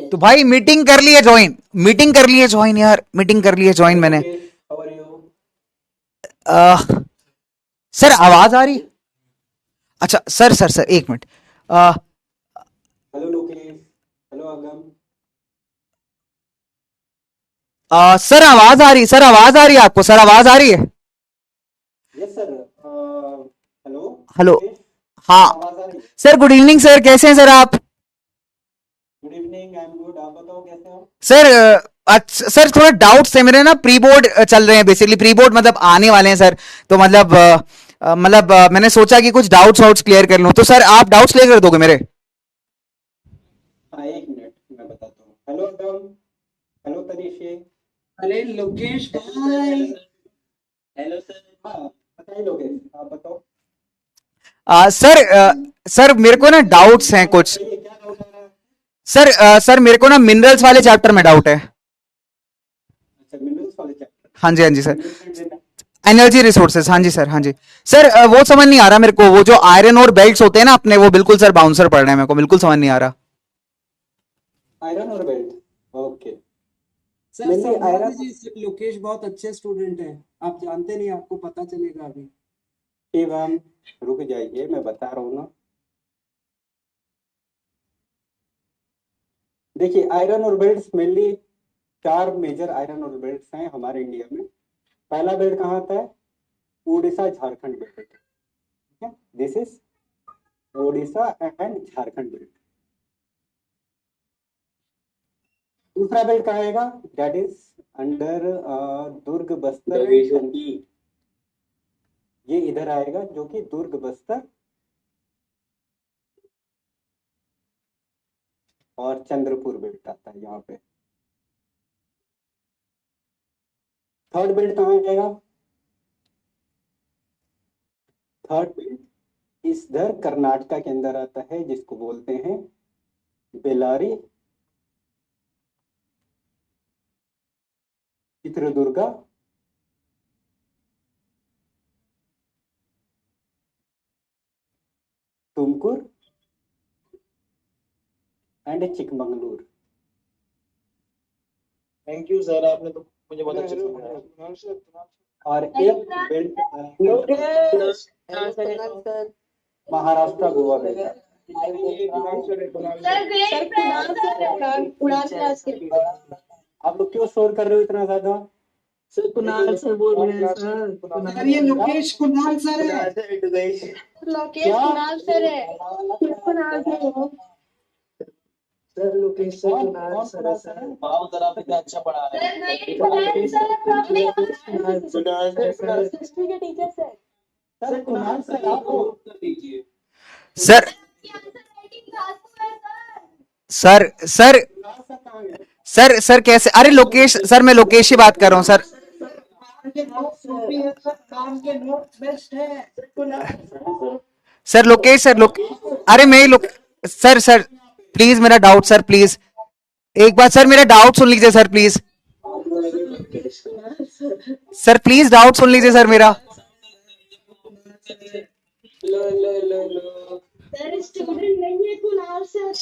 तो भाई मीटिंग कर लिए ज्वाइन, मीटिंग कर लिए ज्वाइन यार, मीटिंग कर लिए ज्वाइन मैंने। सर आवाज आ रही? अच्छा सर सर सर एक मिनट। हेलो लोकेश, हेलो आगम। सर आवाज आ रही, सर आवाज आ रही है आपको? सर आवाज आ रही है? Yes sir. Hello hello, Lokesh, हाँ आवाज आ रही है? सर। गुड इवनिंग सर, कैसे हैं सर आप? Good evening, I am good. आप बताओ कैसे हो? सर अच्छा सर, थोड़ा डाउट्स है मेरे ना, प्री बोर्ड चल रहे हैं बेसिकली, प्री बोर्ड मतलब आने वाले हैं सर। तो मतलब मैंने सोचा कि कुछ डाउट्स वाउट्स क्लियर कर लूं, तो सर आप डाउट्स क्लियर कर दोगे मेरे? हाँ एक मिनट मैं बताता हूँ। हेलो आगम, हेलो तनिषे। अरे लोकेश भाई, हेलो सर। हाँ बताइए लोकेश, आप बताओ। सर सर मेरे को ना डाउट्स हैं हाँ कुछ। बताइए, क्या डाउट आ रहा है? सर सर मेरे को ना मिनरल्स वाले चैप्टर में डाउट है। अच्छा, मिनरल्स वाले चैप्टर। हाँ जी, हाँ जी सर। मिनरल्स एनर्जी रिसोर्सेज, हाँ जी सर, हाँ जी। सर वो समझ नहीं आ रहा मेरे को, वो जो आयरन और बेल्ट्स होते हैं ना अपने, वो बिल्कुल सर बाउंसर पड़ रहे हैं मेरे को, बिल्कुल समझ नहीं आ रहा। आयरन और बेल्ट। ओके। सर मेनली समझा आयरन। दीजिए सर, लोकेश बहुत अच्छे स्टूडेंट हैं, आप जानते नहीं, आपको पता चलेगा अभी। एवं रुक जाइए, मैं बता रहा हूँ ना। देखिए, आयरन और बेल्ट्स मेनली 4 मेजर आयरन और बेल्ट्स हैं हमारे इंडिया में। पहला बेल्ट कहाँ आता है? उड़ीसा झारखंड बेल्ट। ठीक है, this is Odisha and Jharkhand belt. दूसरा बेल्ट कहाँ आएगा? That is under Durg Bastar and ये इधर आएगा, जो कि दुर्ग बस्तर और चंद्रपुर बेल्ट आता है यहाँ पे। थर्ड बेल्ट कहाँ आएगा? थर्ड बेल्ट इधर कर्नाटका के अंदर आता है, जिसको बोलते हैं Bellary Chitradurga, Tumkur and Chikmagalur. Thank you sir, आपने तो मुझे बहुत अच्छे से समझाया। और एक बेल्ट महाराष्ट्र गोवा बेल्ट। आप लोग क्यों शोर कर रहे हो इतना ज्यादा? सर कुणाल सर बोल रहे हैं सर। सर ये लोकेश कुणाल सर है। लोकेश कुणाल सर है। कुणाल सर है। Sir Lokesh sir Kunal sir है सर। बाबू सर आप इतना अच्छा पढ़ा रहे हैं। हिस्ट्री के teacher sir. Sir Kunal sir आप हो? Sir sir sir Kunal sir कहाँ गए? सर सर कैसे? अरे लोकेश सर, मैं लोकेश ही बात कर रहा हूँ सर। काम के नोट बेस्ट है। सर लोकेश सर अरे मैं ही सर सर प्लीज मेरा डाउट सर, प्लीज एक बार सर मेरा डाउट सुन लीजिए sir please. Sir please doubt सुन लीजिए सर मेरा। सर स्टूडेंट नहीं है Kunal sir.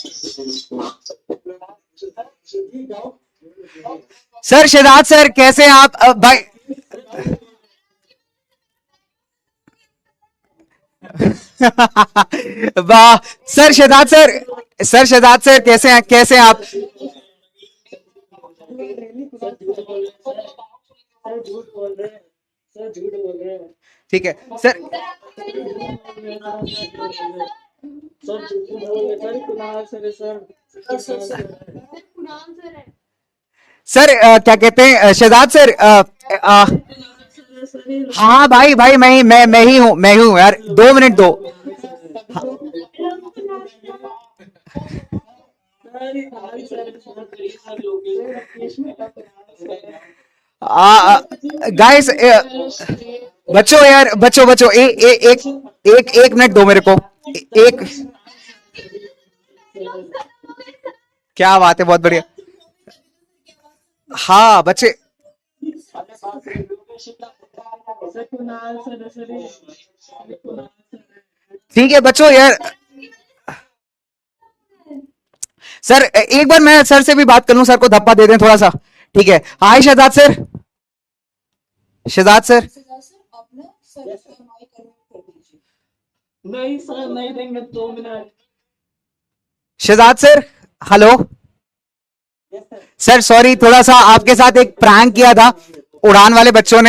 Sir Shahzad sir कैसे हैं आप? भाई वाह sir Shahzad sir, sir Shahzad sir कैसे हैं आप? झूठ बोल रहे हैं सर, झूठ बोल रहे हैं ठीक है सर। सर, झूठ बोल रहे हैं सर। कुणाल सर है सर। कुणाल सर है। सर क्या कहते हैं शहजाद सर? हाँ भाई भाई मैं ही हूँ यार, 2 मिनट दो। गाइस बच्चों यार, बच्चों एक मिनट दो मेरे को। एक क्या बात है, बहुत बढ़िया। हाँ बच्चे ठीक है बच्चों यार। सर एक बार मैं सर से भी बात कर लूं, सर को धप्पा दे दें थोड़ा सा, ठीक है? Hi Shahzad sir. Shahzad sir नहीं सर, नहीं देंगे 2 मिनट। Shahzad sir hello sir, sorry थोड़ा सा आपके साथ एक प्रैंक किया था। उड़ान वाले बच्चों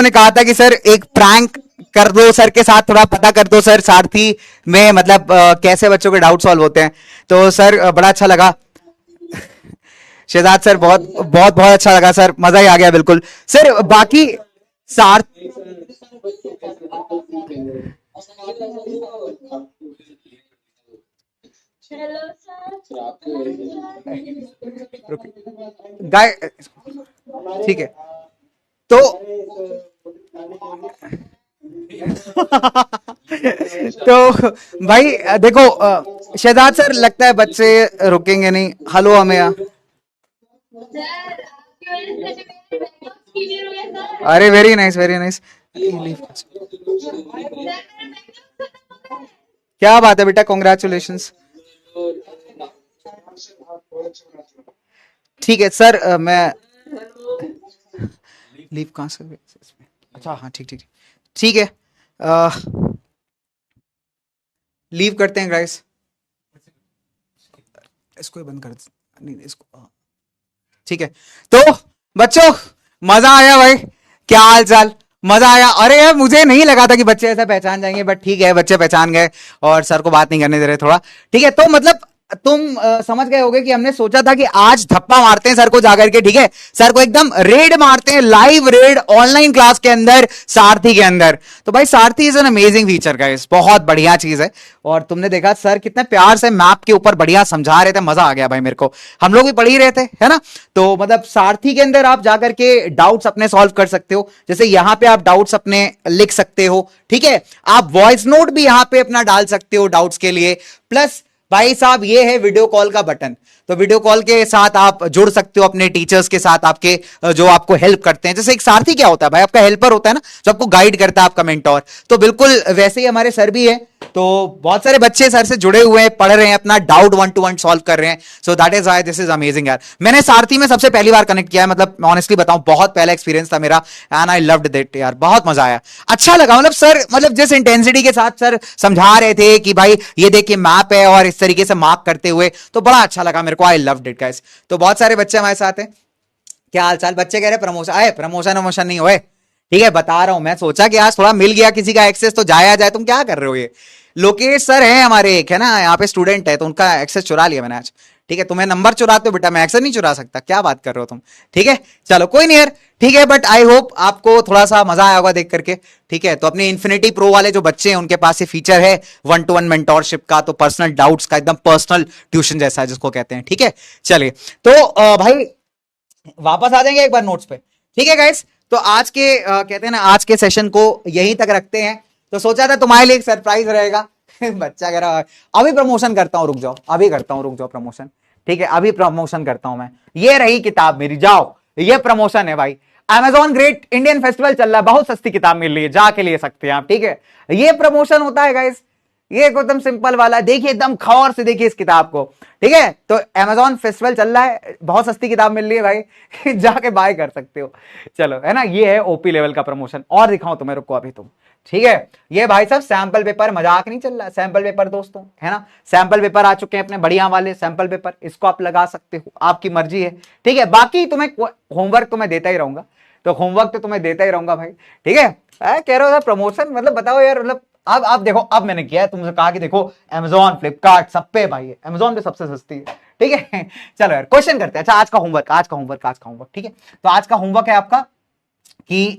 ने कहा था कि सर एक प्रैंक कर दो सर के साथ, थोड़ा पता कर दो सर सारथी में मतलब कैसे बच्चों के डाउट सॉल्व होते हैं। तो सर बड़ा अच्छा लगा शहजाद सर, बहुत बहुत बहुत अच्छा लगा सर, मजा ही आ गया बिल्कुल सर। बाकी सार हेलो सर। गाय ठीक है तो तो भाई देखो शहजाद सर लगता है बच्चे रुकेंगे नहीं। हेलो हमें अरे वेरी नाइस वेरी नाइस। क्या बात है बेटा, कॉन्ग्रेचुलेशंस। ठीक है सर मैं लीव कहां से? अच्छा हाँ ठीक ठीक ठीक है, लीव करते हैं गाइस। इसको ही बंद कर नहीं इसको, ठीक है। तो बच्चों मजा आया भाई, क्या हाल चाल? मजा आया। अरे यार मुझे नहीं लगा था कि बच्चे ऐसा पहचान जाएंगे, बट ठीक है बच्चे पहचान गए और सर को बात नहीं करने दे रहे थोड़ा, ठीक है। तो मतलब तुम समझ गए होगे कि हमने सोचा था कि आज धप्पा मारते हैं सर को जाकर के, ठीक है? सर को एकदम रेड मारते हैं, लाइव रेड ऑनलाइन क्लास के अंदर, सारथी के अंदर। तो भाई सारथी is an amazing feature guys, बहुत बढ़िया चीज है। और तुमने देखा सर कितने प्यार से मैप के ऊपर बढ़िया समझा रहे थे, मजा आ गया भाई मेरे को। हम लोग भी पढ़ ही रहे थे है ना। तो मतलब सारथी के अंदर आप जाकर के डाउट्स अपने सॉल्व कर सकते हो, जैसे यहां पे आप डाउट्स अपने लिख सकते हो, ठीक है? आप वॉइस नोट भी यहां पे अपना डाल सकते हो डाउट्स के लिए। प्लस भाई साहब ये है वीडियो कॉल का बटन। तो वीडियो कॉल के साथ आप जुड़ सकते हो अपने टीचर्स के साथ, आपके जो आपको हेल्प करते हैं। जैसे एक सारथी क्या होता है भाई, आपका हेल्पर होता है ना, जो आपको गाइड करता है, आपका मेंटोर। तो बिल्कुल वैसे ही हमारे सर भी है। तो बहुत सारे बच्चे सर से जुड़े हुए हैं, पढ़ रहे हैं, अपना डाउट 1 to 1 सॉल्व कर रहे हैं। So that is why this is amazing यार। मैंने सारथी में सबसे पहली बार कनेक्ट किया है, मतलब ऑनेस्टली बताऊं बहुत पहला एक्सपीरियंस था मेरा, एंड आई लव्ड दैट यार, बहुत मजा आया, अच्छा लगा। मतलब सर मतलब जिस इंटेंसिटी के साथ सर समझा रहे थे कि भाई ये देखिए मैप है, और इस तरीके से मार्क करते हुए, तो बड़ा अच्छा लगा मेरे को, आई लव्ड इट गाइस। तो बहुत सारे बच्चे हमारे साथ हैं। क्या हाल चाल? बच्चे कह रहे प्रमोशन आए, प्रमोशन वमोशन नहीं हुए, ठीक है बता रहा हूं। मैं सोचा कि आज थोड़ा मिल गया किसी का एक्सेस तो जाया जाए। तुम क्या कर रहे हो? ये लोकेश सर हैं हमारे एक, है ना यहाँ पे स्टूडेंट है, तो उनका एक्सेस चुरा लिया मैंने आज। ठीक है, तुम्हें नंबर चुराते हो बेटा, मैं एक्सेस नहीं चुरा सकता, क्या बात कर रहे हो तुम? ठीक है चलो कोई नहीं यार, ठीक है। बट आई होप आपको थोड़ा सा मजा आया होगा देख करके। ठीक है, तो अपने इन्फिनिटी प्रो वाले जो बच्चे हैं उनके पास ये फीचर है 1 to 1 मेंटोरशिप का, तो पर्सनल डाउट्स का एकदम पर्सनल ट्यूशन जैसा है जिसको कहते हैं। ठीक है चलिए, तो भाई वापस आ जाएंगे एक बार नोट्स पे। ठीक है गाइस, तो आज के कहते हैं ना आज के सेशन को यहीं तक रखते हैं। तो सोचा था तुम्हारे लिए एक सरप्राइज रहेगा। बच्चा कह रहा है अभी प्रमोशन करता हूं, रुक जाओ अभी करता हूं, रुक जाओ प्रमोशन। ठीक है अभी प्रमोशन करता हूं मैं। ये रही किताब मेरी, जाओ ये प्रमोशन है भाई। Amazon ग्रेट इंडियन फेस्टिवल चल रहा है, बहुत सस्ती किताब मिल रही है, जाके ले सकते हैं आप। ठीक है ये प्रमोशन होता है गाइस, ये एकदम सिंपल वाला, देखिए एकदम खौर से देखिए इस किताब को। ठीक है तो Amazon फेस्टिवल चल रहा है, बहुत सस्ती किताब मिल रही है भाई, जाके बाय कर सकते हो। चलो है ना, ये है ओपी लेवल का प्रमोशन। और दिखाओ तुम्हें, रुको अभी तुम। ठीक है ये भाई साहब सैंपल पेपर, मजाक नहीं चल रहा, सैंपल पेपर दोस्तों, है ना। सैंपल पेपर आ चुके हैं अपने बढ़िया वाले सैंपल पेपर, इसको आप लगा सकते हो, आपकी मर्जी है। ठीक है बाकी तुम्हें होमवर्क तो मैं देता ही रहूंगा, तो होमवर्क तो तुम्हें देता ही रहूंगा भाई। ठीक है कह रहे हो प्रमोशन, मतलब बताओ यार, मतलब अब आप देखो, अब मैंने किया है, तुमसे कहा कि देखो Amazon फ्लिपकार्ट सब पे भाई है, Amazon पे सबसे सस्ती है। ठीक है चलो यार क्वेश्चन करते हैं। अच्छा आज का होमवर्क, ठीक है। तो आज का होमवर्क है आपका कि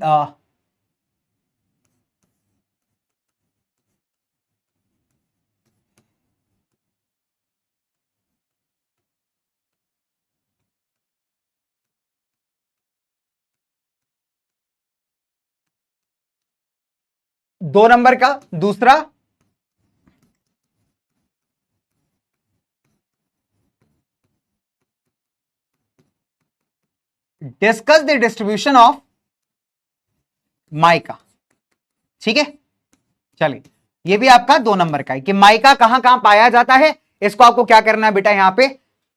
2 नंबर का दूसरा, discuss the distribution of mica. ठीक है चलिए, ये भी आपका 2 नंबर का है कि माइका कहां कहां पाया जाता है। इसको आपको क्या करना है बेटा, यहां पे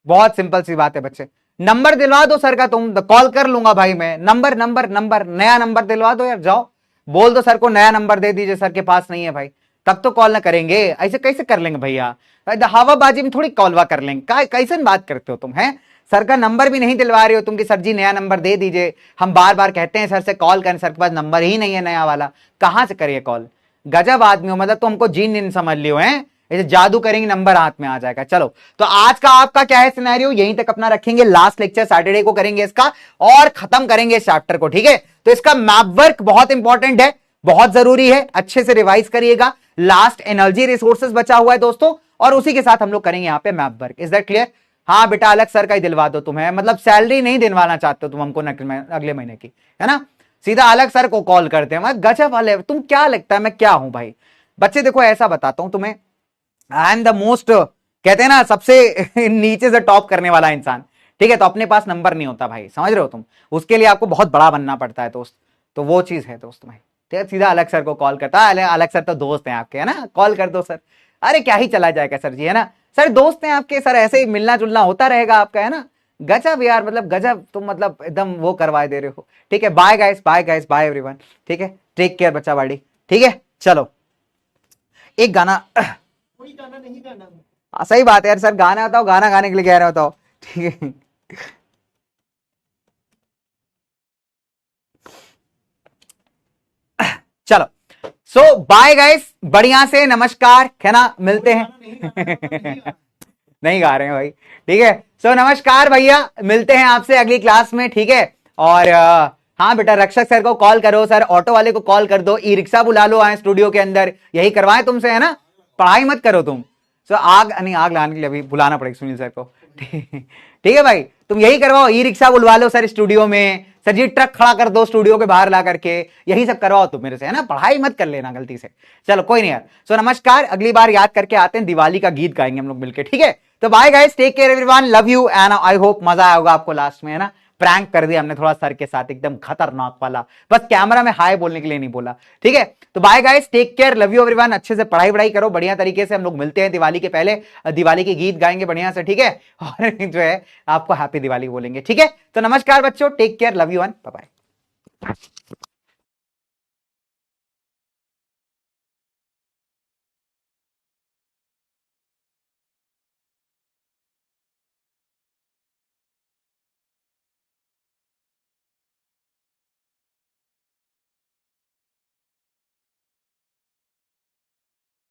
बहुत सिंपल सी बात है बच्चे, नंबर दिलवा दो सर का, तुम कॉल कर लूंगा भाई मैं, नंबर नंबर नंबर नया नंबर दिलवा दो यार, जाओ बोल दो सर को नया नंबर दे दीजिए, सर के पास नहीं है भाई, तब तो कॉल ना करेंगे, ऐसे कैसे कर लेंगे भैया, हवाबाजी में थोड़ी कॉलवा कर लेंगे, कैसे बात करते हो तुम, हैं सर का नंबर भी नहीं दिलवा रहे हो तुम कि सर जी नया नंबर दे दीजिए, हम बार बार कहते हैं सर से कॉल करें, सर के पास नंबर ही नहीं है नया वाला, कहां से करिए कॉल, गजब आदमी हो, मतलब तो हमको जीन नहीं समझ लियो हैं, ऐसे जादू करेंगे नंबर हाथ में आ जाएगा। चलो तो आज का आपका क्या है सिनेरियो, यहीं तक अपना रखेंगे, लास्ट लेक्चर सैटरडे को करेंगे इसका और खत्म करेंगे इस चैप्टर को। ठीक है तो इसका मैप वर्क बहुत इंपॉर्टेंट है, बहुत जरूरी है, अच्छे से रिवाइज करिएगा, लास्ट एनर्जी रिसोर्सेज बचा हुआ है दोस्तों, और उसी के साथ हम लोग करेंगे यहाँ पे map work. Is that clear? हाँ बेटा अलग सर का ही दिलवा दो तुम्हें, मतलब सैलरी नहीं दिलवाना चाहते हो तुम हमको अगले महीने की, है ना, सीधा अलग सर को कॉल करते हैं, मैं गजब वाले, तुम क्या लगता है मैं क्या हूं भाई। बच्चे देखो ऐसा बताता हूं तुम्हें, आई एम द मोस्ट, कहते हैं ना सबसे नीचे से टॉप करने वाला इंसान। ठीक है तो अपने पास नंबर नहीं होता भाई, समझ रहे हो तुम, उसके लिए आपको बहुत बड़ा बनना पड़ता है दोस्त, तो वो चीज है दोस्त भाई। ठीक है सीधा अलग सर को कॉल करता है, अलग सर तो दोस्त हैं आपके, है ना, कॉल कर दो सर, अरे क्या ही चला जाएगा सर जी, है ना सर, दोस्त हैं आपके सर, ऐसे ही मिलना जुलना होता रहेगा आपका, है ना, गजब यार, मतलब गजब, तुम मतलब एकदम वो करवाए दे रहे हो। ठीक है bye guys, bye guys, bye everyone. ठीक है टेक केयर बच्चा बाड़ी। ठीक है चलो एक गाना, कोई गाना नहीं गाना, सही बात है यार सर, गाना बताओ, गाना गाने के लिए कह रहे हो तो ठीक है। चलो सो बाय गाइस, बढ़िया से नमस्कार, है ना, मिलते हैं नहीं गा रहे हैं भाई। ठीक है सो नमस्कार भैया, मिलते हैं आपसे अगली क्लास में। ठीक है और हाँ बेटा रक्षक सर को कॉल करो, सर ऑटो वाले को कॉल कर दो, ई रिक्शा बुला लो, आए स्टूडियो के अंदर, यही करवाएं तुमसे, है ना, पढ़ाई मत करो तुम। सो आग नहीं, आग लाने के लिए अभी बुलाना पड़ेगा सुनील सर को। ठीक है भाई, तुम यही करवाओ, ई रिक्शा बुलवा लो सर स्टूडियो में, सर जी ट्रक खड़ा कर दो स्टूडियो के बाहर ला करके, यही सब करवाओ तुम मेरे से, है ना, पढ़ाई मत कर लेना गलती से। चलो कोई नहीं यार। सो नमस्कार, अगली बार याद करके आते हैं, दिवाली का गीत गाएंगे हम लोग मिलकर, ठीक है। तो bye guys, take care everyone, love you and I hope मजा आया होगा आपको लास्ट में, है ना। प्रैंक कर दिया हमने थोड़ा सर के साथ, एकदम खतरनाक वाला, बस कैमरा में हाय बोलने के लिए नहीं बोला, ठीक है। तो bye guys, take care, love you everyone, अच्छे से पढ़ाई करो बढ़िया तरीके से। हम लोग मिलते हैं दिवाली के पहले, दिवाली के गीत गाएंगे बढ़िया से, ठीक है, और जो है आपको हैप्पी दिवाली बोलेंगे, ठीक है। तो नमस्कार बच्चों, take care, love you and bye bye.